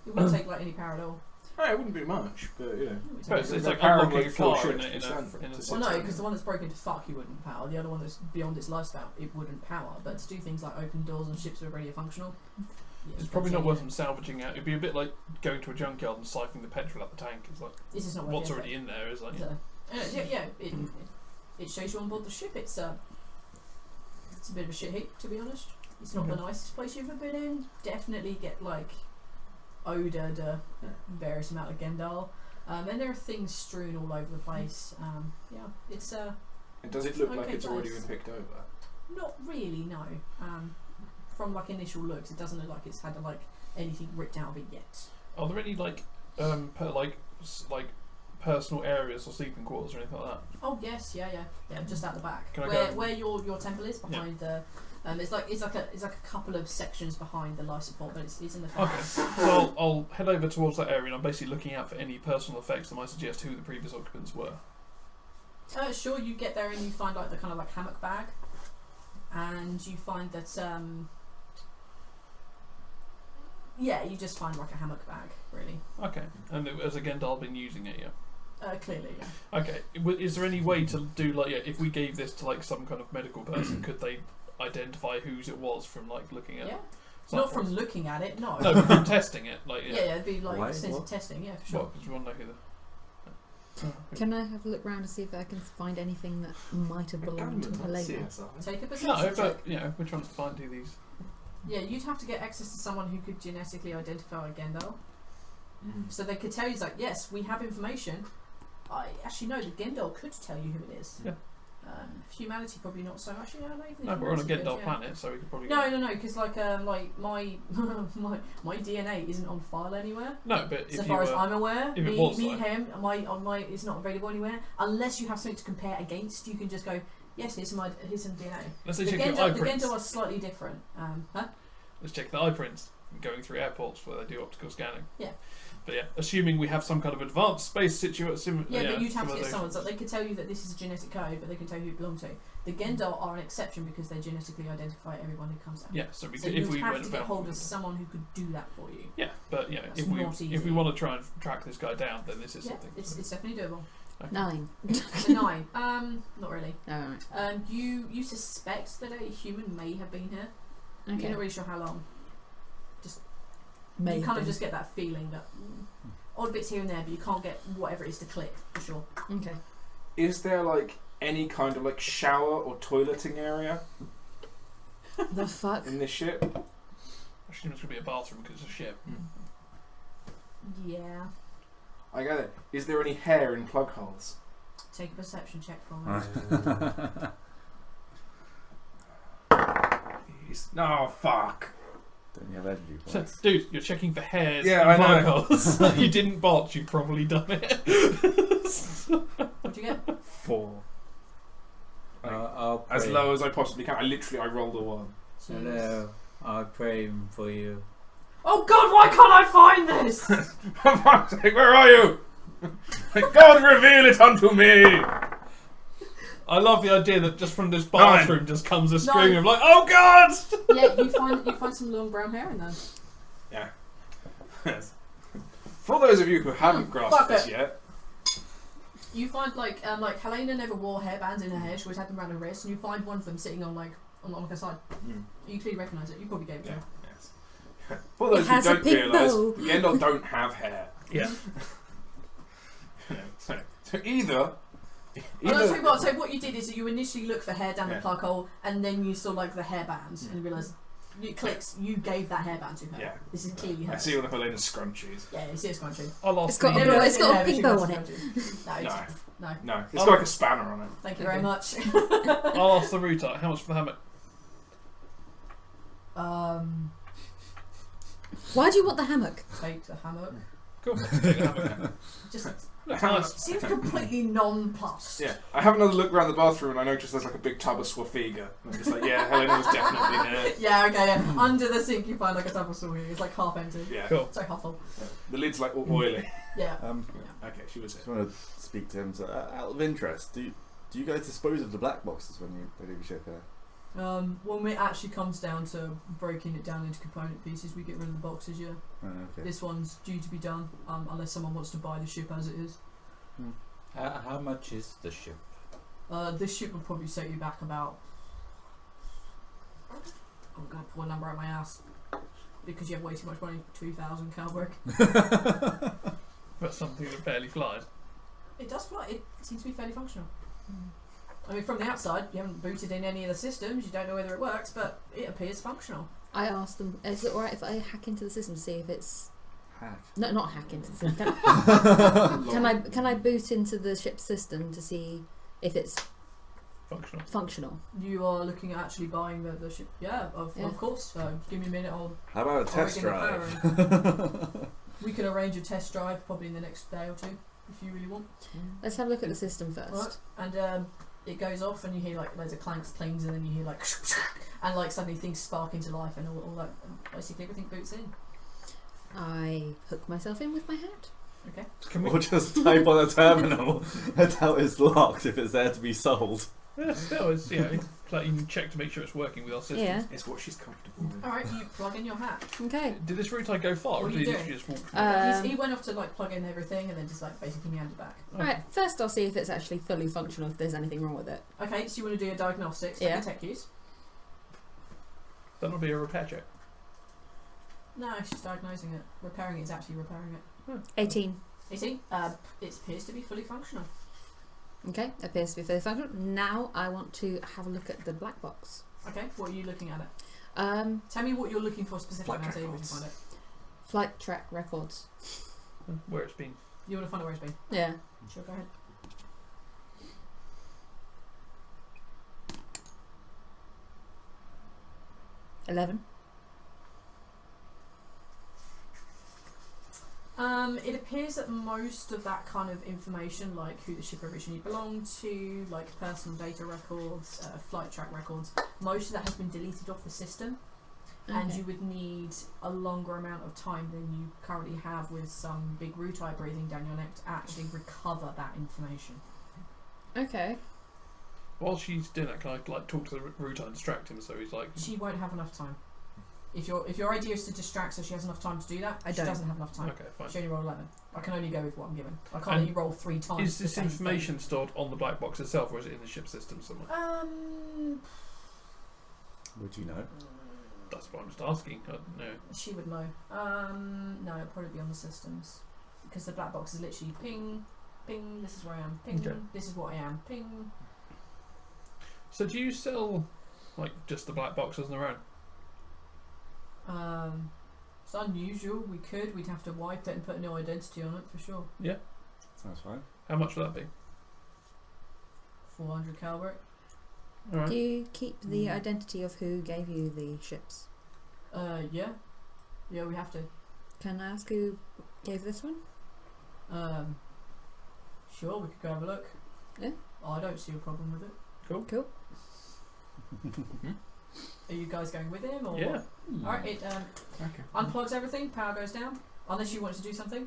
It wouldn't take like any power at all. Right, it wouldn't be much, but you know. But it's They're like powering unlocking like a 4 car in ships a, in per a, in a cent. Well, no, because the one that's broken to fuck, you wouldn't power. The other one that's beyond its lifespan, it wouldn't power. But to do things like open doors and ships that are already functional, yeah, It's probably not worth them salvaging out. It'd be a bit like going to a junkyard and siphoning the petrol out the tank. It's like This is not worth what's the effort. already in there is like. Yeah, it shows you on board the ship. It's a bit of a shit heap, to be honest. It's not the nicest place you've ever been in. Definitely get like odoured various amount of Gendal. And there are things strewn all over the place. Yeah, it's And does it look like Okay, it's already nice. been picked over? not really, no. From like initial looks, it doesn't look like it's had like anything ripped out of it yet. Are there any like personal areas or sleeping quarters or anything like that? Oh yes, yeah, just at the back. Can I where go? where your temple is behind the. It's like a couple of sections behind the life support, but it's in the front. Okay, so I'll head over towards that area and I'm basically looking out for any personal effects that might suggest who the previous occupants were. Sure, you get there and you find like the kind of like hammock bag, and you find that you just find like a hammock bag, really. Okay, and has Gendal been using it, yeah? Clearly, yeah. Okay, is there any way to do like, if we gave this to like some kind of medical person, could they identify whose it was from like looking at Yeah. samples? Not from looking at it, no. No, but from testing it, like Yeah, it'd be like Why? extensive What? testing, yeah, for sure. Well, because we want to know who the. Can I have a look round to see if I can find anything that might have belonged to Helena? Take a perception No, check. but we're trying to find who these. Yeah, you'd have to get access to someone who could genetically identify a Gendal. So they could tell you, like, yes, we have information. I actually know the Gendal could tell you who it is. Yeah. Humanity probably not so. Actually, no, not even. No, but we're on a humanity Gendal could, yeah. planet, so we could probably. No, because like my my DNA isn't on file anywhere. No, but So if far you as were, I'm aware, if it me, was, me though. him, my is not available anywhere unless you have something to compare against. You can just go, yes, here's some DNA. let's The say check your eye Gendal, the prints. Gendal are slightly different. Let's check the eye prints going through airports where they do optical scanning. Yeah. But yeah, assuming we have some kind of advanced space situation. Yeah, but you'd have to get someone. So they could tell you that this is a genetic code, but they can tell you who it belongs to. The Gendal are an exception because they genetically identify everyone who comes out. Yeah, so, So if you'd we have went to get about. hold of someone who could do that for you. Yeah, but That's if not we easy. want to try and track this guy down, then this is Yeah, something. it's definitely doable. 9. A 9. Not really. Alright. You suspect that a human may have been here. You're Okay. not really sure how long. May You kind have of just get that feeling that odd bits here and there, but you can't get whatever it is to click for sure. been. Okay. Is there like any kind of like shower or toileting area The fuck? in this ship? I assume it's going to be a bathroom because it's a ship. Yeah. I get it. Is there any hair in plug holes? Take a perception check for me. No, fuck. Don't you have energy So, points? dude, you're checking for hairs. Yeah, in I know. plug holes. You didn't botch. You've probably done it. What'd you get? 4. I'll As pray. low as I possibly can. I rolled a 1. Hello. I'll pray for you. Oh God! Why can't I find this? For fuck's sake, where are you? God, reveal it unto me! I love the idea that just from this bathroom just comes a scream No. of like, oh god! Yeah, you find some long brown hair in there. Yeah. For those of you who haven't grasped Fuck this it. yet, You find like Helena never wore hairbands in her hair. She always had them around her wrist, and you find one of them sitting on like her side. You clearly recognise it. You probably gave it to her. yes. For those It who has a don't pink realise, bow. Gendor don't have hair. Yeah. So either. Well, I'll tell you what. So what you did is you initially looked for hair down the Yeah. plug hole, and then you saw like the hairbands, and you realised it clicks. You gave that hairband to her. Yeah. This is clearly her. I see one of Helena's scrunchies. Yeah, you see a scrunchie. I'll ask It's got the- a Never it's seen got a hair, but pink she bow got on a it. scrunchie. No, No. no. No, it's got like a spanner on it. Thank you Okay. very much. I'll ask the router, how much for the hammock? Why do you want the hammock? Take the hammock. Cool. Take the hammock. Just Looks nice. seems completely nonplussed. Yeah, I have another look around the bathroom and I notice there's like a big tub of Swafiga. I'm just like, yeah, Helena was definitely there. Yeah, okay, yeah. Under the sink you find like a tub of soy. It's like half empty. Yeah, Cool. Sorry, half full. the lid's like all oily. Yeah. Okay, she was Just here. want to speak to him. So, out of interest, do you guys dispose of the black boxes when you leave your ship here? When it actually comes down to breaking it down into component pieces, we get rid of the boxes, yeah. Oh, okay. This one's due to be done, unless someone wants to buy the ship as it is. How much is the ship? This ship would probably set you back about... I'm going to pull a number out my ass. Because you have way too much money, 2,000 Calbrick. That's something that barely flies. It does fly, it seems to be fairly functional. I mean, from the outside, you haven't booted in any of the systems, you don't know whether it works, but it appears functional. I asked them, is it alright if I hack into the system to see if it's... Hack. No, not hack into the system. Can I boot into the ship's system to see if it's Functional. functional? You are looking at actually buying the ship. Yeah, of course. Give me a minute, How about a test rig in the drive? power we can arrange a test drive probably in the next day or two, if you really want. Let's have a look at the system first. Right. And it goes off and you hear like loads of clanks, clings, and then you hear like and like suddenly things spark into life and all that, and basically everything boots in. I hook myself in with my hat. Okay. Can we? Or just type on a terminal until it's locked if it's there to be sold. Yeah, still, it's like you can check to make sure it's working with our system. Yeah. It's what she's comfortable with. Alright, you plug in your hat. Okay. Did this router go far, or What are did he you literally just walk? He went off to like plug in everything and then just like basically hand it back. Alright, first I'll see if it's actually fully functional, if there's anything wrong with it. Okay, so you want to do a diagnostics, Yeah. like a tech use? That'll be a repair check. No, it's just diagnosing it. Repairing it is actually repairing it. 18. You see? It appears to be fully functional. Okay, appears to be fully functional. Now I want to have a look at the black box. Okay, what are you looking at it? Tell me what you're looking for specifically and I'll tell you where to find it. Flight track records. Where it's been. You want to find out where it's been? Yeah. Sure, go ahead. $11. It appears that most of that kind of information, like who the ship originally belonged to, like personal data records, flight track records, most of that has been deleted off the system, and you would need a longer amount of time than you currently have with some big root-eye breathing down your neck to actually recover that information. Okay. While she's doing that, can I like talk to the router and distract him so he's like? She won't have enough time. If your idea is to distract so she has enough time to do that, I she don't. doesn't have enough time. Okay, fine. She only rolled 11. I can only go with what I'm given. I can't And let you roll 3 times. Is the this same information stored on the black box itself, or is it in the ship system somewhere? thing. Would you know? That's what I'm just asking. I don't know. She would know. No, it'd probably be on the systems. Because the black box is literally ping, ping, this is where I am, ping, Okay. this is what I am, ping. So do you sell like just the black boxes on their own? It's unusual. We'd have to wipe it and put a new identity on it for sure. Sounds fine. How much would that be? 400 Calbrick. All right. Do you keep the identity of who gave you the ships? Yeah. Yeah, we have to. Can I ask who gave this one? Sure, we could go have a look. Yeah. I don't see a problem with it. Cool. Are you guys going with him or? Yeah. Alright, it Okay. unplugs everything, power goes down. Unless you want to do something.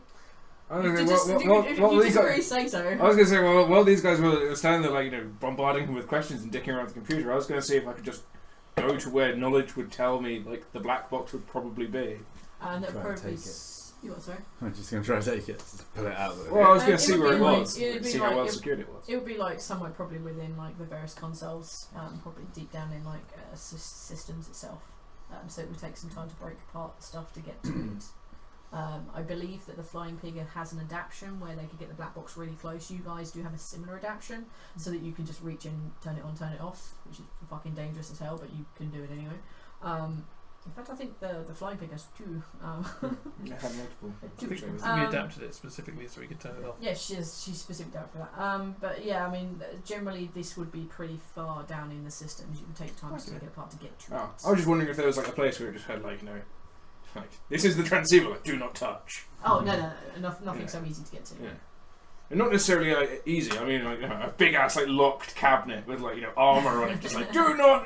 I was If gonna say, you well, these disagree, guys, say so. I was going to say, while these guys were standing there, like, bombarding him with questions and dicking around the computer, I was going to see if I could just go to where knowledge would tell me, like, the black box would probably be. And it'll Try and probably. take it. You what, sorry? I'm just going to try to take it. Just pull it out. Well, I was going It to see would where be it like- was, it'd be see like- how well it- secured it was. It would be like somewhere probably within like the various consoles, probably deep down in like systems itself. So it would take some time to break apart the stuff to get to it. I believe that the Flying Pig has an adaptation where they could get the black box really close. You guys do have a similar adaptation, so that you can just reach in, turn it on, turn it off, which is fucking dangerous as hell, but you can do it anyway. In fact, I think the Flying Pig has two. It had multiple. I think switchovers. we adapted it specifically so we could turn it off. Yeah, she's specific down for that. But yeah, I mean, generally this would be pretty far down in the systems. You would take time to Okay. take it apart to get to Oh, it. I was just wondering if there was like a place where it just had like, like, this is the transceiver, like, do not touch. Oh no, nothing Yeah. so easy to get to. Yeah. And not necessarily easy. I mean, like, a big ass like locked cabinet with like armor on it, just like do not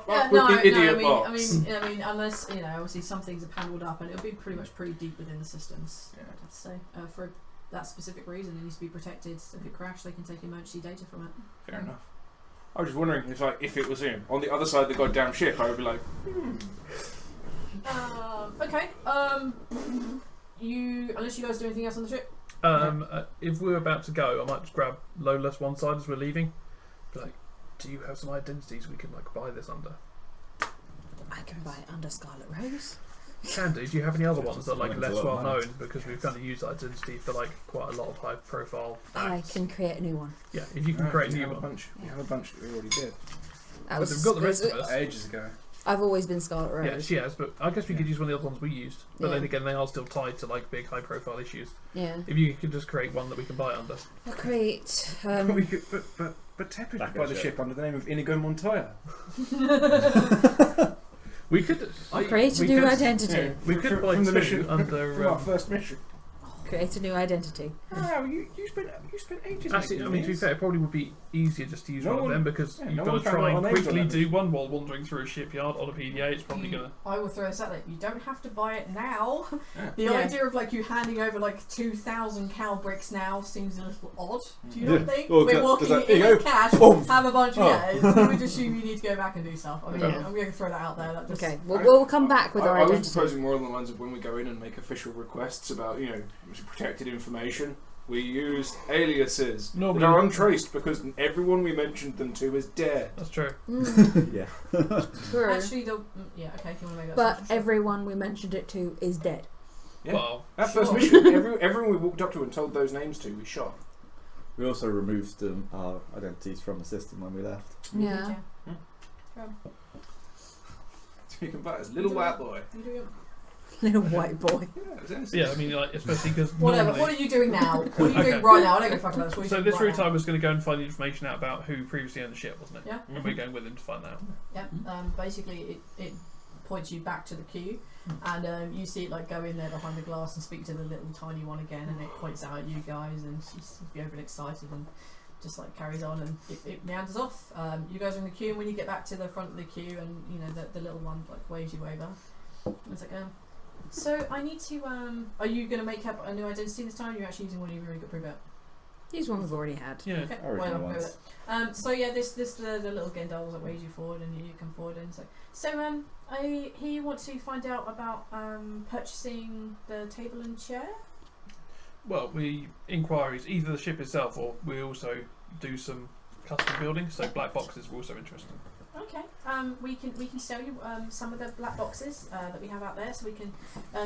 fuck with the idiot box. I mean, unless obviously some things are panelled up, and it'll be pretty deep within the systems. Yeah. I'd have to say for that specific reason, it needs to be protected. So if it crashes, they can take emergency data from it. Fair enough. I was just wondering if it was on the other side of the goddamn ship, I would be like, Okay. Unless you guys do anything else on the ship. If we're about to go, I might just grab Lola's one side as we're leaving. Be like, do you have some identities we can like buy this under? I can buy it under Scarlet Rose. Can do. Do you have any other ones that are like It's a less lot of well money. known? Because we've kind of used identity for like quite a lot of high profile. I acts. can create a new one. Yeah, if you can create a we new have one. we have a bunch that we already did That But they've got the rest of it- us. ages ago. I've always been Scarlet Rose. Yeah, she has, but I guess we could use one of the other ones we used. But Yeah. then again, they are still tied to like big high profile issues. Yeah. If you could just create one that we can buy under. I'll create. we could, but Tepper Back could buy up the ship. ship under the name of Inigo Montoya. We could create a new identity. Yeah, We could buy from the two mission under. from our first mission. Create a new identity. Oh, you spent ages. Actually, I mean, to be fair, it probably would be easier just to use No one of one- them because yeah, you've no got one to found try out and our names quickly on that. do one while wandering through a shipyard on a PDA. It's probably gonna. I will throw this out there. You don't have to buy it now. Yeah. The Yeah. idea of like you handing over like 2,000 cow bricks now seems a little odd. Do you not Yeah. think? Well, We're does walking that- in here you with cash, Boom. have a bunch. Oh. Yeah, you would assume you need to go back and do stuff. I mean, Okay. I'm going to throw that out there. That just, Okay, we'll come back with our I was identity. proposing more along the lines of when we go in and make official requests about protected information. We used aliases Normally- that are untraced because everyone we mentioned them to is dead. That's true. Yeah. True. actually, yeah, okay, if you want to make that. But assumption, everyone we mentioned it to is dead. Yeah. Well, That first Sure. mission, everyone we walked up to and told those names to, we shot. We also removed our identities from the system when we left. sure. Yeah. So you can buy as little white boy. You do it. Little white boy. Yeah, it was innocent. yeah, I mean, like especially because Whatever. normally. What are you doing now? What are you Okay. doing right now? I don't give a fuck about this. What are you So doing this right route now? I was going to go and find the information out about who previously owned the ship, wasn't it? Yeah. And we're going with him to find that out. Yeah. Basically, it points you back to the queue, and you see it like go in there behind the glass and speak to the little tiny one again, and it points out at you guys, and she's overly excited and just like carries on, and it meanders off. You guys are in the queue, and when you get back to the front of the queue, and the little one like waves you over. And it's like, so I need to. Are you going to make up a new identity this time? Or are you actually using one you've already got pre-built? Use one we've already had. Yeah. Okay, I reckon well, I'll go once. with it. So yeah, this the little Gendals that waves you forward, and you come forward, and it's like, so I hear you want to find out about purchasing the table and chair. Well, we inquiries either the ship itself or we also do some custom building. So black boxes were also interesting. Okay. We can sell you some of the black boxes that we have out there, so we can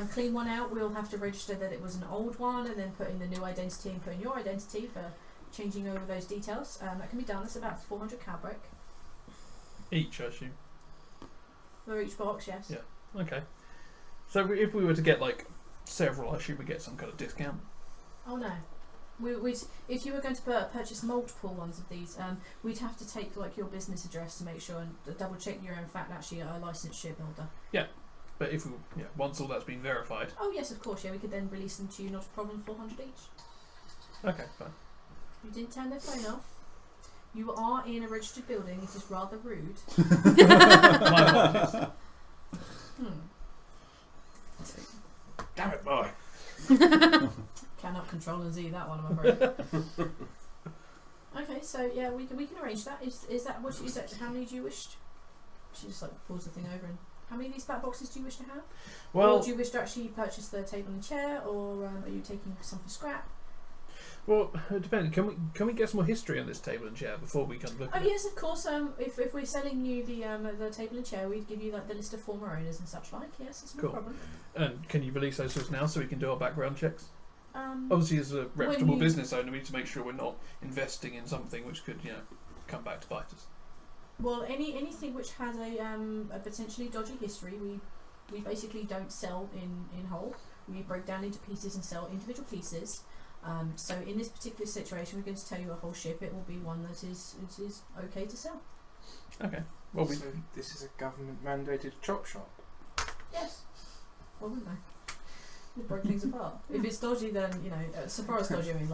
clean one out. We'll have to register that it was an old one, and then put in the new identity and put in your identity for changing over those details. That can be done. It's about 400 cowbrick Each, I assume. for each box. Yes. Yeah. Okay. So if we were to get like several, I assume we get some kind of discount. Oh no. If you were going to purchase multiple ones of these, we'd have to take like your business address to make sure and double check you're in fact actually a licensed shipbuilder. But if we, once all that's been verified. Oh yes, of course. Yeah, we could then release them to you. Not a problem. 400 each. Okay, fine. You didn't turn their phone off. You are in a registered building. It is rather rude. My apologies. Damn it, boy. Cannot Control and Z that one, I'm afraid. Okay, so yeah, we can arrange that. Is that what is that? How many do you wish? She just like pulls the thing over and. How many of these back boxes do you wish to have? Well, or do you wish to actually purchase the table and chair, or are you taking some for scrap? well, it depends. Can we get some more history on this table and chair before we come look Oh at it? yes, of course. If we're selling you the table and chair, we'd give you like the list of former owners and such like. Yes, it's no Cool. problem. And can you release those to us now so we can do our background checks? Um, Obviously, as a reputable you- business owner, we need to make sure we're not investing in something which could, come back to bite us. Well, anything which has a potentially dodgy history, we basically don't sell in whole. We break down into pieces and sell individual pieces. So in this particular situation, we're going to tell you a whole ship. It will be one that is okay to sell. Okay. Well, So this is a government mandated chop shop. Yes. Why wouldn't they? They break things apart. If it's dodgy, then so far as dodgy, I mean,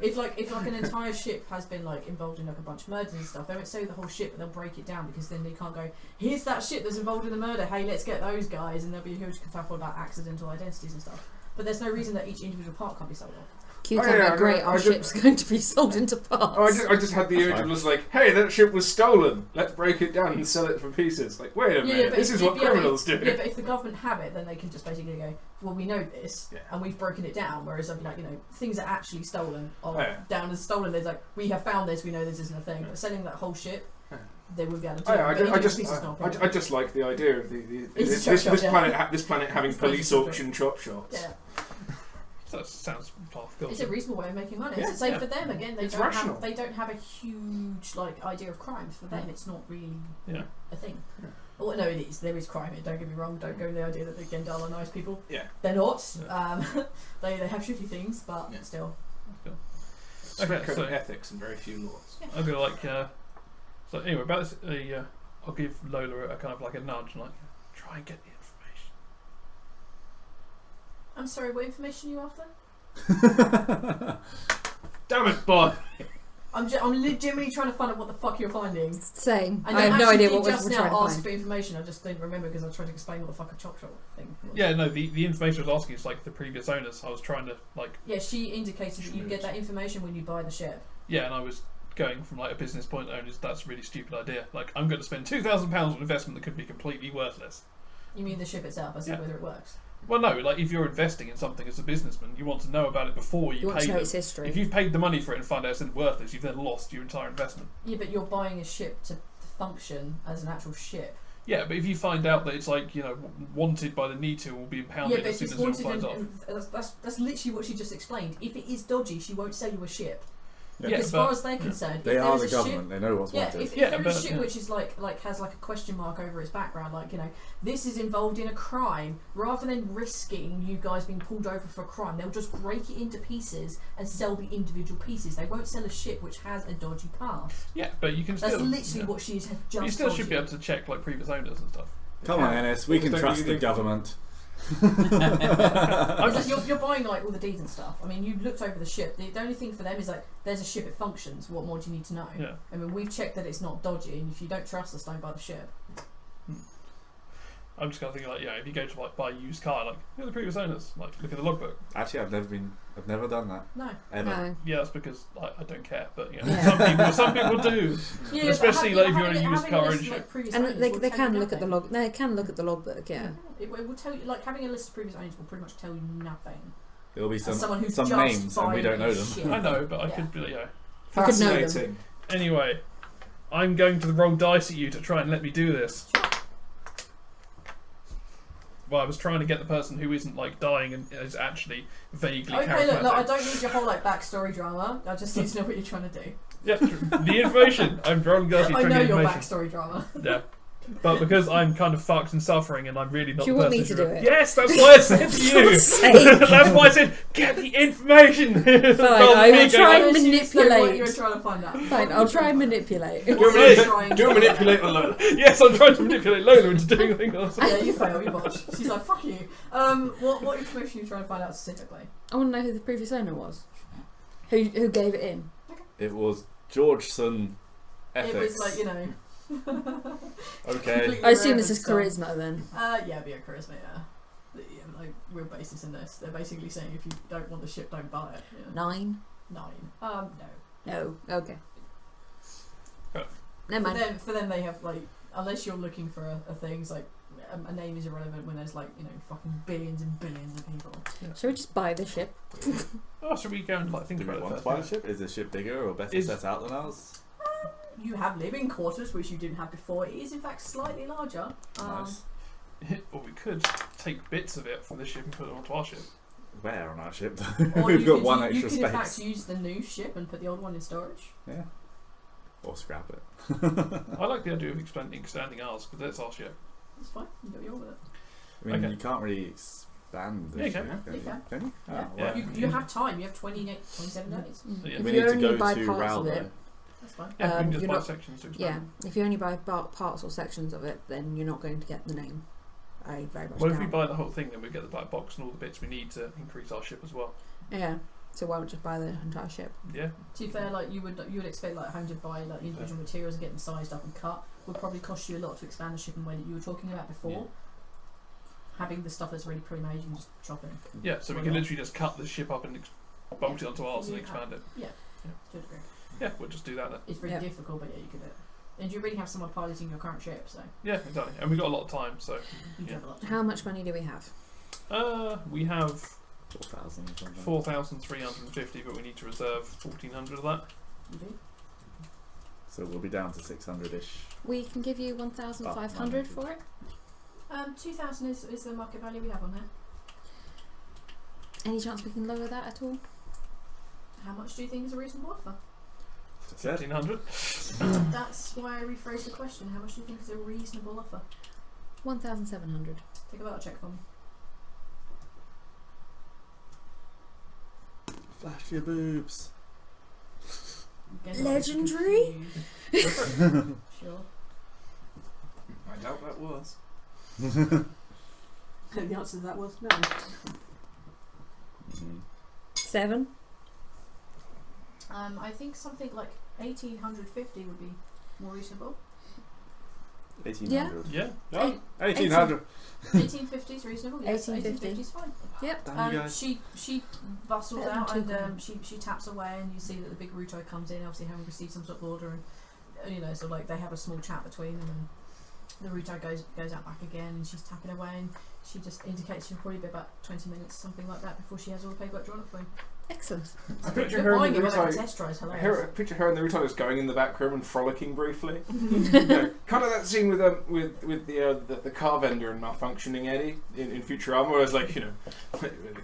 if an entire ship has been involved in a bunch of murders and stuff, they won't sell the whole ship, but they'll break it down because then they can't go. Here's that ship that's involved in the murder. Hey, let's get those guys, and there'll be a huge kerfuffle about accidental identities and stuff. But there's no reason that each individual part can't be sold off. Cucumber, great, our ship's going to be sold into parts. I just had the urge. It was like, hey, that ship was stolen. Let's break it down and sell it for pieces. Like, wait a minute, this is what criminals do. Yeah, but if the government have it, then they can just basically go, well, we know this, and we've broken it down. Whereas, things are actually stolen are down as stolen. There's we have found this, we know this isn't a thing. But selling that whole ship, they would be able to do it. I just like the idea of this planet having police auction chop shops. Yeah. that sounds path. It's a reasonable way of making money. Yeah, It's safe for them. Again, they don't have a huge idea of crime. For them, it's not really a thing. Yeah. Well, no, it is. There is crime. Don't get me wrong. Don't go with the idea that the Gendal are nice people. Yeah, they're not. Yeah. They have shitty things, but still. Strict code of ethics and very few laws. Yeah. I'm gonna so anyway, about this, I'll give Lola a kind of a nudge, try and get the information. I'm sorry, what information are you after? Damn it, boy! I'm legitimately trying to find out what the fuck you're finding. Same. And I have no idea what we're just trying to now asked find. for information. I just didn't remember because I was trying to explain what the fuck a chop shop thing was. Yeah, no, the information I was asking is the previous owners. I was trying to Yeah, she indicated that you get that information when you buy the ship. Yeah, and I was going from a business point of owners. That's a really stupid idea. I'm going to spend £2,000 on an investment that could be completely worthless. You mean the ship itself? I see whether it works. Well, no, if you're investing in something as a businessman, you want to know about it before you want pay to know them. its history. If you've paid the money for it and find out it's worthless, you've then lost your entire investment. Yeah, but you're buying a ship to function as an actual ship. Yeah, but if you find out that it's wanted by the NITU and will be impounded as soon as it flies off. That's literally what she just explained. If it is dodgy, she won't sell you a ship. Yeah, as far as they're concerned, they are the government. They know what's wanted. If there is a ship which is has a question mark over its background, this is involved in a crime, rather than risking you guys being pulled over for a crime, they'll just break it into pieces and sell the individual pieces. They won't sell a ship which has a dodgy past. Yeah, but you can still. That's literally what she's just. You still should be able to check previous owners and stuff. Come on, Ennis. We can trust the government. You're buying all the deeds and stuff. I mean, you looked over the ship. The only thing for them is there's a ship, it functions. What more do you need to know? Yeah. I mean, we've checked that it's not dodgy, and if you don't trust us, don't buy the ship. I'm just kind of thinking if you go to buy a used car, who are the previous owners? Look at the logbook. Actually, I've never done that. No. Ever. No. Yeah, that's because I don't care, but some people do. Yeah, especially if you're in a used car ownership. And they can look at the log. They can look at the logbook. Yeah. It will tell you. Having a list of previous owners will pretty much tell you nothing. There'll be some just names and we don't know them. Shit. I know, but I could be Fascinating. Anyway, I'm going to roll dice at you to try and let me do this. Well, I was trying to get the person who isn't dying and is actually vaguely charismatic. Look, I don't need your whole backstory drama. I just need to know what you're trying to do. Yeah, the information. I'm rolling dice. I know your backstory drama. Yeah. But because I'm kind of fucked and suffering and I'm really not you the want person me to do it? Yes, that's why I said to you. That's why I said, get the information. Fine, I will try and manipulate. What you're trying to find out. Fine, I'll try and manipulate. Do you manipulate Lola? Yes, I'm trying to manipulate Lola into doing the thing else. Yeah, you fail, you botch. She's like, fuck you. What information are you trying to find out specifically? I want to know who the previous owner was. Who gave it in? It was Georgeson Ethics. It was Okay. I assume this is charisma then. Yeah, it'd be a charisma, yeah. like real basis in this. They're basically saying if you don't want the ship, don't buy it. Yeah. 9. 9. No. No. Okay. Okay. Never mind. For them, they have like, unless you're looking for a thing, it's like a name is irrelevant when there's like fucking billions and billions of people. Shall we just buy the ship? Oh, should we go and think Do we about want it to first? buy the ship? Is the ship bigger or better set out than ours? You have living quarters, which you didn't have before. It is in fact slightly larger. Nice. Or we could take bits of it from the ship and put it onto our ship. Where on our ship? Or We've you got could, one you extra could space. in fact use the new ship and put the old one in storage. Yeah. Or scrap it. I like the idea of expanding ours because that's our ship. It's fine. You got your with it. I mean, Okay. you can't really expand the Yeah, you ship. can. Can You you? can. Can you? Yeah. Oh, Yeah. right. You have time. You have 27 days. So, yeah, If We you need to only go buy to parts Ral of though. it, That's fine. yeah, we can just you're buy not- sections to yeah. expand. If you only buy parts or sections of it, then you're not going to get the name. I very much Well, if we doubt. buy the whole thing, then we get the black box and all the bits we need to increase our ship as well. Yeah. So why not just buy the entire ship? Yeah. To be fair, like you would expect like having to buy like individual materials and get them sized up and cut would probably cost you a lot to expand the ship in the way that you were talking about before. Yeah. Having the stuff that's already pre-made, you can just chop it. Yeah, so we Why can not? literally just cut the ship up and bolt it onto ours and Yeah. expand it. To a degree. Yeah, we'll just do that then. It's very Yeah. difficult, but yeah, you could do it. And you really have someone piloting your current ship, so Yeah, exactly. And we've got a lot of time, so you do Yeah. have a lot. How much money do we have? we have 4,000 or something. 4,350, but we need to reserve 1,400 of that. You do? So we'll be down to 600-ish. We can give you 1,500 for it. 2,000 is the market value we have on there. Any chance we can lower that at all? How much do you think is a reasonable offer? Said. 1,500. That's why I rephrased the question. How much do you think is a reasonable offer? 1,700. Take a battle check for me. Flash your boobs. Again, Legendary? Sure. I doubt that was. The answer to that was no. Mhm. 7. I think something like 1,850 would be more reasonable. 1,800. Yeah. Oh, 1,800. 1,850 is reasonable. Yes, 1850 is fine. Yep. Damn you guys. She bustles Better than out two and grand. she taps away, and you see that the big Ruto comes in, obviously having received some sort of order, and so like they have a small chat between them, and the Ruto goes out back again, and she's tapping away, and she just indicates she'll probably be about 20 minutes, something like that, before she has all the paperwork drawn up for you. Excellent. I picture You're her buying in it the without a Ruto. test drive, I hilarious. picture her and the Ruto just going in the back room and frolicking briefly. Kind of that scene with the car vendor and malfunctioning Eddie in Futurama, where it's like,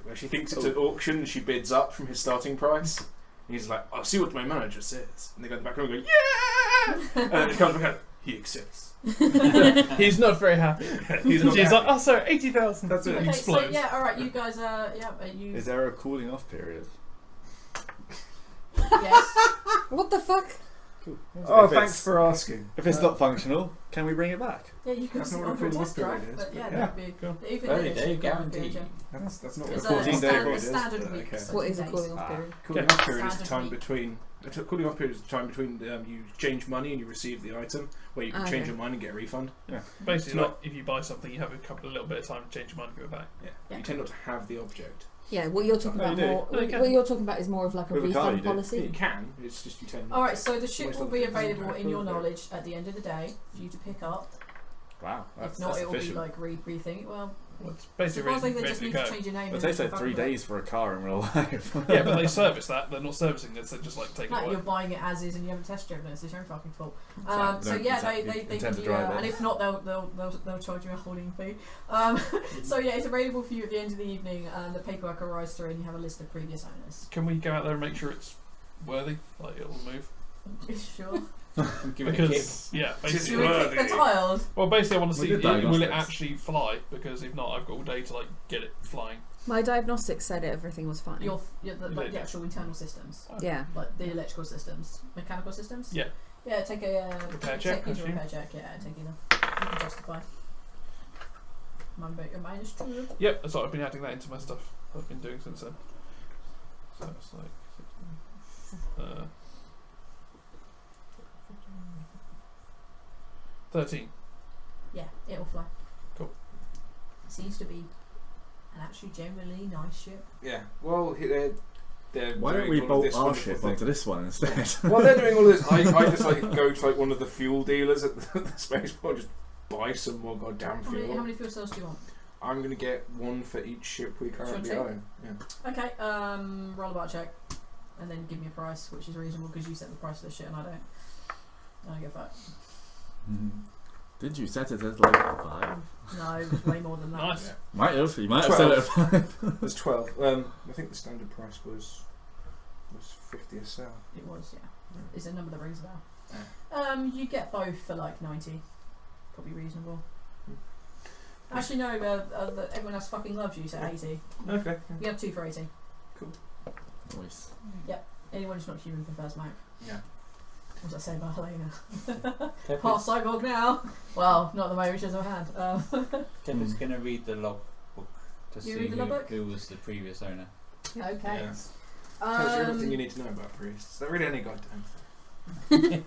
where she thinks it's an auction and she bids up from his starting price. And he's like, I'll see what my manager says. And they go in the back room and go, yeah! And then he comes back out, he accepts. He's not very happy. He's not She's happy. like, oh, sorry, 80,000. That's it. It Okay, so explodes. yeah, alright, you guys you Is there a cooling off period? yes. What the fuck? Cool. Oh, If thanks it's- for asking. If it's not functional, can we bring it back? Yeah, you could That's not sit what on a for a cooling test off period drive, is, but yeah, but that'd be cool. even 30 then, day it's guarantee. That's not It's what a 14-day a period is. standard but week. okay. So What is a 10 cooling off Ah. period? Cooling Okay. off period is the Standard time week. between. Cooling off period is the time between you exchange money and you receive the item, where you can Okay. change your mind and get a refund. Basically, It's like, not- if you buy something, you have a little bit of time to change your mind and give it back. Yeah. Yeah. You tend not to have the object. Yeah, what you're talking No, about you do. more. No, you can. What you're talking about is more of like a With a car, refund you do. You policy. can. It's just you tend. not Alright, to. so the ship Most will of be the things available are in your approved. knowledge at the end of the day for you to pick up. Wow, that's, If not, that's it will be efficient. like rethink. Well, Well, it's so basically far as ready, they ready just to need go. to change your name. It and takes then like 3 confirm it. days for a car in real life. Yeah, but they service that. They're not servicing it, so just like take it No, away. you're buying it as is, and you haven't test driven it. So it's your own fucking fault. Fine. So Don't yeah, exactly they intend give to you, drive it. and if not, they'll charge you a holding fee. So yeah, it's available for you at the end of the evening, and the paperwork arrives through, and you have a list of previous owners. Can we go out there and make sure it's worthy? Like, it'll move? Sure. Give it a kick. Because, yeah, Just basically. Do we worthy. kick the tiles? Well, basically, I want to We see did will it diagnostics. actually fly? Because if not, I've got all day to like get it flying. My diagnostics said everything was fine. The actual internal systems, Yeah. like the electrical systems, mechanical systems. Yeah. Yeah, take a Repair check, I Take a assume? repair check. Yeah, take either. You can justify. Minus 2. Yep, that's what I've been adding that into my stuff. I've been doing since then. So it's like 16, 13. Yeah, it'll fly. Cool. Seems to be an actually generally nice ship. Yeah. Well, they're Why don't doing we all of bolt this our wonderful ship thing. onto this one instead? While they're doing all this, I just like go to like one of the fuel dealers at the spaceport, just buy some more goddamn How fuel. many fuel cells do you want? I'm gonna get one for each ship we currently Sure, own. Yeah. Okay, roll a bar check, and then give me a price, which is reasonable because you set the price of the shit and I don't. I don't get that. Did you set it at like 5? No, it was way more than that. Nice. Yeah. Might have. You might have set it at 5. There's 12. I think the standard price was 50 a cell. It was, yeah. Yeah. It's a number that rings a bell. You get both for like 90. Probably reasonable. Actually, no, everyone else fucking loves you, so 80. Okay. You have 2 for 80. Nice. Anyone who's not human prefers Mac. Yeah. What was I say about Helena? Kevin's, Half cyborg now. Well, not the way which I've had. Kevin's going to read the logbook to You see read the logbook? who was the previous owner. Okay. Yes. Tells you everything you need to know about priests. They're really any goddamn thing.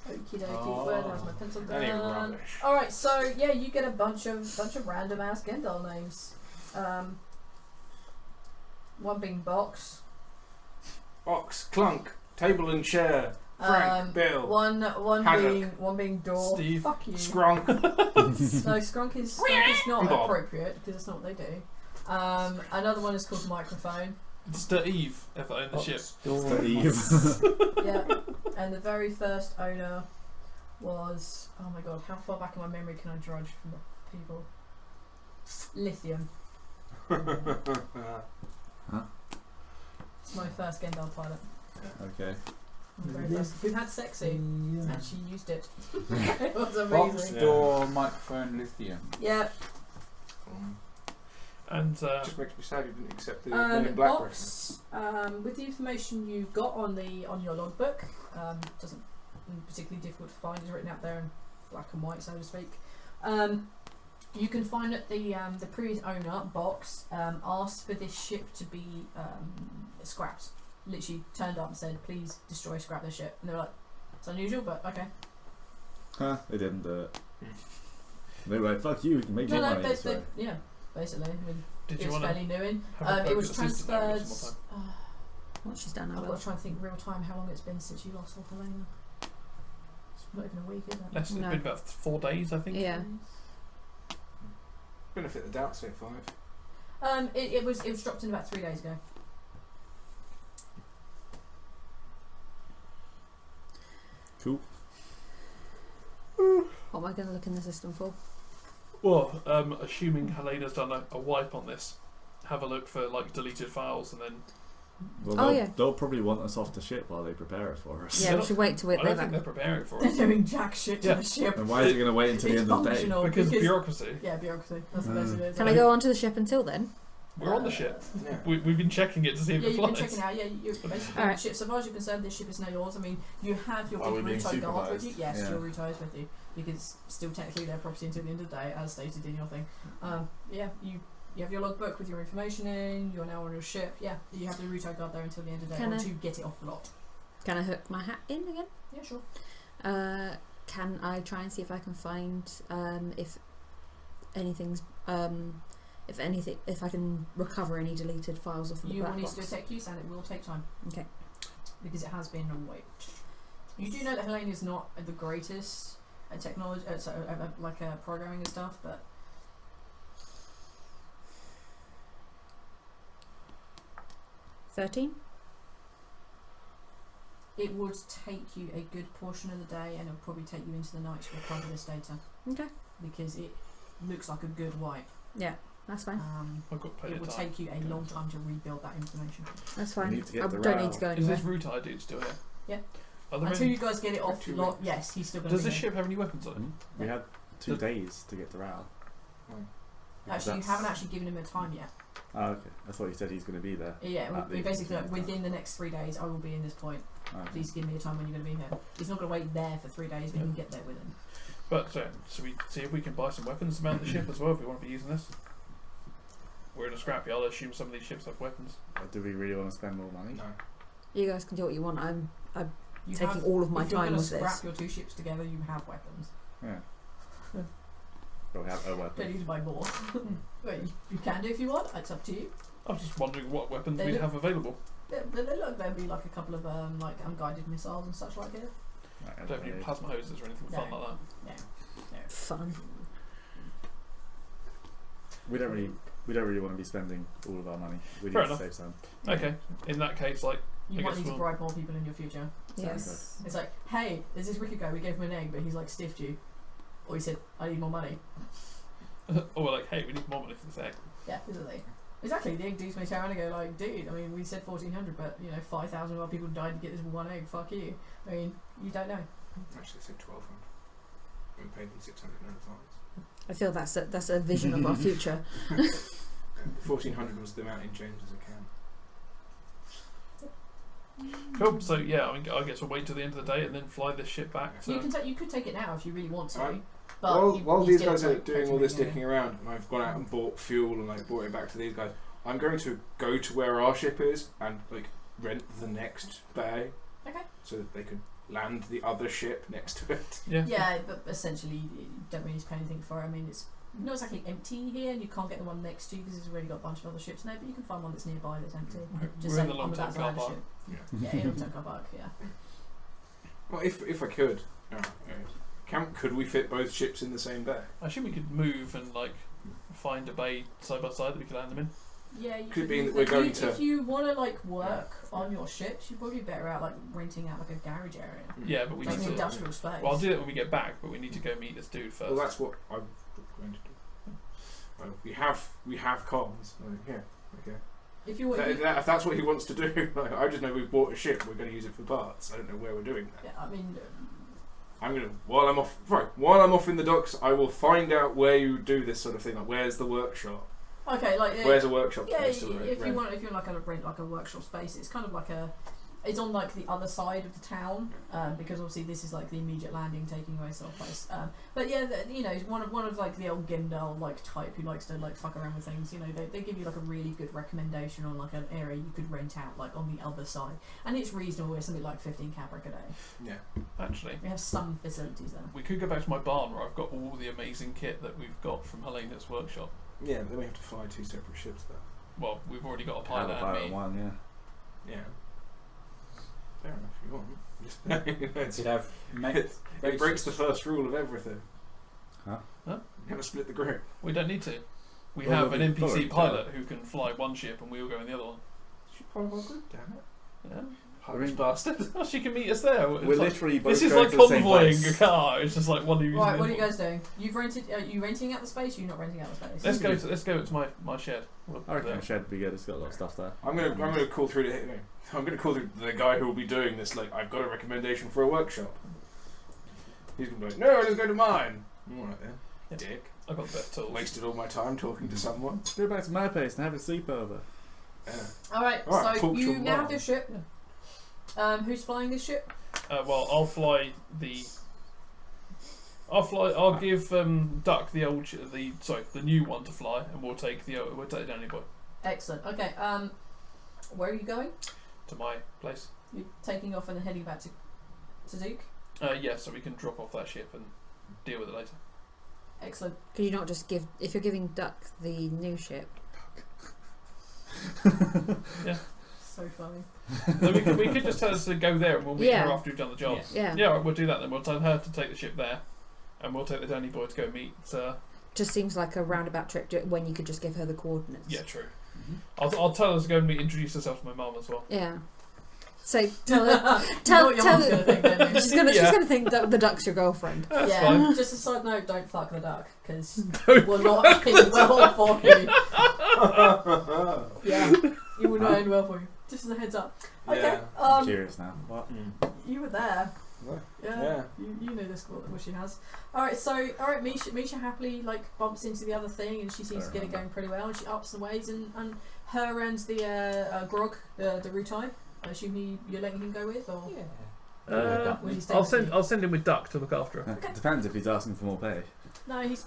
Okie dokie. Oh. Where there's my pencil Any gun? rubbish. All right, so yeah, you get a bunch of random ass Gendal names. One being Box. Box, Clunk, Table and Chair, Frank, Bill, One Haddock. being Door. Steve. Fuck you. Skronk. No, Skronk is not Bob. appropriate because that's not what they do. Another one is called Microphone. Steve, if I own the ship. Yeah, and the very first owner was, oh my god, how far back in my memory can I drudge from the people? Lithium. It's my first Gendal pilot. Okay. My very first. Who had sexy, and she used it. It was Box, amazing. door, microphone, lithium. Yeah. And Just makes me sad you didn't accept the Men in Black reference. Box, with the information you got on your logbook, doesn't particularly difficult to find. It's written out there in black and white, so to speak. You can find that the previous owner, Box, asked for this ship to be scrapped. Literally turned up and said, "Please destroy, scrap this ship." And they were like, "It's unusual, but okay." Huh, they didn't do it. They were like, fuck you, we can make more money this way. yeah, basically. I mean, did it you was want fairly to new in. have a It was focus assistant there transferred. once more time? What she's done now. I've got to try and think real time how long it's been since you lost old Helena. It's not even a week, is it? Less, it's No. been about 4 days, I think. Yeah. Benefit of the doubt, say 5. It was dropped in about 3 days ago. Cool. What am I going to look in the system for? Well, assuming Helena's done a wipe on this, have a look for like deleted files and then. Well, Oh, they'll, yeah. they'll probably want us off the ship while they prepare it for us. Yeah, They're we not- should wait till I it. don't They've think they're preparing it for They're us. doing jack shit to Yeah. the ship. And why is it going to wait until the It's end of the day? functional. Because bureaucracy. Yeah, bureaucracy. That's the best of it. Can I go onto the ship until then? We're on the ship. Yeah. We've been checking it to see if Yeah, it you've been flies. checking out. Yeah, you're basically on Alright. the ship. So far as you're concerned, this ship is now yours. I mean, you have your Are we big being Ruto guard with you. supervised? Yes, Yeah. your Ruto is with you because still technically their property until the end of the day, as stated in your thing. Yeah, you have your logbook with your information in. You're now on your ship. Yeah, you have the Ruto guard there until the end of the day, Can or I- to get it off the lot. Can I hook my hat in again? Yeah, sure. Can I try and see if I can find if anything's if I can recover any deleted files off of the You will black need to do a box? tech use, and it will take time. Okay. Because it has been a wait. You do know that Helene is not the greatest at technology, like programming and stuff, but 13? it would take you a good portion of the day, and it'll probably take you into the night to recover this data. Okay. Because it looks like a good wipe. Yeah, that's fine. I've got plenty It will of time. take you a long time to rebuild that information. That's We fine. need to get I the don't row. need to go Is anywhere. this route ID still here? Yeah. Are there Until any, you guys get it off the 2 lot, weeks. yes, he's still going to does be this here. ship have any weapons on it? We had 2 days to get the row. Actually, you haven't actually given him a time yet. Oh, okay. I thought you said he's going to be there. Yeah, At we the- basically like, within the next 3 days, I will be in this point. Okay. Please give me a time when you're going to be here. He's not going to wait there for 3 days, but he can get there with him. But should we see if we can buy some weapons to mount the ship as well if we want to be using this? We're in a scrapyard. I assume some of these ships have weapons. Do we really want to spend more money? No. You guys can do what you want. I'm You taking all of my if you're time gonna with scrap this. your 2 ships together, you have weapons. Yeah. But we have a Don't weapon. need to buy more. Wait, you can do if you want. It's up to you. I was just wondering what weapons They we'd look- have available. They look, there'd be like a couple of like unguided missiles and such like here. Right, I don't have any okay. plasma hoses or anything fun No. like that. Fun. We don't really want to be spending all of our money. We Fair need to enough. save some. Okay, in that case, like, You I might guess need to we'll- bribe more people in your future. Yes. It's like, hey, there's this Ricky guy, we gave him an egg, but he's like stiffed you. Or he said, I need more money. or we're like, hey, we need more money for this egg. Yeah, isn't they? Exactly, the egg dudes may turn around and go like, dude, I mean, we said 1,400, but, 5,000 of our people died to get this one egg, fuck you. I mean, you don't know. Actually, I said 1,200. We paid them 600 in advance. I feel that's a vision of our future. 1,400 was the amount in James's account. Cool. So yeah, I guess we'll wait till the end of the day and then fly this ship back. You To, can you could take it now if you really want to. Alright. But While you these still, guys are like, doing all this effectively, dicking around, and I've gone out and bought fuel and like brought it back to these guys, I'm going to go to where our ship is and like rent the next bay. Okay. So that they could land the other ship next to it. yeah. Yeah, but essentially you don't really need to pay anything for it. I mean, it's not exactly empty here, and you can't get the one next to you because it's already got a bunch of other ships in there, but you can find one that's nearby that's empty. Just We're in say the on the long-term car backside of the park. ship. Yeah, in long-term car park, yeah. Well, if I could, could we fit both ships in the same bay? I assume we could move and like find a bay side by side that we could land them in. Yeah, you Could be move that we're if going you, to- If you want to like work on your ships, you're probably better out like renting out like a garage area, Yeah, but we like need an to. industrial space. Well, I'll do it when we get back, but we need to go meet this dude first. Well, that's what I'm going to do. Well, we have comms. Like, yeah, okay. If you want, If that's what he wants to do, like, I just know we've bought a ship. We're going to use it for parts. I don't know where we're doing that. yeah, I mean, I'm gonna while I'm off in the docks, I will find out where you do this sort of thing. Like, where's the workshop? okay, like Where's a workshop yeah, space to if you rent? want, if you're like a rent like a workshop space, it's kind of like it's on like the other side of the town, because obviously this is like the immediate landing taking away sort of place. But yeah, one of like the old Gendal like type who likes to like fuck around with things. They give you like a really good recommendation on like an area you could rent out like on the other side, and it's reasonable. It's something like 15 cabric a day. Yeah. Actually, We have some facilities there. we could go back to my barn where I've got all the amazing kit that we've got from Helena's workshop. Yeah, but then we have to fly 2 separate ships there. Well, we've already got a Have pilot a and pilot me. one, yeah. Yeah. Fair enough, if you want. You'd have It breaks the first rule of everything. Huh? Huh? You have to split the group. We don't need to. We Well, have an we'll be NPC following pilot who can fly one ship and we'll go in the other one. She's part of our group, damn it. Yeah. I mean, Bastard. Oh, she can meet us there. It's we're like- literally both this is going like to the same convoying a place. car. It's just like one of you. Right, what are you guys doing? You've rented? Are you renting out the space? Or you're not renting out the space? Let's go to my shed. I reckon the shed would be good. It's got a lot of stuff there. I'm gonna call through the guy who will be doing this. Like, I've got a recommendation for a workshop. He's gonna be like, no, let's go to mine. All right then, Yeah. dick. I've got the best tools. Wasted all my time talking to someone. Go back to my place and have a sleepover. Yeah. Alright, Alright, so talk to you your now have mum. this ship. Who's flying this ship? Well, I'll fly the. I'll give Duck the old, the new one to fly, and we'll take the Danny boy Excellent. Okay. Where are you going? to my place. You're taking off and then heading back to Duke. Yeah, so we can drop off that ship and deal with it later. Excellent. Could you not just give, if you're giving Duck the new ship? So funny. So we could just tell us to go there and we'll meet Yeah. her after we've done the job. Yeah. Yeah, right, we'll do that then. We'll tell her to take the ship there, and we'll take the Danny boy to go meet. Just seems like a roundabout trip when you could just give her the coordinates. Yeah, true. I'll tell her to go and introduce herself to my mum as well. Yeah. So tell You know her. what your mum's gonna think, don't you? She's gonna think that the Duck's your girlfriend. That's yeah. fine. Just a side note: don't fuck the duck because we're not end well for you. Yeah, you would not end well for you. Just as a heads up. Okay. Yeah. I'm curious now. What? You were there. What? Yeah. You know this what she has. Alright, Misha happily bumps into the other thing and she seems to get it going pretty well and she ups the waves and her and the Grog, the Rutai, I assume you're letting him go with or will he stay with you? I'll send him with Duck to look after her. Okay. Depends if he's asking for more pay. No, he's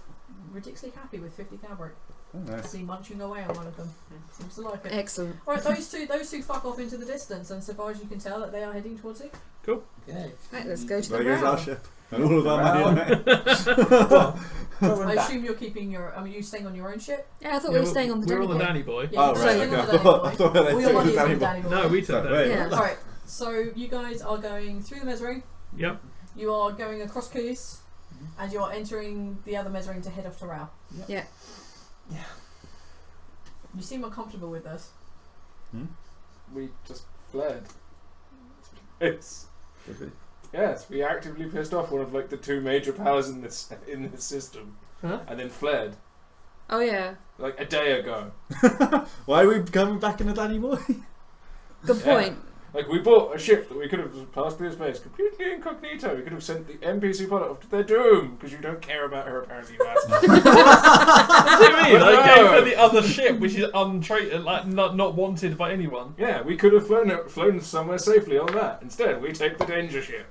ridiculously happy with 50 cabric. Oh, I nice. see munching away on one of them. Seems to like it. Excellent. Alright, those two fuck off into the distance and so far as you can tell that they are heading towards it. Okay. Right, let's go to There the goes our row. ship. And all of our money on it. I assume you're keeping your. Are you staying on your own ship? Yeah, I thought we were staying on the We're Danny on the Boy. Danny Boy. Yeah, Oh, you're right, staying okay. on the I Danny thought Boy. they All took your the money is on Danny the Boy. Danny Boy. No, we took Sorry, Danny wait. Boy. Yeah. Alright, so you guys are going through the Mesring. Yep. You are going across Coos, and you are entering the other Mesring to head off to Rao. Yeah. You seem uncomfortable with this. We just fled. Yes, we actively pissed off one of like the two major powers in this system, Huh? and then fled Oh yeah. like a day ago. Why are we coming back in a Danny Boy? Good Yeah. point. Like we bought a ship that we could have passed through space completely incognito. We could have sent the NPC pilot off to their doom because you don't care about her apparently. What do you mean? I No. gave her the other ship, which is like not wanted by anyone. Yeah, we could have flown somewhere safely on that. Instead, we take the danger ship.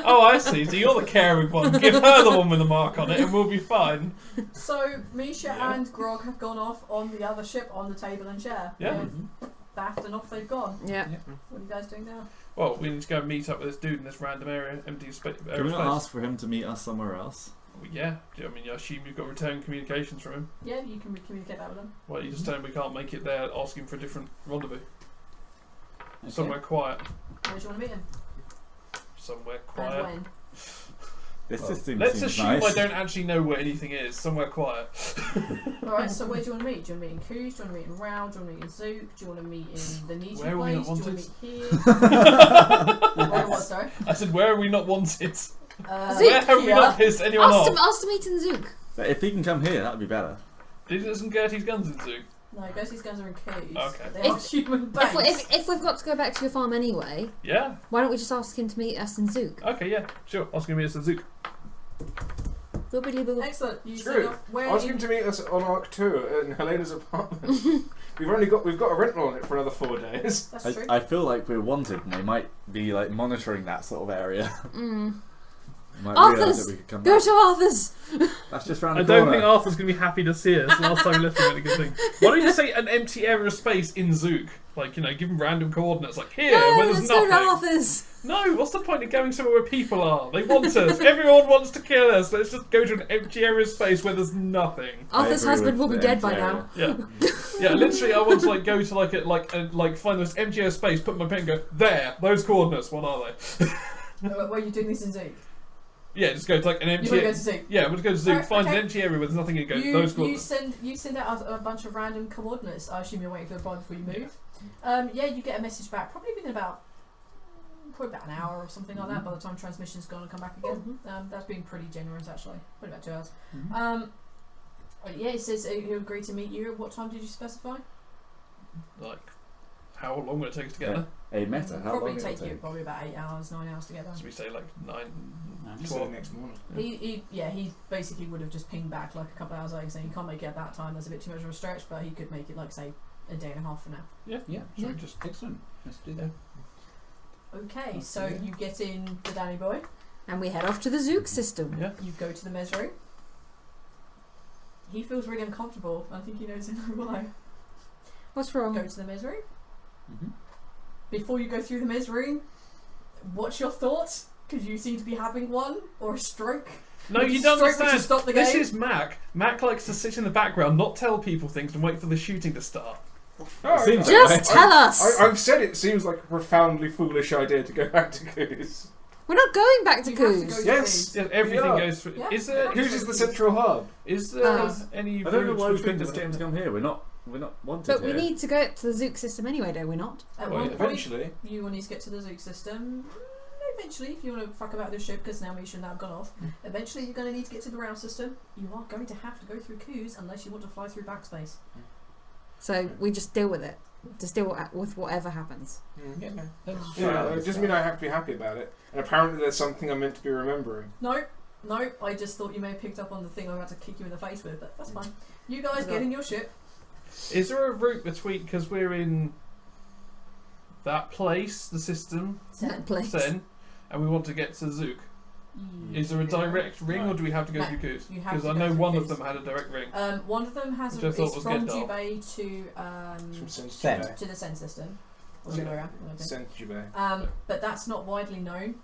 Oh, I see. So you're the caring one. Give her the one with the mark on it, and we'll be fine. So Misha Yeah. and Grog have gone off on the other ship on the table and chair. Yeah. They've baffed and off they've gone. Yeah. What are you guys doing now? Well, we need to go and meet up with this dude in this random area, empty space. Can we not ask for him to meet us somewhere else? Well, yeah. I mean, I assume you've got return communications from him. Yeah, you can communicate that with them. Well, you just tell him we can't make it there, asking for a different rendezvous. Okay. Somewhere quiet. Where do you want to meet him? Somewhere And quiet. when? This system Let's seems assume nice. I don't actually know where anything is. Somewhere quiet. Alright, so where do you want to meet? Do you want to meet in Coos? Do you want to meet in Rao? Do you want to meet in Zook? Do you want to meet in the Nietzsche Where are we place? not Do you want wanted? to meet here? Where what, sorry? I said, where are we not wanted? Zook, Where have we here. not pissed anyone Ask off? to meet in Zook. If he can come here, that would be better. Isn't Gertie's guns in Zoo? No, Ghostie's guns are in Coos. Okay. But they are human beings. If we've got to go back to your farm anyway, Yeah. why don't we just ask him to meet us in Zook? Okay, yeah. Sure. Ask him to meet us at Zook. Boobily-boo. Excellent. You True. set off. Where Ask in- him to meet us on Arc 2 in Helena's apartment. we've got a rental on it for another 4 days. That's true. I feel like we're wanted, and they might be like monitoring that sort of area. Mm. They might Arthur's! realise that we could come Go back. to Arthur's! That's just round I the don't corner. think Arthur's going to be happy to see us. Last time we left him, a good thing. Why don't you say an empty area of space in Zook? Like, you know, give him random coordinates. Like, here, No, where there's let's go nothing. to Arthur's! No, what's the point of going somewhere where people are? They want us. Everyone wants to kill us. Let's just go to an empty area of space where there's nothing. Arthur's agree husband with will be the dead by empty now. Yeah, yeah. Literally, I want to like go to like find this empty area of space, put my pen, and go there. Those coordinates. What are they? Where are you doing this in Zook? Yeah, just go to like an empty. You want to go to Zook? Yeah, we'll go to Zook. Alright, Find okay. an empty area where there's nothing in. Go those coordinates. You send out a bunch of random coordinates. I assume you're waiting for the reply before you move. Yeah, you get a message back probably within about an hour or something like that. By the time transmission's gone and come back again, that's been pretty generous actually. Probably about 2 hours. Yeah, it says he'll agree to meet you. At what time did you specify? Like, how long will it take us to get there? A meta. How Probably long take it'll you probably about 8 hours, 9 hours to get there. Should we say like 9? So next morning. He basically would have just pinged back like a couple of hours later saying you can't make it at that time. That's a bit too much of a stretch, but he could make it like say a day and a half from now. Yeah, Should we just excellent. Let's do that. Okay, Okay. so you get in the Danny Boy. And we head off to the Zook system. yeah? You go to the Mesro. He feels really uncomfortable. I think he knows why. What's Go wrong? to the Mesro. Mm-hmm. Before you go through the Mesro, what's your thoughts? Because you seem to be having one or a stroke. No, Would you you don't strike me to understand. stop the This game? is Mac. Mac likes to sit in the background, not tell people things, and wait for the shooting to start. Oh, seems okay. that way. Just tell us! I've said it seems like a profoundly foolish idea to go back to Coos. We're not going back to You have to Coos. go to Yes. Yeah, everything Yeah. goes through. Yeah. Is there? Coos is the central hub. Is there any? I don't know routes why we between couldn't just them? get him to come here. We're not wanted But we here. need to go to the Zook system anyway, do we not? At Well, one yeah, point, Eventually. you will need to get to the Zook system. Eventually, if you want to fuck about this ship, because now we should have gone off. Eventually, you're going to need to get to the rail system. You are going to have to go through Coos unless you want to fly through backspace. So we just deal with it. Just deal with whatever happens. Yeah, Yeah, it doesn't mean I have to be happy about it. And apparently there's something I'm meant to be remembering. No, I just thought you may have picked up on the thing I'm about to kick you in the face with, but that's fine. You guys get in your ship. Is there a route between? Because we're in that place, the system, That place. Sen, and we want to get to Zook. Is there a direct ring, or do we have to go No, through Coos? you have Because to I go know through one Coos. of them had a direct ring. One of them has Which I thought it's was from Gendal. Jubei From Saint Sen. Jubei. to the Sen system. Or the other way around, okay. Saint Jubei. But that's not widely known.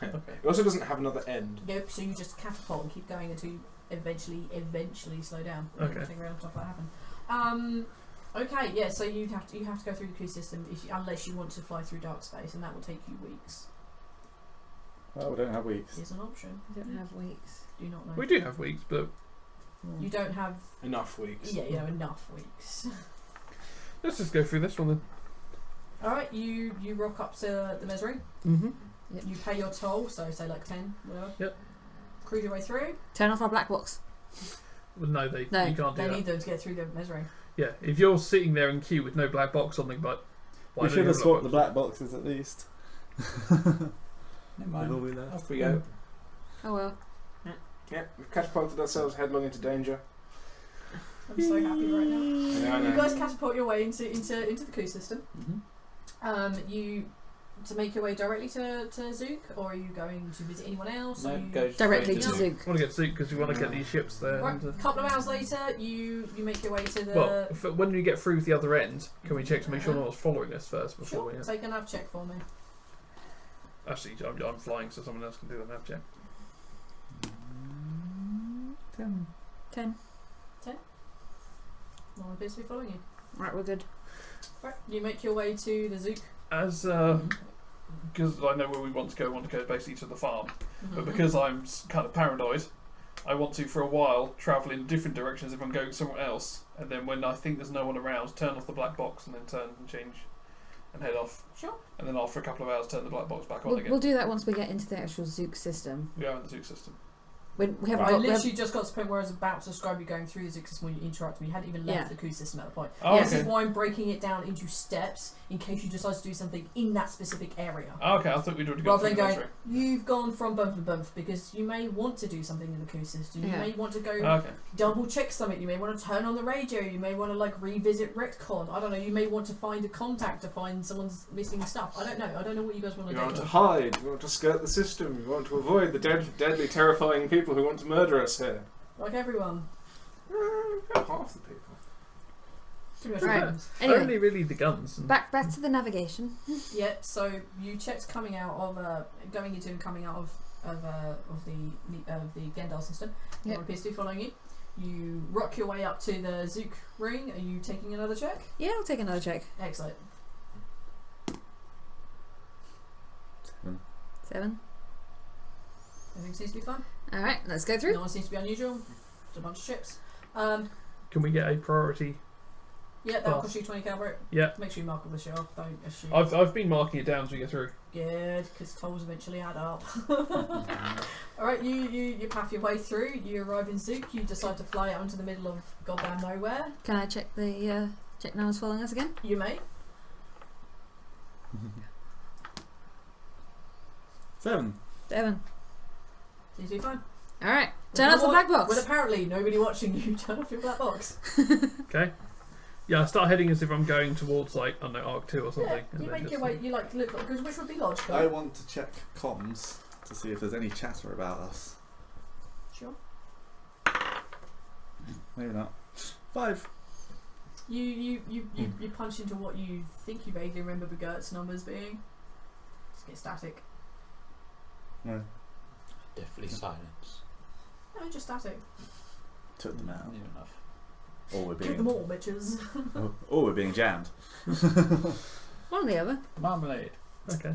Okay. It also doesn't have another end. Yep. So you just catapult and keep going until you eventually slow down. Okay. Nothing real stuff that happen. Okay. Yeah. So you have to go through the Q system unless you want to fly through dark space, and that will take you weeks. Well, we don't have weeks. Is an option. I don't have weeks. Do not know. We do have weeks, but You don't have. Enough weeks. Yeah. You have enough weeks. let's just go through this one then. All right. You rock up to the Mesring. Mm-hmm. Yep. You pay your toll, so say like 10, whatever. Yep. Cruise your way through. Turn off our black box. Well, no, No. you can't do They that. need them to get through the Mesring. Yeah, if you're sitting there in queue with no black box on the but why We don't should you have a swapped the box? black boxes at least. Never With mind. all we left. Off we go. Oh well. Yep, we've catapulted ourselves headlong into danger. I'm so happy right now. Yeah, I know. You guys catapult your way into the coup system. Mm-hmm. You to make your way directly to Zook, or are you going to visit anyone else? No, Are you- go Directly to straight Zook. I want to get Zook because we want to get these ships there. Right, And, a couple of hours later, you make your way to the. well, when we get through the other end, can we check to make sure no one's following us first before sure, we? take a nav check for me. Actually, I'm flying, so someone else can do the nav check. 10. 10. No one appears to be following you. Right, we're good. Right, you make your way to the Zook. As because I know where we want to go basically to the farm, but because I'm kind of paranoid, I want to for a while travel in different directions if I'm going somewhere else, and then when I think there's no one around, turn off the black box and then turn and change and head off. Sure. And then after a couple of hours, turn the black box back on We'll, again. we'll do that once we get into the actual Zook system. We are in the Zook system. When we haven't I got. literally just got to the point where I was about to describe you going through the Zook system when you interrupted me. You hadn't even left Yeah. the coup system at the point. Oh, This okay. is why I'm breaking it down into steps in case you decide to do something in that specific area. Oh, okay, I thought we'd already gone Rather through than the going, military. you've gone from bump to bump because you may want to do something in the coup system. You Yeah. may want to go Okay. double check something. You may want to turn on the radio. You may want to like revisit retcon. I don't know. You may want to find a contact to find someone's missing stuff. I don't know. I don't know what you guys want to You do. want to hide, you want to skirt the system, you want to avoid the deadly, terrifying people who want to murder us here. Like everyone. Half the people. Pretty much Right. everyone. Anyway, Only really the guns. And back to the navigation. Yeah, so you checked coming out of going into and coming out of the Gendal system. No Yep. one appears to be following you. You rock your way up to the Zook ring. Are you taking another check? Yeah, I'll take another check. Excellent. 7. Everything seems to be fine. Alright, let's go through. No one seems to be unusual. It's a bunch of ships. can we get a priority? Yeah, that'll Pass. cost you 20 cavalry. Yeah. Make sure you mark all the shit off. Don't assume. I've been marking it down as we get through. Good, because tolls eventually add up. Alright, you path your way through. You arrive in Zook. You decide to fly out into the middle of goddamn nowhere. Can I check the check no one's following us again? You may. 7. 7. Seems to be fine. Alright, turn off the black box. With apparently nobody watching you, turn off your black box. Okay. Yeah, I start heading as if I'm going towards like I don't know Arc 2 or something. Yeah, and you then make just- your way. You like look like which would be logical. I want to check comms to see if there's any chatter about us. Sure. Maybe not. 5. You punch into what you think you vaguely remember Begert's numbers being. Just get static. No. Definitely silence. No, just static. Took them out. Near enough. Or we're Get them being, all, bitches. or we're being jammed. One or the other. Marmalade. Okay.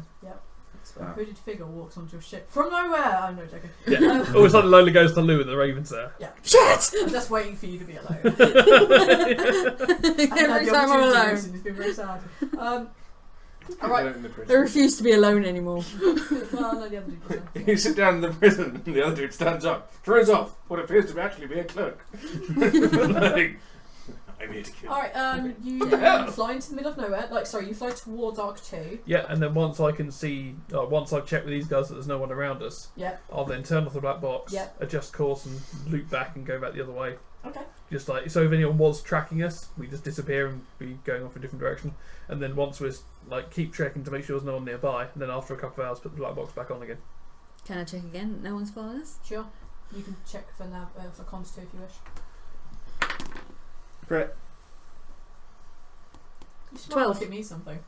A hooded figure walks onto a ship from nowhere. I'm no joking. Yeah. All of a sudden, Lola goes to Lou and the Raven's there. Shit! I'm just waiting for you to be alone. Every time I'm alone. It's been very sad. Alright. In the I prison. refuse to be alone anymore. Well, no, the other dude was there. You sit down in the prison, and the other dude stands up, throws off what appears to actually be a cloak. Like, I'm here to kill. Alright, you fly into the middle of nowhere. You fly towards Arc 2. Yeah, and then once I can see, once I've checked with these guys that there's no one around us, Yeah. I'll then turn off the black box, Yep. adjust course, and loop back and go back the other way. Okay. Just like so, if anyone was tracking us, we just disappear and be going off a different direction. And then once we're like keep checking to make sure there's no one nearby, and then after a couple of hours, put the black box back on again. Can I check again? No one's following us? Sure. You can check for for cons too if you wish. Crit. You should 12. look at me something.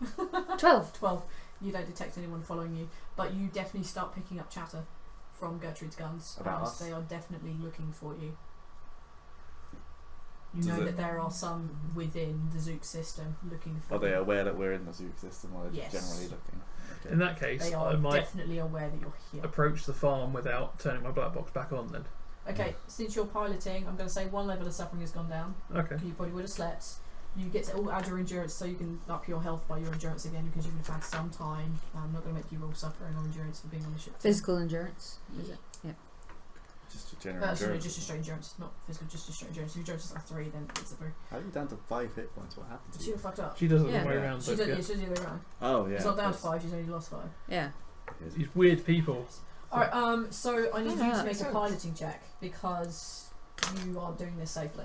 12. 12. You don't detect anyone following you, but you definitely start picking up chatter from Gertrude's guns. About as us? They are definitely looking for you. You Does know it- that there are some within the Zook system looking for Are they you. aware that we're in the Zook system, or are they Yes. generally looking? Okay. In that case, They I are might definitely aware that you're here. approach the farm without turning my black box back on. Then. Okay, since you're piloting, I'm going to say one level of suffering has gone down. Okay. You probably would have slept. You get to add your endurance so you can up your health by your endurance again because you've had some time. I'm not going to make you roll suffering or endurance for being on the ship. Physical endurance, is it? Just a general Sorry, endurance. just a straight endurance, not physical, just a straight endurance. If your endurance is like 3, then it's a 3. How are you down to 5 hit points? What happened to She you? got fucked up. She does it Yeah. the way Yeah. around. She But did, yeah. yeah, she did the other way around. Oh, yeah. It's not down to that's- 5, she's only lost 5. Yeah. These weird people. Alright, so I need you to Yeah. make a piloting check because you are doing this safely.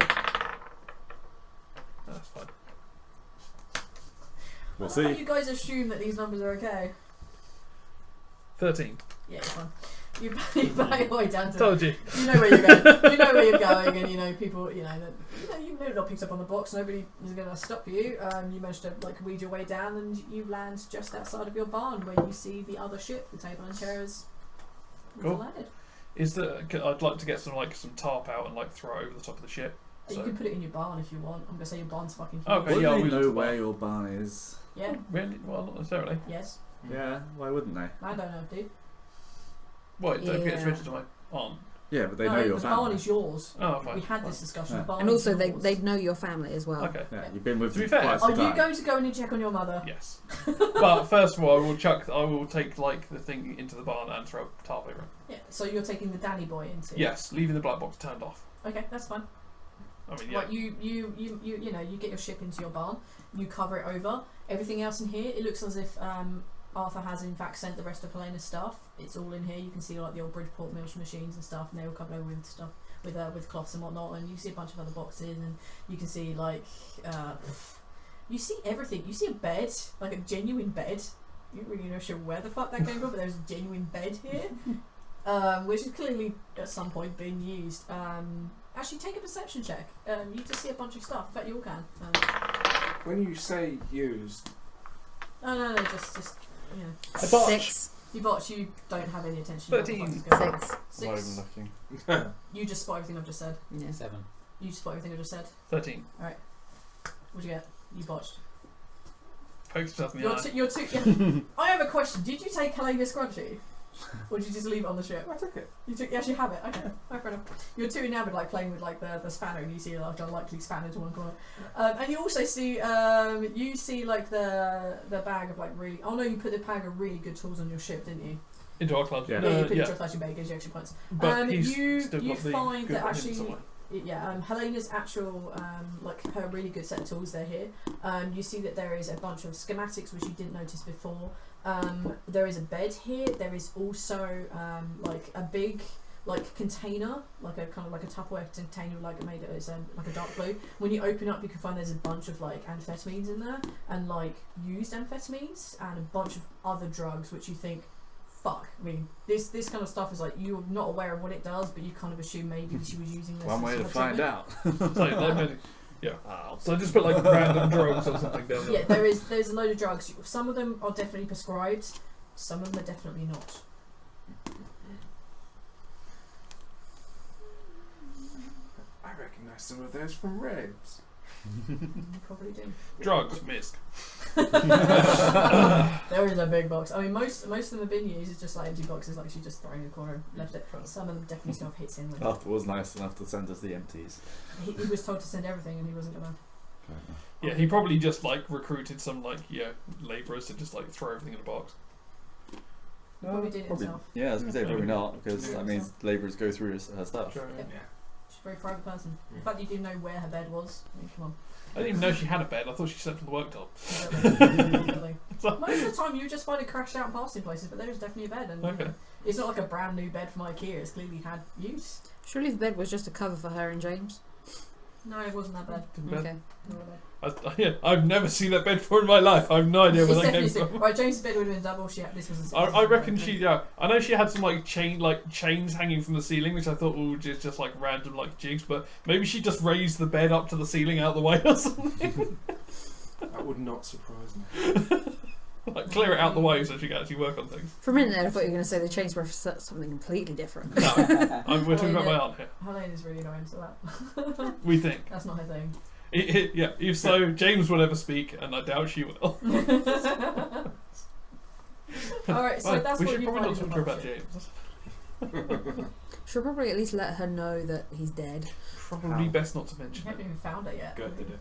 That's fine. We'll I thought see. you guys assume that these numbers are okay. 13. Yeah, you're fine. You back your way down to Told you. you know where you're going. You know where you're going, and you know people. You know that you know not picked up on the box. Nobody is going to stop you. You managed to like weed your way down, and you land just outside of your barn, where you see the other ship. The table and chairs. Cool. Landed. Is the? I'd like to get some tarp out and throw it over the top of the ship. You So- can put it in your barn if you want. I'm going to say your barn's fucking huge. Okay. Wouldn't yeah, they we know looked where at your barn is? Yeah. Really? Well, not necessarily. Yes. Yeah, why wouldn't they? I don't know, dude. Well, don't get Yeah. switched to my aunt. Yeah, but they no, know your the family. barn is yours. Oh, fine. We had this fine. discussion. Yeah. The barn And also, is yours. they'd know your family as well. Okay. Yeah, you've been with To be them fair- twice Are the you time. going to go in and check on your mother? Yes. But first of all, I will take the thing into the barn and throw a tarp over it. Yeah. So you're taking the Danny boy into. Yes, leaving the black box turned off. Okay, that's fine. I mean, yeah. Right, you know, you get your ship into your barn, you cover it over. Everything else in here, it looks as if Arthur has in fact sent the rest of Helena's stuff. It's all in here. You can see like the old Bridgeport milk machines and stuff, and they're all covered over with stuff with cloths and whatnot. And you see a bunch of other boxes, and you can see you see everything. You see a bed, like a genuine bed. You're really not sure where the fuck that came from, but there's a genuine bed here, which is clearly at some point being used. Actually, take a perception check. You just see a bunch of stuff. In fact, you all can. When you say used, No, just you know. I botched. 6. You botch. You don't have any attention. to what the fuck 13. is going on. 6. Not even 6. looking. You just spot everything I've just said. Yeah. 7. You just spot everything I just said. 13. What'd you get? You botched. Pokes yourself in the You're eye. two. You're two. Yeah. I have a question. Did you take Helena Scrunchy? Or did you just leave it on the ship? I took it. You actually have it. Okay, fair enough. You're too enamored like playing with like the spanner, and you see like a likely spanner to one corner, and you also see like the bag of like really. Oh no, you put the bag of really good tools on your ship, didn't you? Into our club. Yeah. Yeah, you put yeah. it into a flashing bag, gives you extra points. But he's you still you got the find good that one hidden actually. somewhere. Yeah, Helena's actual, like her really good set of tools, they're here. You see that there is a bunch of schematics which you didn't notice before. There is a bed here. There is also like a big like container, like a kind of like a Tupperware container, like made it's like a dark blue. When you open up, you can find there's a bunch of like amphetamines in there, and like used amphetamines, and a bunch of other drugs which you think. Fuck. I mean, this kind of stuff is like you're not aware of what it does, but you kind of assume maybe she was using this. One as way to sort of find treatment. out. So, so I just put random drugs or something down there. Yeah, there's a load of drugs. Some of them are definitely prescribed. Some of them are definitely not. I recognise some of those from Reds. You probably do. Drugs, misc. There is a big box. I mean, most of them have been used. It's just like empty boxes, like she just thrown in the corner and left it. Some of them definitely still have hits in with. Arthur was nice enough to send us the empties. He was told to send everything, and he wasn't gonna. Yeah, he probably just recruited some labourers to just throw everything in a box. He probably did it himself. Yeah, I was going to say probably not, because Yeah. that means labourers go through her stuff. Sure, yeah. Yeah. She's a very private person. In fact, you didn't know where her bed was. I mean, come on. I didn't even know she had a bed. I thought she slept on the worktop. Exactly. Most of the time, you just find it crashed out and passed in places, but there is definitely a bed, and Okay. it's not like a brand new bed from IKEA. It's clearly had use. Surely the bed was just a cover for her and James. No, it wasn't that bed. Didn't bed. Okay. Not a bed. I've never seen that bed before in my life. I have no idea where It's that came definitely from. right. James's bed would have been double. This was. I reckon she. Yeah, I know she had some chains hanging from the ceiling, which I thought were just random jigs. But maybe she just raised the bed up to the ceiling out of the way or something. That would not surprise me. Like clear it out the way so she can actually work on things. For a minute there, I thought you were going to say the chains were for something completely different. No, we're talking about my aunt here. Helene is really annoying to that. We think. That's not her thing. Yeah, if so, James will ever speak, and I doubt she will. Alright, so Right, that's we what should you probably find not in talk to her the about budget. James. Should probably at least let her know that he's dead. Probably best not to You mention it. haven't even found it yet. Good, did it?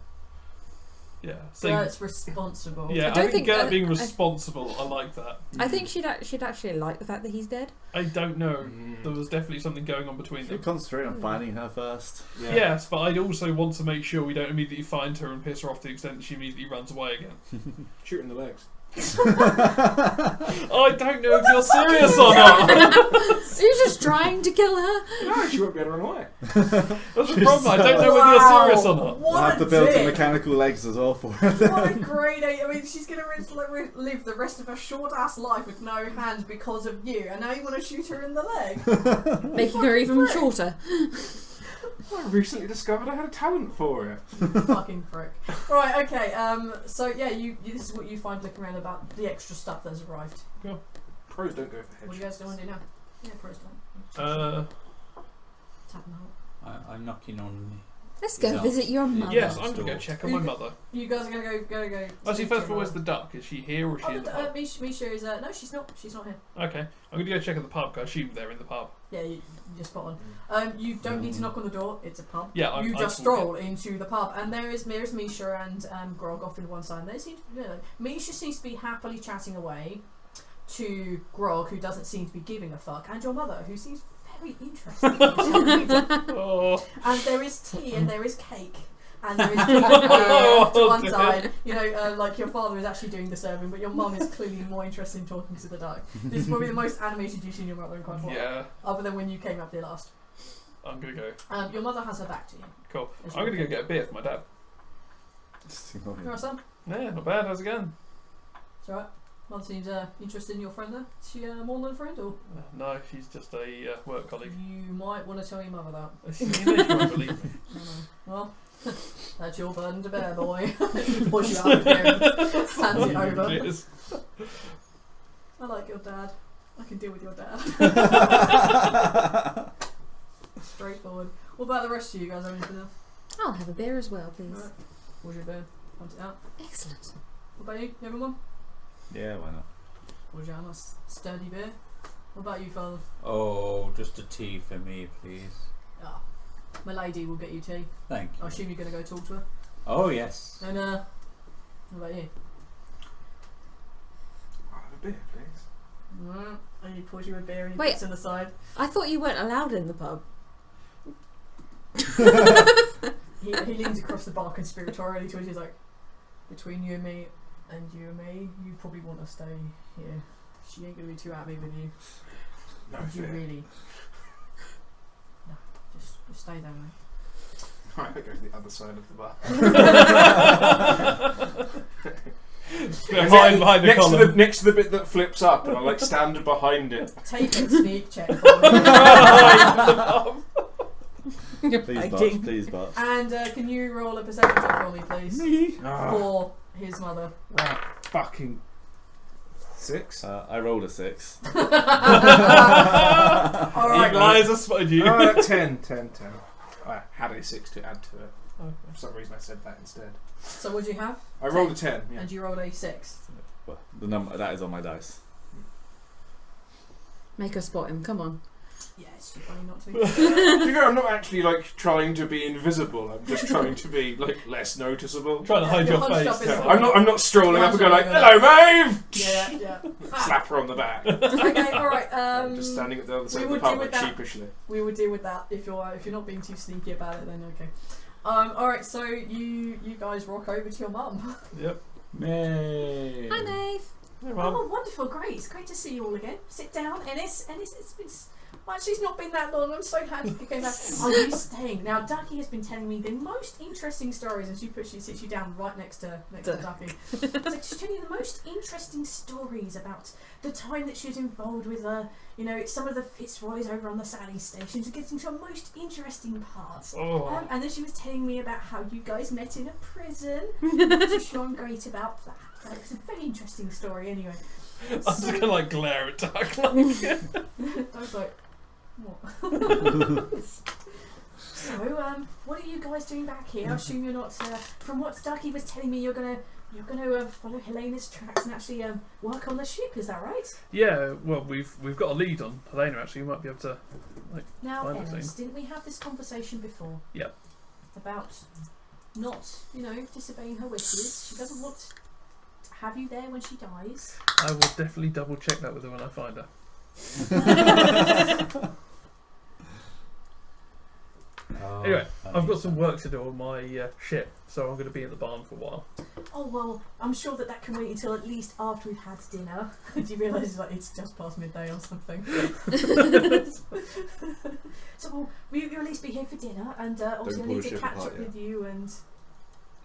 Yeah. Gert's responsible. Yeah, I don't think think- Gert being responsible, I like that. I think she'd actually like the fact that he's dead. I don't know. There was definitely something going on between Should we them. concentrate on finding her first? Yeah. Yes, but I'd also want to make sure we don't immediately find her and piss her off to the extent that she immediately runs away again. Shoot in the legs. I don't know if you're serious or not. Are you just trying to kill her? No, she won't be able to run away. That's the problem. I don't know whether you're serious or not. We'll have to build some mechanical legs as well for her. What a great idea. I mean, she's going to live the rest of her short ass life with no hands because of you, and now you want to shoot her in the leg? Making her even shorter. I recently discovered I had a talent for it. Fucking prick. Right, okay, so yeah, this is what you find looking around about the extra stuff that's arrived. Pros don't go for What do you headshots. guys want to do now? Yeah, pros don't. Tap them out. I'm knocking on. Let's go No. visit your mother. Yes, I'm going to go check on my mother. You guys are going to go. Actually, first of all, where's the duck? Is she here or is she in the pub? Misha is, no, she's not here. Okay, I'm going to go check at the pub, because I assume they're in the pub. Yeah, you're spot on. You don't need to knock on the door, it's a pub. Yeah, You I just thought stroll into the pub, and there's Misha and Grog off in one side. They seem Misha seems to be happily chatting away to Grog, who doesn't seem to be giving a fuck, and your mother, who seems very interested. Oh, And there is tea and there is cake. And there is off to one side. You know, like your father is actually doing the serving, but your mum is clearly more interested in talking to the duck. This is probably the most animated you've seen your mother in quite a while. yeah, Other than when you came up here last. I'm going to go. Your mother has her back to you. Cool. I'm going to go get a beer for my dad. Alright, son. Yeah, not bad. How's it going? It's alright. Mother seems interested in your friend there. Is she more than a friend, or? No, she's just a work colleague. You might want to tell your mother that. She won't believe me. Well, that's your burden to bear, boy. Push you out of here and hands it over. Cheers. I like your dad. I can deal with your dad. Straightforward. What about the rest of you guys? Have anything else? I'll have a beer as well, please. Alright. What's your beer? Hunt it out. Excellent. What about you? Everyone? Yeah, why not? What's your nice sturdy beer? What about you, father? Oh, just a tea for me, please. Ah, my lady will get you tea. Thank I you. assume you're going to go talk to her. Oh, yes. And what about you? I'll have a beer, please. And he pours you a beer and he Wait. puts it on the side. I thought you weren't allowed in the pub. He leans across the bar conspiratorially to us. He's like, between you and me, you probably want to stay here. She ain't gonna be too happy with you. No You fear. really. No, just stay there, mate. Alright, I go to the other side of the bar. behind the column. next to the bit that flips up, and I like stand behind it. Take a sneak check. Please, Box, please, Box. And can you roll a perception check for me, please? For his mother. Fucking 6. I rolled a 6. Alright. Eliza spotted you. 10. I had a 6 to add to it. Okay. For some reason I said that instead. So what do you have? I rolled a 10, yeah. And you rolled a 6. Well, the number that is on my dice. Make her spot him, come on. Yeah, it's too funny not to. You know, I'm not actually like trying to be invisible. I'm just trying to be like less noticeable. Trying to hide You're your hunched up face. in the Yeah, corner. I'm not strolling up and go like, Hunched up "Hello, Maeve!" Yeah. Slap her on the back. Okay, alright. I'm just standing at the other side of the would pub deal with like that. sheepishly. We would deal with that if you're not being too sneaky about it. Then okay. Alright. So you guys rock over to your mum. Yep. Yay. Hi, Maeve. Yeah, well, Oh, wonderful, great. It's great to see you all again. Sit down, Ennis. Ennis, it's been... Well, actually, it's not been that long. I'm so happy you came back. Are you staying? Now, Ducky has been telling me the most interesting stories, and she sits you down right next to Ducky. So she's telling you the most interesting stories about the time that she was involved with, some of the Fitzroys over on the Sally station, to get into a most interesting part. oh. And then she was telling me about how you guys met in a prison. I'm not too sure I'm great about that. It's a very interesting story, anyway. I'm just gonna like glare at Duck. Like, I was like, what? So, what are you guys doing back here? I assume you're not. From what Ducky was telling me, you're gonna follow Helena's tracks and actually work on the ship. Is that right? yeah, well, we've got a lead on Helena. Actually, you might be able to. Now, Fine, Ennis, didn't we have this conversation before? Yep. About not, disobeying her wishes. She doesn't want to have you there when she dies. I will definitely double check that with her when I find her. Anyway, I've got some work to do on my ship, so I'm going to be in the barn for a while. Oh well, I'm sure that can wait until at least after we've had dinner. Do you realise it's just past midday or something? So we'll at least be here for dinner, and obviously I need to catch up with you. And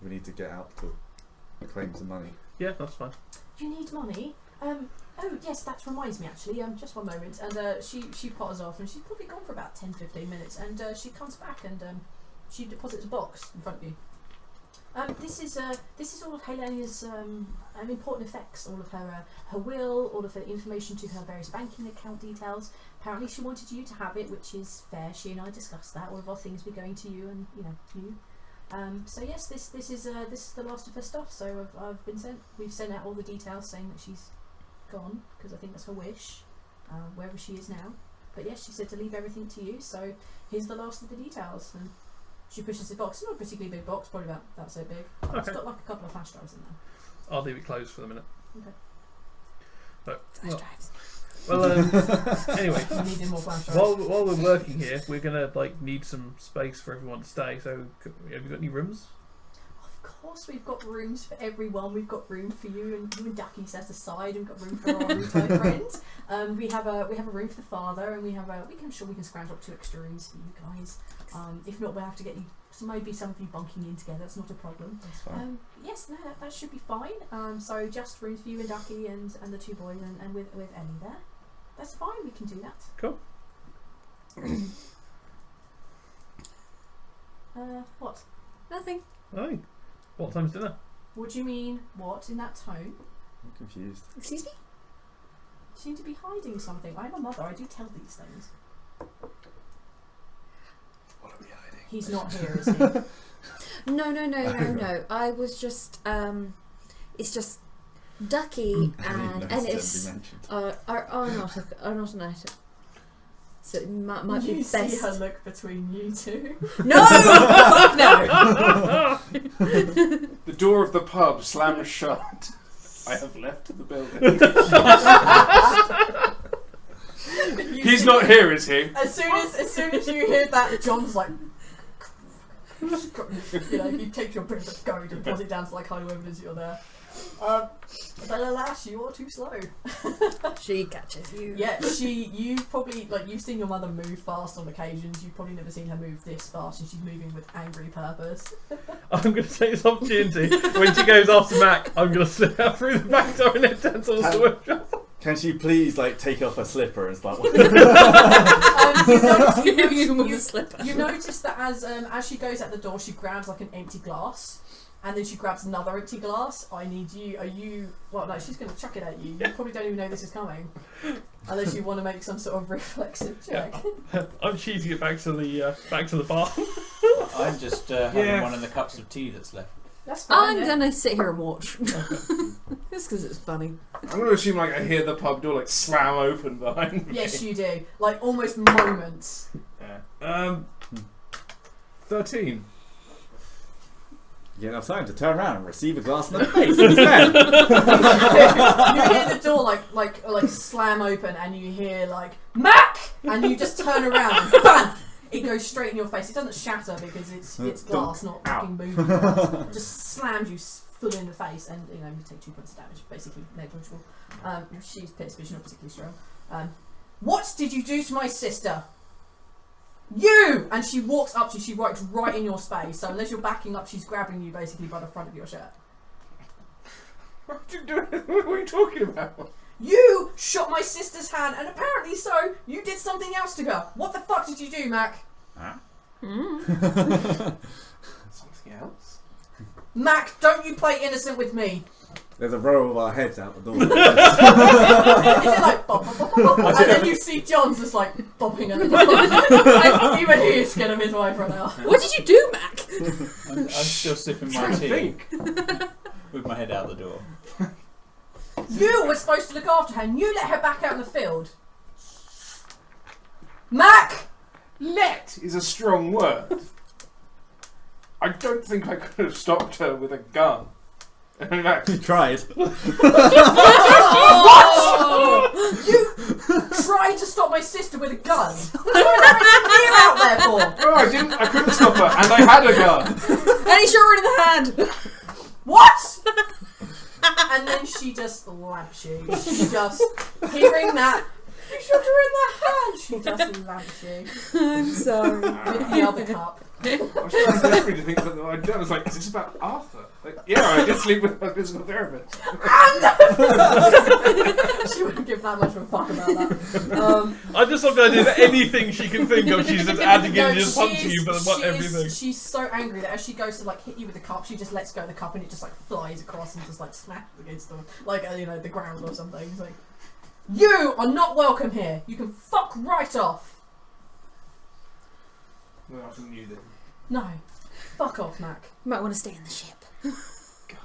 we need to get out to claim some money. Yeah, that's fine. you need money. Oh yes, that reminds me actually. Just one moment. And she potters off, and she's probably gone for about 10-15 minutes. And she comes back and she deposits a box in front of you. This is all of Helena's important effects, all of her will, all of her information to her various banking account details. Apparently, she wanted you to have it, which is fair. She and I discussed that. All of our things were going to you, and you. So yes, this is the last of her stuff. So we've sent out all the details saying that she's gone, because I think that's her wish, wherever she is now. But yes, she said to leave everything to you. So here's the last of the details. And she pushes the box. It's not a particularly big box, probably about that so big. Okay. It's got like a couple of flash drives in there. I'll leave it closed for the minute. Okay. But, Flash drives. well, anyway, You needed more flash drives. while we're working here, we're gonna need some space for everyone to stay. So, have you got any rooms? Of course, we've got rooms for everyone. We've got room for you and Ducky set aside. We've got room for our retired friend. We have a room for the father, and I'm sure we can scrounge up 2 extra rooms for you guys. If not, we'll have to get you. So maybe some of you bunking in together. That's not a problem. That's fine. Yes, no, that should be fine. So just rooms for you and Ducky and the 2 boys and with Ellie there. That's fine. We can do that. Cool. What? Nothing. Hey, what time's dinner? What do you mean? What in that tone? I'm confused. Excuse me? You seem to be hiding something. I'm a mother. I do tell these things. What are we hiding? He's not here, is he? No. I was just it's just Ducky and Ennis are not an item. So it might be you best. see her look between you two. No! Fuck no! The door of the pub slams shut. I have left the building. He's not here, is he? As soon as you hear that, John's like, he takes your breath of gold and pulls it down to like hide evidence you're there. But alas, you are too slow. She catches you. Yeah, you've probably you've seen your mother move fast on occasions. You've probably never seen her move this fast, and she's moving with angry purpose. I'm going to take this opportunity. When she goes after Mac, I'm going to slip out through the back door and head down to the workshop. Can she please take off her slipper and start? You notice that as she goes at the door, she grabs an empty glass. And then she grabs another empty glass. I need you. Are you? Well, no, she's going to chuck it at you. You probably don't even know this is coming, unless you want to make some sort of reflexive check. Yeah. I'm cheating it back to the bar. I'm just having one of the cups of tea that's left. That's fine. I'm gonna sit here and watch. Just because it's funny. I'm going to assume I hear the pub door slam open behind me. Yes, you do. Almost moments. Yeah. 13. You get enough time to turn around and receive a glass in the face. You hear the door like slam open, and you hear Mac, and you just turn around and bam! It goes straight in your face. It doesn't shatter because it's glass, not fucking moving glass. It just slams you full in the face, and you take 2 points of damage, basically negligible. She's pissed, but she's not particularly strong. What did you do to my sister? You! And she walks up to you, she walks right in your space, so unless you're backing up, she's grabbing you basically by the front of your shirt. What are you doing? What are you talking about? You shot my sister's hand, and apparently so, you did something else to her. What the fuck did you do, Mac? Huh? Something else? Mac, don't you play innocent with me. There's a row of our heads out the door. Is it like bop, bop, bop, bop, bop, and then you see John's just like bopping at the door. Even he is scared of his wife right now. What did you do, Mac? I'm still sipping my tea with my head out the door. You were supposed to look after her, and you let her back out in the field. Mac! Let is a strong word. I don't think I could have stopped her with a gun. You tried. What? You tried to stop my sister with a gun? What are you out there for? No, I didn't. I couldn't stop her, and I had a gun. And he shot her in the hand. What? And then she just lamps you. She just, hearing that, you shot her in the hand. She just lamps you. I'm sorry. With the other cup. I was trying desperately to think that I did. I was like, is this about Arthur? Like, yeah, I did sleep with my physical therapist. She wouldn't give that much of a fuck about that. I just love the idea that anything she can think of, she's just adding in and just punching you, but what everything. She's so angry that as she goes to like hit you with the cup, she just lets go of the cup and it just like flies across and just like smashes against the the ground or something. It's like, you are not welcome here. You can fuck right off. Well, I knew that. No, fuck off, Mac. You might want to stay in the ship. God,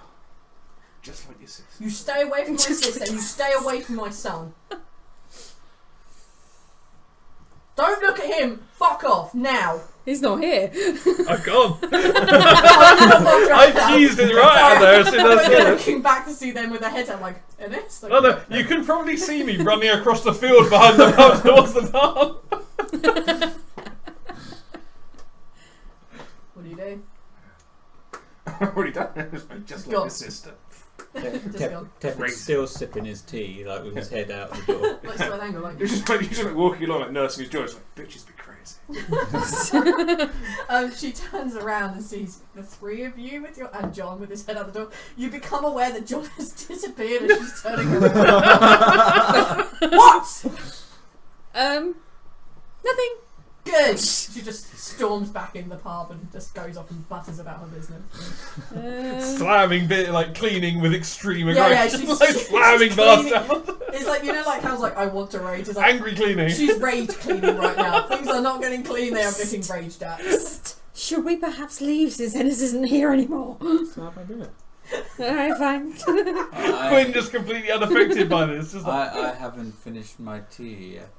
just like your sister. You stay away from my sister. You stay away from my son. Don't look at him. Fuck off now. He's not here. I've gone. I cheesed it right out there as soon as I saw it. Looking back to see them with their heads out like, Ennis? Like, Oh no, you can probably see me running across the field behind the house towards the barn. what do you do? I've already done it. Just like Gone. your sister. Just gone. Tepper's still sipping his tea, like with his head out the door. Like slight angle, like. You're just like walking along, like nursing his jaw. It's like, bitches be crazy. She turns around and sees the three of you and John with his head out the door. You become aware that John has disappeared and she's turning around. What? Nothing. Good. She just storms back in the pub and just goes off and butters about her business. Slamming bit like cleaning with extreme Yeah, aggression. she's like slamming bars cleaning. down. It's like, like how I want to rage. It's like, Angry cleaning. she's rage cleaning right now. Things are not getting clean, they are getting raged at. Should we perhaps leave since Ennis isn't here anymore? So how do I do it? Alright, fine. Quinn just completely unaffected by this. Just like, I haven't finished my tea yet.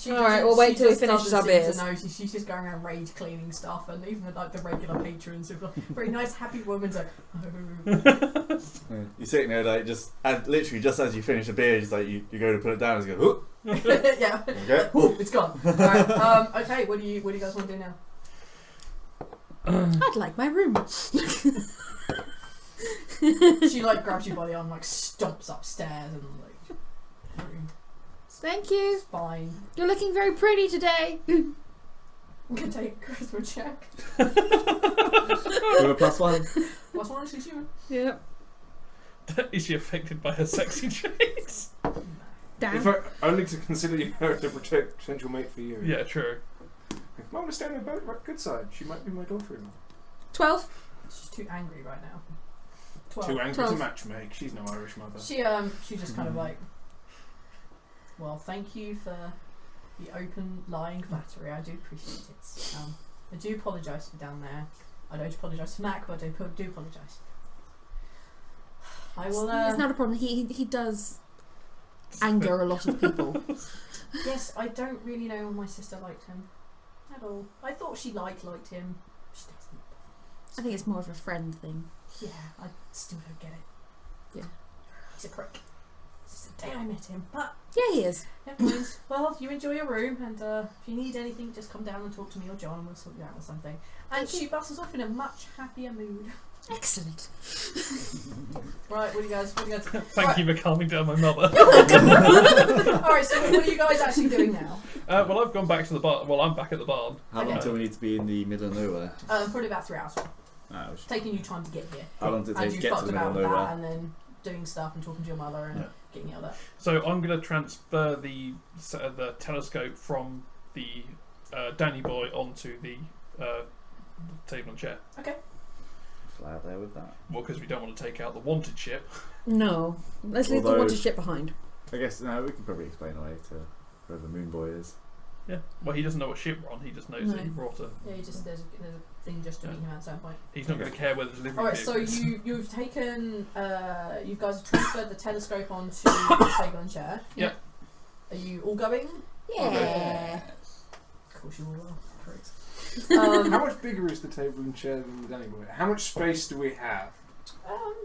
Alright, we'll wait till we finish our beers. She's just going around rage cleaning stuff, and even like the regular patrons who are like, very nice, happy woman's like, oh. Yeah. You're sitting there like and literally just as you finish a beer, just like you go to put it down and you go, oh. Yeah. Okay. Ooh, it's gone. Alright, okay, what do you guys want to do now? I'd like my room. She like grabs you by the arm, like stomps upstairs and like Thank you. it's fine. You're looking very pretty today. I'm gonna take a charisma check. With a +1. What's one she's human? Yep. is she affected by her sexy traits? Damn. If I, only to consider you her as a potential mate for you. Yeah, true. If I want to stand on the good side, she might be my daughter-in-law. 12. She's too angry right now. 12. Too angry 12. to matchmake. She's no Irish mother. She just kind of like, well, thank you for the open lying flattery. I do appreciate it. I do apologise for down there. I don't apologise for Mac, but I do apologise. I will. It's not a problem. He does anger a lot of people. Yes, I don't really know when my sister liked him at all. I thought she liked him. She doesn't. I think it's more of a friend thing. Yeah, I still don't get it. Yeah. He's a prick. Since the day I met him. But Yeah, he is. never mind. Well, you enjoy your room, and if you need anything, just come down and talk to me or John, and we'll sort you out with something. And she bustles off in a much happier mood. Excellent. Right, what do you guys? Thank you for calming down my mother. Alright, so what are you guys actually doing now? Well, I've gone back to the barn. Well, I'm back at the barn. How long Okay. until we need to be in the middle of nowhere? Probably about 3 hours. Ah, It's taking you time to get here. how long does it And take to you get to fucked the middle about of with that nowhere? and then doing stuff and talking to your mother and getting yelled at. So I'm going to transfer the telescope from the Danny boy onto the table and chair. Fly out there with that. Well, because we don't want to take out the wanted ship. No. Let's leave the Although- water ship behind. I guess no, we can probably explain away to whoever Moon Boy is. Yeah. Well, he doesn't know what ship we're on. He just knows that he No. brought a. Yeah, there's a thing just to meet him at some point. He's not going to care whether the delivery. Alright, so vehicle is. you've taken you guys have transferred the telescope onto the table and chair. Yeah. Are you all going? Yeah. Of course you all are. Pricks. How much bigger is the table and chair than the Danny boy? How much space do we have?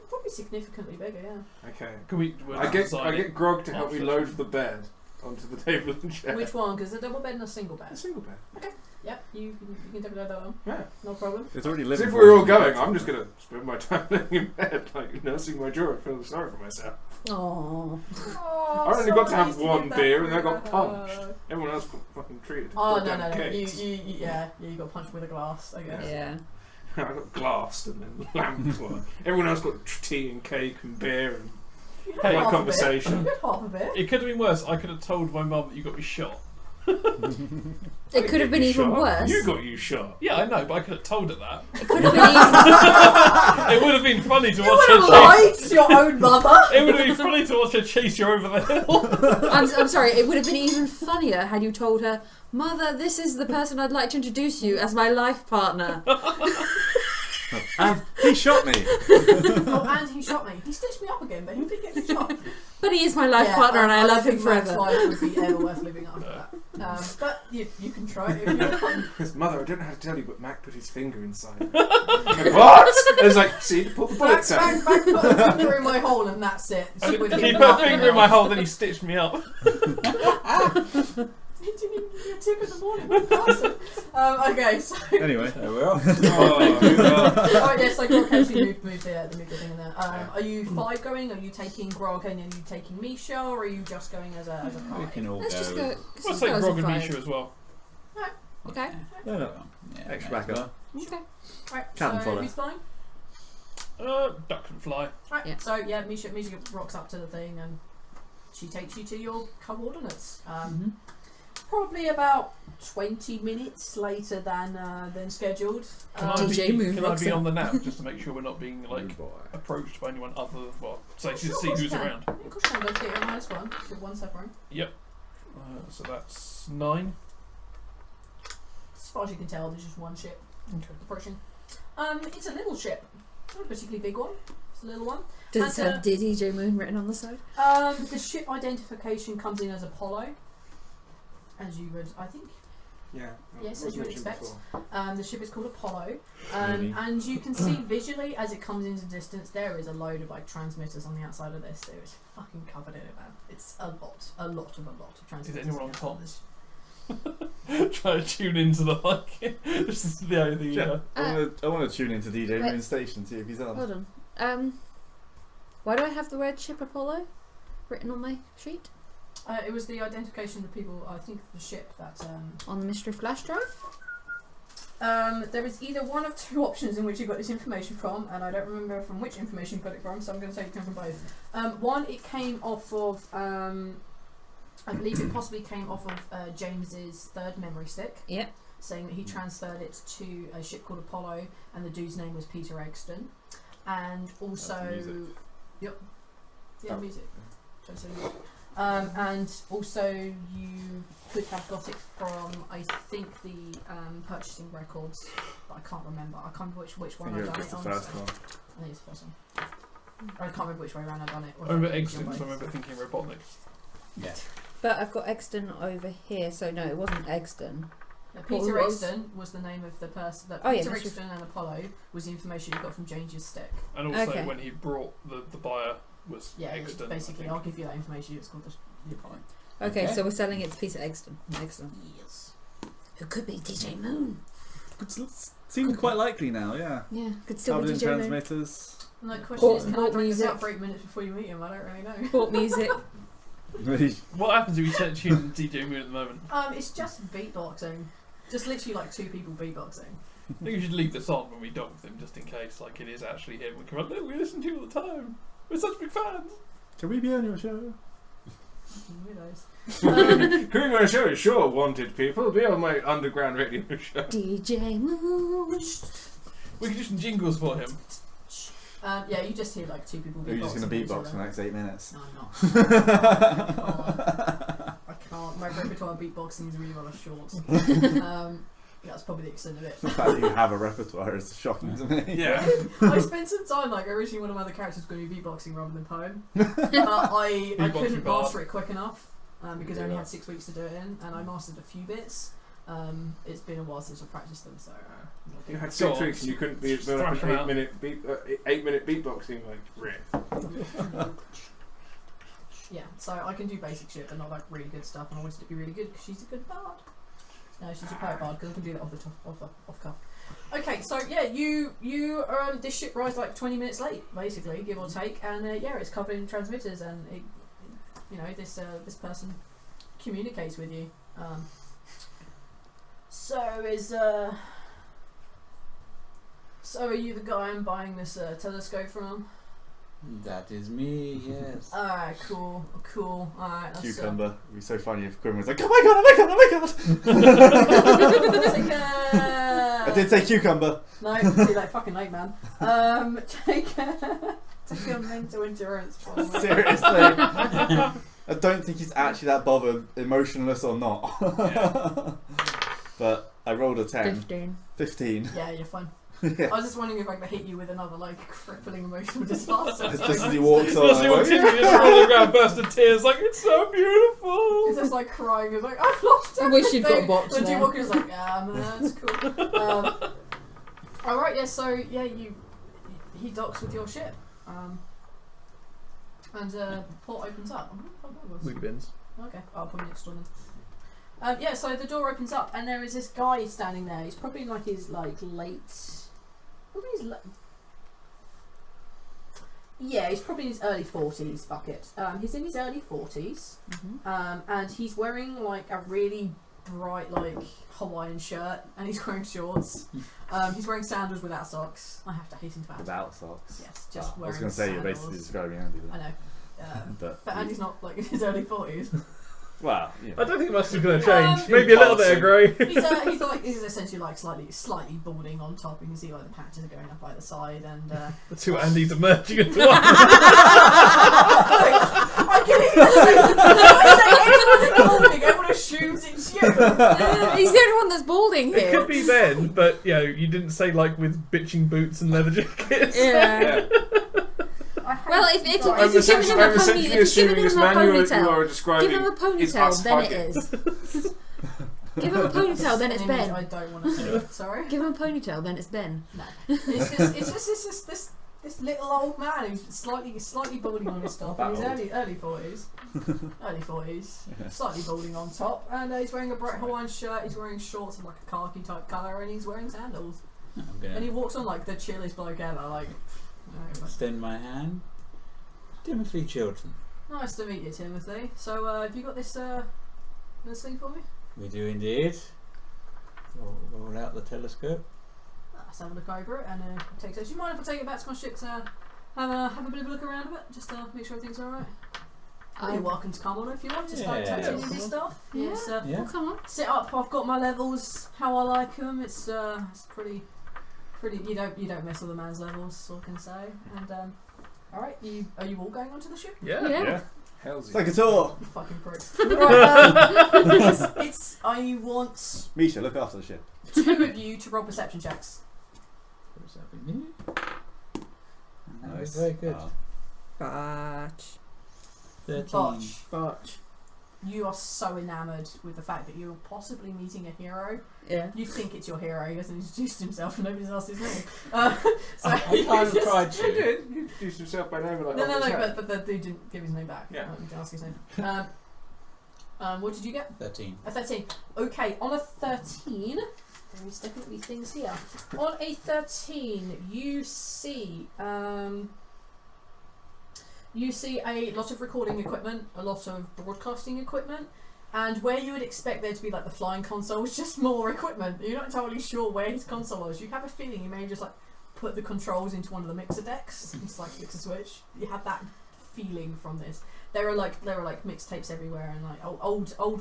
Probably significantly bigger, yeah. Okay. Can we? we'll I design it. get Grog to help me after. load the bed onto the table and chair. Which one? Because a double bed and a single A bed. single bed. Yep, you can definitely have that one. Yeah. No problem. It's already Because living. if we're all going, I'm just gonna spend my time laying in bed, like nursing my jaw, feeling sorry for myself. Oh. Oh, I only got to have someone one needs to beer get and I got back. punched. Everyone else got fucking treated. Oh Goddamn no, cakes. you got punched with a glass, I guess. Yeah. I got glassed and then lamped one. Everyone else got tea and cake and beer and You had Hey, half conversation. A bit. You had half of it. It could have been worse. I could have told my mum that you got me shot. It could have been even shot. worse. You got you shot. Yeah, I know, but I could have told her that. It could have been even. It would have been funny to You watch would her have chase. lied to your own mother. It would have been funny to watch her chase you over the hill. I'm sorry. It would have been even funnier had you told her, "Mother, this is the person I'd like to introduce you as my life partner." And he shot me. Oh, and he shot me. He stitched me up again, but he did get shot. But he is my life partner, and I don't love him think Mac's forever. life would be ever worth living after that. But you can try it if you want. His mother, I don't know how to tell you, but Mac put his finger inside. Like, what? It's like, see, pull the bullets out. Mac put a finger in my hole and that's it. And With he him put a laughing finger in at my me. hole, then he stitched me up. He didn't even give you a tip in the morning. What a bastard. Okay, so. Anyway, There we are. Oh yes, so Grog actually moved the thing in there. Are you 5 going? Are you taking Grog and are you taking Misha, or are you just going as a We party? can all Let's go. just go. Let's take Grog and Misha as well. Okay. No, no. Yeah, Extra may as backup. Okay. Right, Cat and so follow. who's flying? Duck and fly. Right, Yeah. so yeah, Misha rocks up to the thing and she takes you to your coordinates. Probably about 20 minutes later than scheduled. Can I DJ be, Moon can I rocks be up. on the nap just to make sure we're not being Moon like Boy. approached by anyone other than so to Sure, see of course who's you can. around. Of course you can. Go to get your -1 with 1 separate. So that's 9. As far as you can tell, there's just one ship Okay. approaching. It's a little ship. Not a particularly big one. It's a little one. Does it And, have DJ Moon written on the side? The ship identification comes in as Apollo, as you would, I think. Yeah. Yes, was as you would mentioned expect. before. The ship is called Apollo, Really? and you can see visually as it comes into distance there is a load of like transmitters on the outside of this. There is fucking covered in it, man. It's a lot of transmitters. anyone on the top? outside Try to tune into the this is the only. Yeah. I want to tune into DJ Wait. Moon's station, see if he's on. Hold on. Why do I have the word ship Apollo written on my sheet? It was the identification of the people. I think the ship that. On the mystery flash drive? There is either one of 2 options in which you got this information from, and I don't remember from which information you got it from, so I'm going to say it came from both. One, it came off of, I believe it possibly came off of James's 3rd memory stick. Yep. Saying that he transferred it to a ship called Apollo, and the dude's name was Peter Egston. And also, That's music. yep, yeah, Oh. music. Trying to say music. And also you could have got it from, I think, the purchasing records, but I can't remember. I can't remember which I one think I've it done was it the on. first so- one. I think it's the first one. I can't remember which way around I've done it. I remember whether it's Egston, your so I way. remember thinking Robotnik. Yeah. But I've got Egston over here, so no, it wasn't Egston. No, What Peter was- Egston was the name of the person. That Oh, yeah, Peter that's Egston and Apollo was the information you got from James's stick. And also Okay. when he brought the buyer was Yeah, Egston. basically, I I'll think. give you that information. It's called the Apollo. Okay, Okay. so we're selling it to Peter Egston. Excellent. Yes. Who could be DJ Moon? Seems quite likely now, yeah. Yeah, could still Covered be in DJing. transmitters. And the question is, can I Port drink this music. out for 8 minutes before you meet him? I don't really know. Port music. What happens if you set tune in DJ mood at the moment? It's just beatboxing. Just literally like 2 people beatboxing. I think you should leave this on when we dock with him, just in case, like, it is actually him. We come up, look, we listen to you all the time. We're such big fans. Can we be on your show? Weirdos. Can we go on a show? Sure, wanted people. Be on my underground radio show. DJ Moon. We can do some jingles for him. Yeah, you just hear like 2 people beatboxing. Are you just going to each beatbox other. for the next 8 minutes? No, I'm not. I can't. My repertoire of beatboxing is really rather short. That's probably the extent of it. The fact that you have a repertoire is shocking to me. Yeah. I spent some time, like, originally one of my other characters was going to be beatboxing rather than poem. But I Beatboxing couldn't bard. master it quick enough because I only Yeah. had 6 weeks to do it in, and I mastered a few bits. It's been a while since I practiced them, so. You had Go 6 on. weeks and you couldn't build up Thrash an them out. 8-minute beatboxing like riff. Yeah, so I can do basic shit, but not like really good stuff, and I wanted to be really good because she's a good bard. No, she's a poet bard because I can do that off cuff. Okay, so yeah, you this ship arrives like 20 minutes late, basically, give or take, and yeah, it's covered in transmitters, and it, you know, this person communicates with you. So are you the guy I'm buying this telescope from? That is me, yes. Alright, cool. Alright, that's Cucumber. It'd be so funny if Quinn was like, oh my god. Take I did say cucumber. No, too late, fucking late, man. Take a mental endurance for me. Seriously. I don't think he's actually that bothered, emotionless or not. Yeah. But I rolled a 10. 15. Yeah, you're fine. Yeah. I was just wondering if I could hit you with another like crippling emotional disaster. Just as he walks on. Just he walks in, he just rolls the ground, burst of tears, like, it's so beautiful. He's just like crying. He's like, I've lost I wish you'd got a everything. box And you there. walk in, he's like, yeah, man, that's cool. All right, yeah. So yeah, he docks with your ship, and the port opens up. Wig bins. Okay, I'll put it next door then. Yeah, so the door opens up and there is this guy standing there. He's probably like his late. Yeah, he's probably in his early 40s. Fuck it. He's in his early 40s, and he's wearing like a really bright like Hawaiian shirt, and he's wearing shorts. He's wearing sandals without socks. I have to hasten to add. Without socks. Yes, just I wearing. was going to say you're sandals. basically describing Andy I then. know. But But Andy's not like in his early 40s. well, yeah. I don't think much is going to change. Um, Maybe a little bit of grey. He's essentially like slightly balding on top. You can see like the patches are going up either side, and The two Andys are merging into one. I can even say everyone's balding. Everyone assumes it's you. He's the only one that's balding It here. could be Ben, but you know, you didn't say like with bitching boots and leather jackets. Yeah. Yeah. Well, if you're I'm giving essentially, him a I'm pony, essentially if you're assuming giving this him a manual that you ponytail, are describing give him a is us ponytail, then it hugging. is. Give him a ponytail, then it's An image Ben. I don't want to see. Sorry. Give him a ponytail, then it's Ben. No. It's just this little old man who's slightly balding on his top. In his early 40s. Early 40s. Yeah. Slightly balding on top, and he's wearing a bright Hawaiian shirt. He's wearing shorts of like a khaki type colour, and he's wearing sandals. I'm And he going walks on like the chillest bloke ever. Like, to extend my hand. Timothy Chilton. nice to meet you, Timothy. So, have you got this thing for me? We do indeed. Roll out the telescope. Let's have a look over it and take it. Do you mind if I take it back to my ship to have a bit of a look around of it, just to make sure everything's alright? You're welcome to come on if you want to start Yeah. touching into stuff. Yeah. It's, Yeah. Oh, come on. sit up. I've got my levels how I like them. It's pretty. You don't mess with a man's levels, all I can say. And all right, are you all going onto the ship? Yeah. Yeah. Hell's It's like a tour. You fucking pricks. Right, I want Misha, look after the ship. 2 of you to roll perception checks. What's happening? That was Nice. very good. Botch. 13. Botch. You are so enamoured with the fact that you're possibly meeting a hero. Yeah. You think it's your hero. He hasn't introduced himself and nobody's asked his name. So I kind of tried He to. did. He introduced himself by name. Like, No, but the dude didn't give his name back. Yeah. You didn't ask his name. What did you get? 13. A 13. Okay, on a 13, There is definitely things here. On a 13, you see a lot of recording equipment, a lot of broadcasting equipment, and where you would expect there to be like the flying console is just more equipment. You're not entirely sure where his console is. You have a feeling he may just like put the controls into one of the mixer decks, just like flick a switch. You have that feeling from this. There are like mixtapes everywhere and like old style.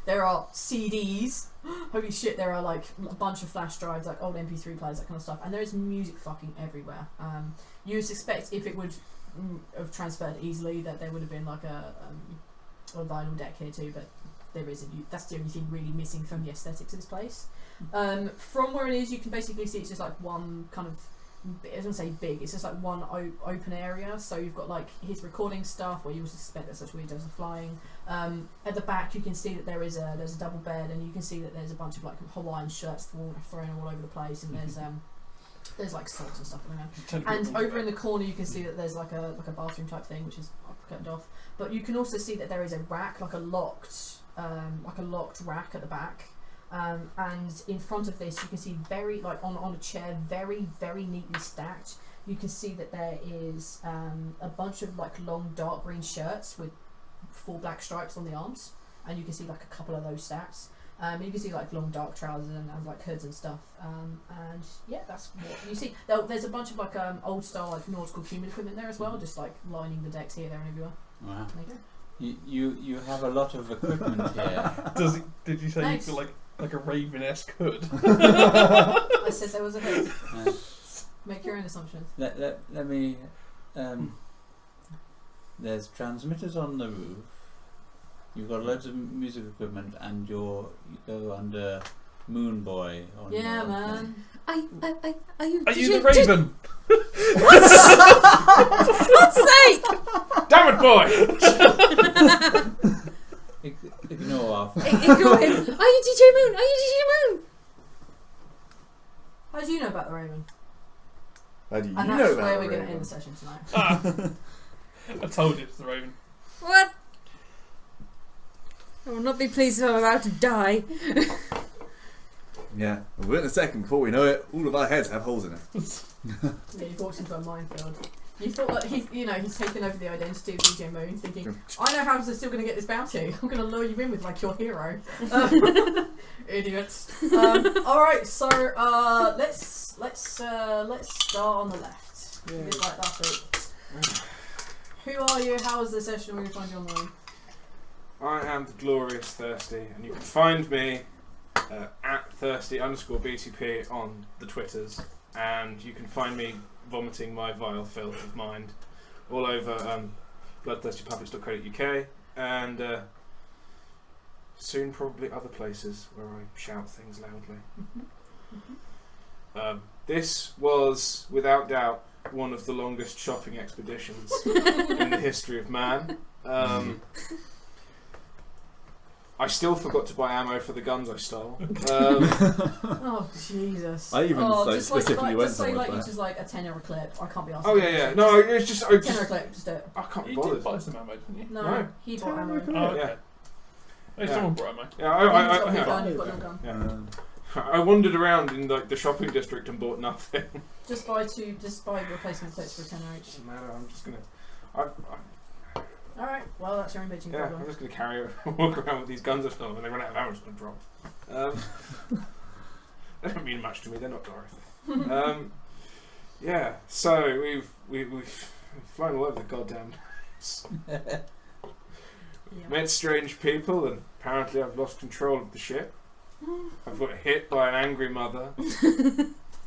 There are CDs. Holy shit! There are like a bunch of flash drives, like old MP3 players, that kind of stuff. And there is music fucking everywhere. You would suspect if it would have transferred easily that there would have been like a vinyl deck here too, but there isn't. That's the only thing really missing from the aesthetics of this place. From where it is, you can basically see it's just like one kind of. I was gonna say big. It's just like one open area. So you've got like his recording stuff, where you would suspect that such windows are flying. At the back, you can see that there's a double bed, and you can see that there's a bunch of like Hawaiian shirts thrown all over the place, and there's like socks and stuff around. And over in the corner, you can see that there's like a bathroom type thing, which is curtained off. But you can also see that there is a rack, like a locked rack at the back. And in front of this, you can see very like on a chair, very neatly stacked. You can see that there is a bunch of like long dark green shirts with 4 black stripes on the arms, and you can see like a couple of those stacks. You can see like long dark trousers and like hoods and stuff. And yeah, that's what you see. There's a bunch of like old style like nautical human equipment there as well, just like lining the decks here, there, and everywhere. Wow. There you go. You have a lot of equipment here. Did you say Thanks. you feel like a Raven-esque hood? I said there was a hood. Make your own assumptions. Let me. There's transmitters on the roof. You've got loads of music equipment, and you go under Moon Boy. On Yeah, your man. Are you? Are you the Raven? What? For God's sake! Damn it, boy! Ignore off. Ignore him. Are you DJ Moon? Are you DJ Moon? How do you know about the Raven? How do you And know that's that? where we're going to Raven? end the session tonight. I told you it's the Raven. What? I will not be pleased if I'm about to die. Yeah, we're in a second. Before we know it, all of our heads have holes in it. Yeah, you've walked into a minefield. You thought that he's taken over the identity of DJ Moon, thinking, I know how I'm still going to get this bounty. I'm going to lure you in with like your hero. Idiots. All right, so let's start on the left. We did like last week. Who are you? How was the session? Where can we find you online? I am the glorious Thirsty, and you can find me at thirsty_BTP on the Twitters, and you can find me vomiting my vile filth of mind all over bloodthirstypublics.co.uk, and soon probably other places where I shout things loudly. This was, without doubt, one of the longest shopping expeditions in the history of man. I still forgot to buy ammo for the guns I stole. Oh Jesus! I even just specifically went just say somewhere like for it's just like a tenner a clip. I can't be asked. Oh yeah. No, it's just I tenner a clip. Just do it. can't be You did bothered. buy some ammo, didn't you? No, No. he bought ammo. Oh, okay. Yeah. Hey, someone brought ammo. Yeah, You've got your gun, you've got no gun. I wandered around in like the shopping district and bought nothing. Just buy replacement clips for a tenner each. Doesn't matter. I'm just gonna. All right. Well, that's your own bitching Yeah, I'm problem. just gonna walk around with these guns I've stolen. When they run out of ammo, I'm just gonna drop. They don't mean much to me. They're not Dorothy. Yeah. So we've flown all over the goddamn place. Yeah. Met strange people, and apparently I've lost control of the ship. I've got hit by an angry mother.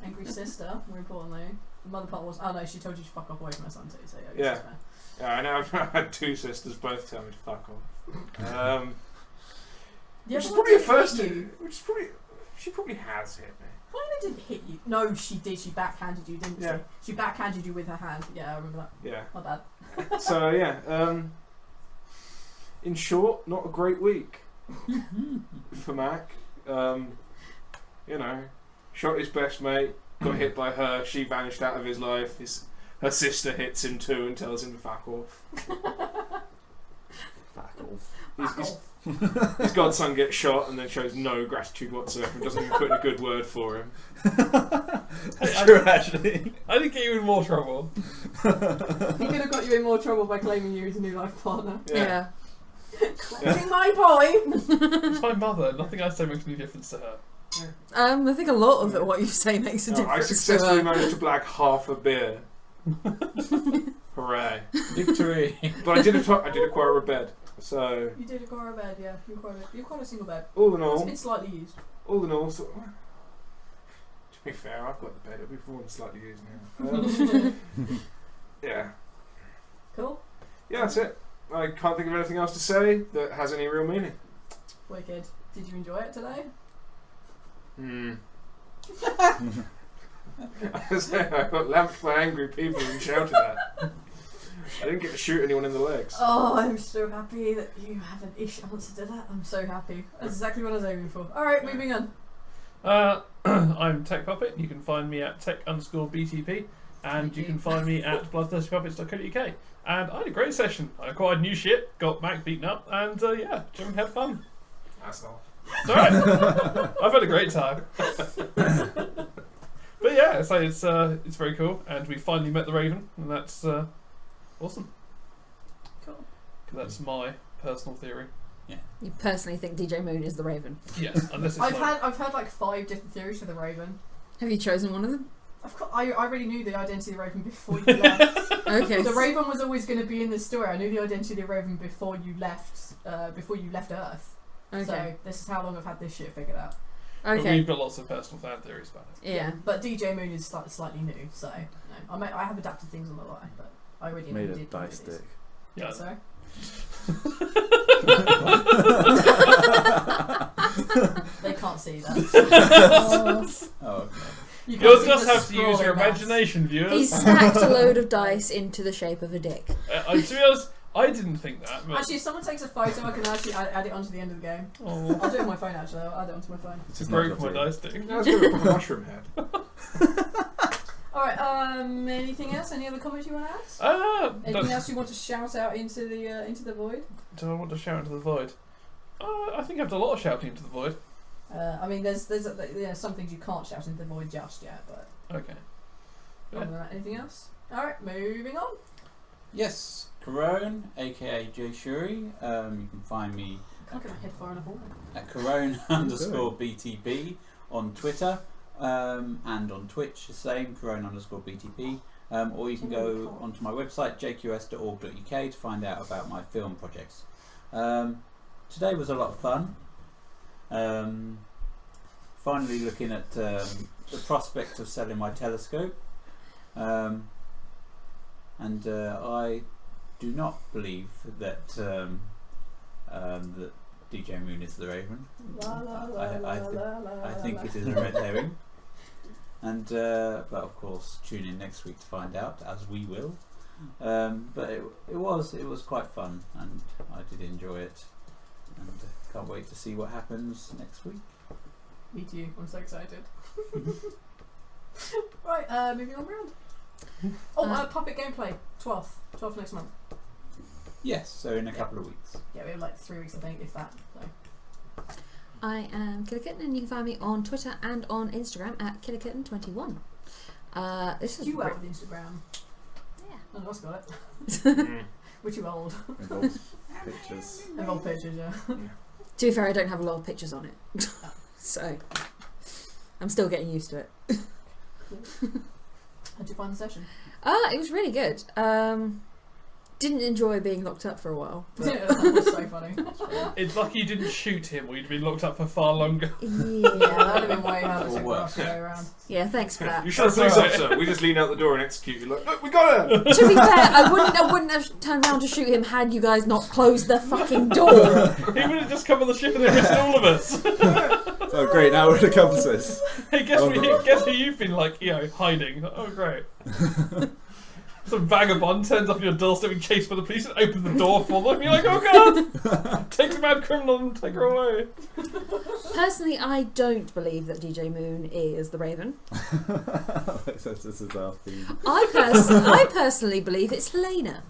Angry sister, more importantly. The mother part was, oh no, she told you to fuck off away from her son too, so yeah. Yeah. Yeah, I know. I've had 2 sisters both tell me to fuck off. Which is probably a first. She probably has hit me. Well, didn't hit you. No, she did. She backhanded you, didn't Yeah. she? She backhanded you with her hand. Yeah, I remember that. Yeah. My bad. So yeah. In short, not a great week for Mac. You know, shot his best mate, got hit by her, she vanished out of his life. Her sister hits him too and tells him to fuck off. Fuck off. His godson gets shot and then shows no gratitude whatsoever and doesn't even put in a good word for him. That's true, actually. I didn't get you in more trouble. He could have got you in more trouble by claiming you as a new life partner. Yeah. Collecting my boy! It's my mother. Nothing I say makes any difference to her. I think a lot of it, what you say makes a No, difference. I successfully managed to blag half a beer. Hooray. Victory. But I did acquire a bed. So, You did acquire a bed, yeah. You acquired a single bed. all in It's all, been slightly used. to be fair, I've got the bed. It'll be more than slightly used now. Yeah. Cool. Yeah, that's it. I can't think of anything else to say that has any real meaning. Wicked. Did you enjoy it today? I got lamped by angry people and shouted at. I didn't get to shoot anyone in the legs. Oh, I'm so happy that you have an ish answer to that. I'm so happy. That's exactly what I was aiming for. Alright, moving on. I'm Tech Puppet. You can find me at tech_BTP, and you can find me at bloodthirstypuppets.co.uk. And I had a great session. I acquired new shit, got Mac beaten up, and yeah, Jim had fun. Asshole. It's alright. I've had a great time. But yeah, so it's very cool, and we finally met the Raven, and that's awesome. Cool. That's my personal theory. You personally think DJ Moon is the Raven? Yes, unless it's I've had like 5 different theories for the Raven. Have you chosen one of them? I already knew the identity of the Raven before you left. Okay. The Raven was always going to be in this story. I knew the identity of the Raven before you left Earth. Okay. So this is how long I've had this shit figured out. But Okay. we've got lots of personal fan theories about it. Yeah. But DJ Moon is slightly new, so no, I have adapted things on the fly, but I already Made a did dice stick. Yeah. Sorry. They can't see that. Oh, okay. You can't You'll see just the have to use your scrawling mass. imagination, viewers. He stacked a load of dice into the shape of a dick. To be honest, I didn't think that. But Actually, if someone takes a photo, I can actually add it onto the end of the game. oh, I'll do it on my phone actually. I'll add it onto my phone. it's broke my dice stick. Now it's got a proper mushroom head. Alright, anything else? Any other comments you want to add? Anything else you want to shout out into the void? Do I want to shout into the void? I think I've done a lot of shouting into the void. I mean, there's some things you can't shout into the void just yet, but Okay. other than that, anything else? Alright, moving on. Yes, Corone, aka Jay Shuri. You can find me I can't get my head far enough away. at Corone_BTB on Twitter and on Twitch, the same, Corone_BTB. Or you can go onto my website, jqs.org.uk, to find out about my film projects. Today was a lot of fun. Finally looking at the prospect of selling my telescope. And I do not believe that that DJ Moon is the Raven. I think it is a red herring. And but of course, tune in next week to find out, as we will. But it was quite fun, and I did enjoy it, and can't wait to see what happens next week. Me too. I'm so excited. Right, moving on round. Puppet gameplay. 12th next month. Yes, so in a couple of weeks. Yeah, we have like 3 weeks, I think, if that. So. I am Killerkitten, and you can find me on Twitter and on Instagram at Killerkitten21. This is You out with Instagram. Yeah. None of us got it. Mm. We're too old. Involves pictures. Of old pictures, yeah. To be fair, I don't have a lot of pictures on it, so I'm still getting used to it. How'd you find the session? It was really good. Didn't enjoy being locked up for a while. But That was so funny. It's lucky you didn't shoot him, or you'd been locked up for far longer. Yeah, that would have been way harder Or to worse. go around. yeah, thanks for that. You shot a police officer. We just lean out the door and execute you. Like, look, we got her. To be fair, I wouldn't have turned around to shoot him had you guys not closed the fucking door. He would have just come on the ship and arrested all of us. Oh great, now we're at accomplices. Hey, guess who you've been hiding? Oh, great. Some vagabond turns up on your doorstep being chased by the police and opens the door for them. You're like, oh god! Take the mad criminal and take her away. Personally, I don't believe that DJ Moon is the Raven. This is our theme. I personally believe it's Helena.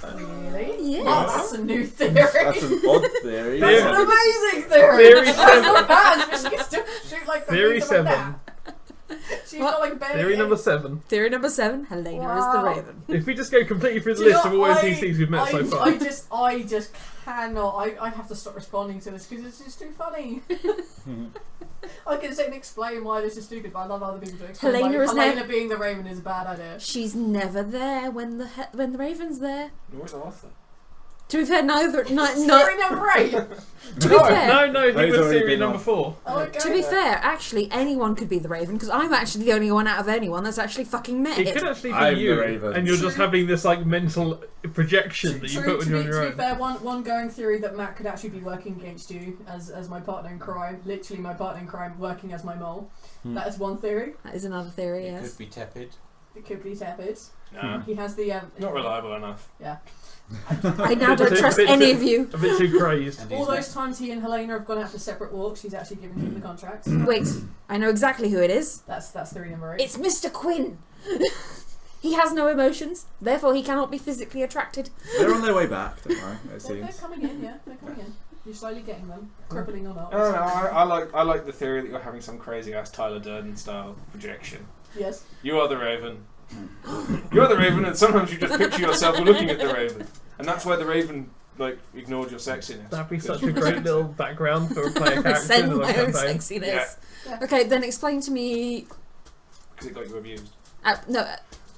Really? Yes. Oh, that's a new theory. That's an odd theory. That's Yeah. an amazing theory. Theory That's seven. not bad, but she can still shoot like the Theory wings of a 7. bat. She's got like barely Theory number any- 7. Theory number 7, Helena is the Wow. Raven. If we just go completely through the Do you list of know, all NPCs we've met so far. I just cannot. I have to stop responding to this because it's just too funny. I can sit and explain why this is stupid, but I love other people to explain Helena why is Helena being the Raven is a bad idea. She's never there when the Raven's there. Nor is Arthur. To be fair, neither. No, Theory number 8. to be fair, No, he He's was already theory been number on. 4. Okay. to be fair, actually, anyone could be the Raven because I'm actually the only one out of anyone that's actually fucking met It it. could actually be I'm the you, Raven. and you're just True. having this like mental projection that you put when you're on your to own. be fair, one going theory that Matt could actually be working against you as my partner in crime, literally my partner in crime, working as my mole. That is one theory. That is another theory. It Yes. could be tepid. It could be tepid. Nah, He has the not reliable enough. I now don't trust any of you. A bit too crazed. And all he's those times he and Helena have gone out for separate walks. She's actually given him the contracts. Wait, I know exactly who it is. That's theory number 8. It's Mr. Quinn. He has no emotions, therefore he cannot be physically attracted. They're on their way back, don't worry, it They're seems. coming in, yeah. They're coming in. You're slowly getting them, crippling or not. I don't know. I like the theory that you're having some crazy ass Tyler Durden style projection. Yes. You are the Raven. You're the Raven, and sometimes you just picture yourself looking at the Raven, and that's where the Raven like ignored your sexiness. That'd be such a great little background for a player character. Resent in a my own campaign. sexiness. Yeah. Okay, then explain to me. Because it got you abused.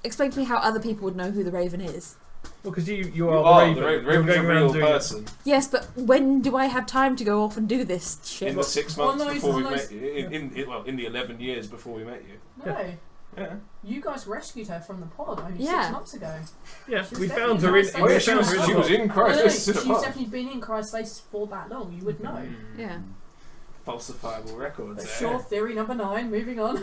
Explain to me how other people would know who the Raven is. Well, because you You are are the the Raven. Raven. You're Raven's a going around real doing it. person. Yes, but when do I have time to go off and do this shit? In the 6 months On those- before we on met those- you, in the 11 years before we met you. No. Yeah. You guys rescued her from the pod only Yeah. 6 months ago. Yeah, She was we definitely found her in. nice. Oh we yeah, found her in she the was box. in Christ. No, This is she's a pod. definitely been in Christ's Faces for that long. You would know. Yeah. Falsifiable records. But eh? sure, theory number 9. Moving on.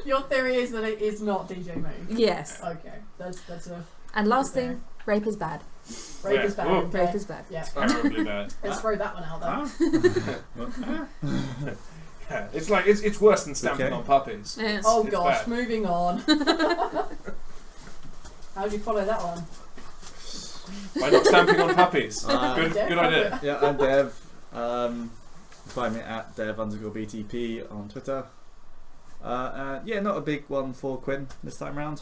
Your theory is that it is not DJ Moon. Yes. Okay, that's a And last Okay. thing, rape is bad. rape Yeah. is bad. Oh. Okay. Rape is bad. Yeah. Terribly bad. Let's throw that one out there. Yeah, it's like it's worse than stamping Okay. on puppies. Yes. Oh It's gosh, bad. moving on. How'd you follow that one? By not stamping on puppies. Uh, Good idea. Yeah, I'm Dev. Find me at Dev_BTP on Twitter. Yeah, not a big one for Quinn this time round.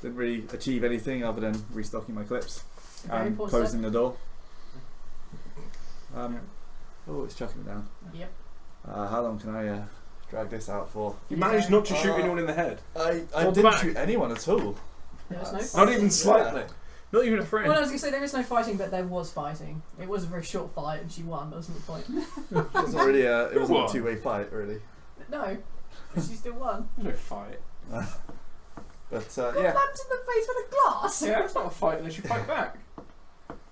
Didn't really achieve anything other than restocking my clips Very and important closing the door. Oh, it's chucking it down. Yep. How long can I drag this out for? You managed not to shoot anyone in the head. I Hold didn't back. shoot anyone at all. There was no That's- Not fighting. even slightly. Not even a Well, I friend. was going to say there is no fighting, but there was fighting. It was a very short fight, and she won. That wasn't the point. It wasn't really it wasn't What? a two-way fight, really. No, but she still won. No fight. But Got yeah, lapped in the face with a glass. Yeah, it's not a fight unless you fight back.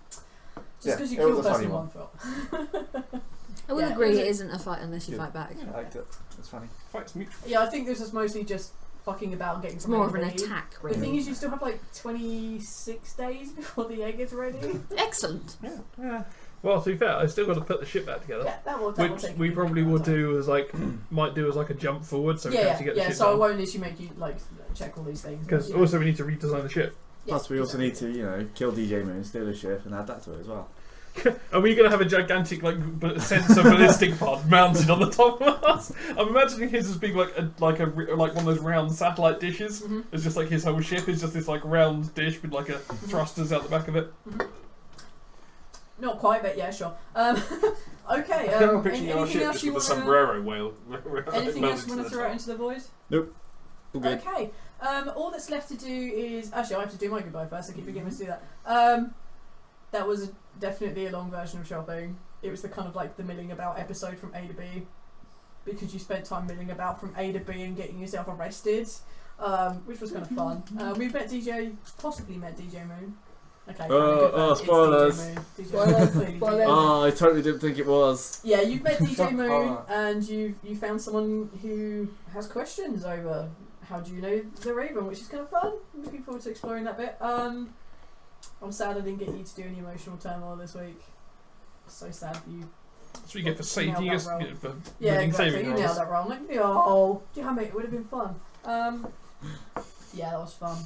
Just Yeah, because you it was killed a person funny in one. one shot. I would Yeah, agree is it it- isn't a fight unless you Yeah. fight back. I liked it. It's funny. Fight's mutual. Yeah, I think this was mostly just fucking about and getting It's from more A of to an B. attack, The thing really. is, you still have like 26 days before the egg is ready. Excellent. Yeah. Well, to be fair, I still got to put the ship back together. Yeah, that will Which take we a probably bit will of time. do as like might do as like a jump forward, so we can Yeah, actually get the yeah. ship So I done. won't literally make you like check all these things. Because you know. also we need to redesign the ship. Yeah, Plus, we also need exactly. to, kill DJ Moon, steal his ship, and add that to it as well. Are we going to have a gigantic sensor ballistic pod mounted on the top of us? I'm imagining his as being like one of those round satellite dishes. Mhm. It's just like his whole ship is just this like round dish with like a thrusters out the back of it. Not quite, but yeah, sure. Okay. I'm picturing our anything ship else just you with a wanna? sombrero whale. Anything else you want want to throw out into the void? All good. Okay. All that's left to do is actually I have to do my goodbye first. I keep forgetting to do that. That was definitely a long version of shopping. It was the kind of like the milling about episode from A to B, because you spent time milling about from A to B and getting yourself arrested, which was kind of fun. We've possibly met DJ Moon. Okay. Oh, spoilers. DJ Moon. Clearly DJ Moon. Oh, I totally didn't think it was. Yeah, you've met DJ Fuck Moon, off. and you found someone who has questions over how do you know the Raven, which is kind of fun. I'm looking forward to exploring that bit. I'm sad I didn't get you to do any emotional turmoil this week. So sad for you. That's what you get for saving Nailed us. that role. For Yeah, winning exactly. saving You rolls. nailed that wrong. Like, oh, damn it would have been fun. Yeah, that was fun.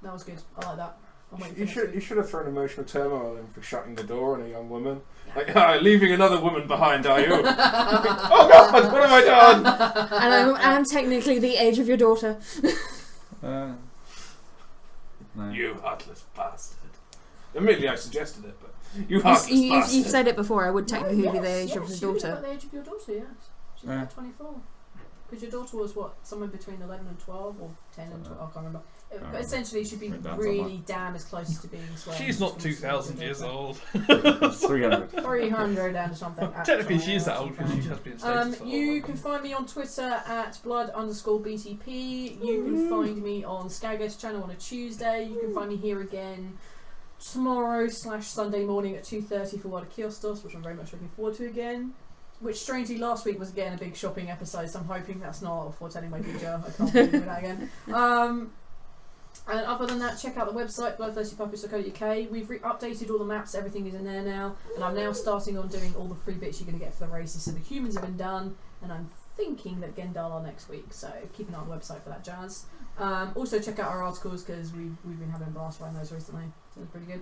That was good. I like that. I'm waiting for You next should week. have thrown emotional turmoil in for shutting the door on a young woman. Like, leaving another woman behind, are you? Oh God, what have I done? And I'm technically the age of your daughter. No. You heartless bastard. Admittedly, I suggested it, but you heartless bastard. You've said it before. I would technically No, be the yes, age of yes, your you daughter. are the age of your daughter, yes. She's Yeah. about 24. Because your daughter was what, somewhere between 11 and 12, or 10 and 12, I can't remember. But essentially, she'd be Written down really damn as close to being swear. She's not 2,000 years old. 300. 300 and something. Technically, she is that old because she has been stated for a You while. can find me on Twitter at blood_BTP. You can find me on Skagos channel on a Tuesday. You can find me here again tomorrow/Sunday morning at 2:30 for World of Kiostos, which I'm very much looking forward to again. Which strangely last week was again a big shopping episode, so I'm hoping that's not foretelling my future. I can't believe that again. And other than that, check out the website, bloodthirstypuppies.co.uk. We've updated all the maps, everything is in there now, and I'm now starting on doing all the free bits you're going to get for the races. So the humans have been done, and I'm thinking that Gendal are next week, so keep an eye on the website for that jazz. Also check out our articles, because we've been having a blast writing those recently, so it's pretty good.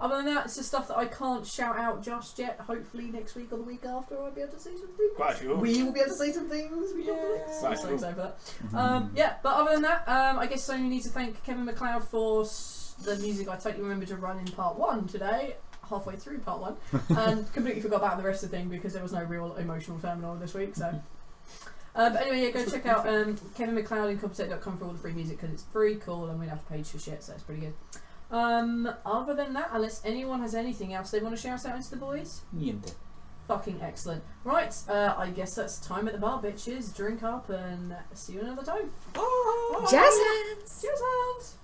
Other than that, it's just stuff that I can't shout out just yet. Hopefully next week or the week after I'll be able to say some things. Quite cool. We will be able to say some things. Quite I'm so cool. excited for that. Yeah, but other than that, I guess I only need to thank Kevin MacLeod for the music I totally remembered to run in part 1 today, halfway through part 1, and completely forgot about the rest of the thing because there was no real emotional terminal this week, so... but anyway, yeah, go check out Kevin MacLeod and Compensate.com for all the free music because it's free, cool, and we don't have to pay for shit, so it's pretty good. Other than that, unless anyone has anything else they want to shout out into the boys, Niente. fucking excellent. Right, I guess that's time at the bar, bitches. Drink up and see you another time. Jazz hands! Cheers, hands!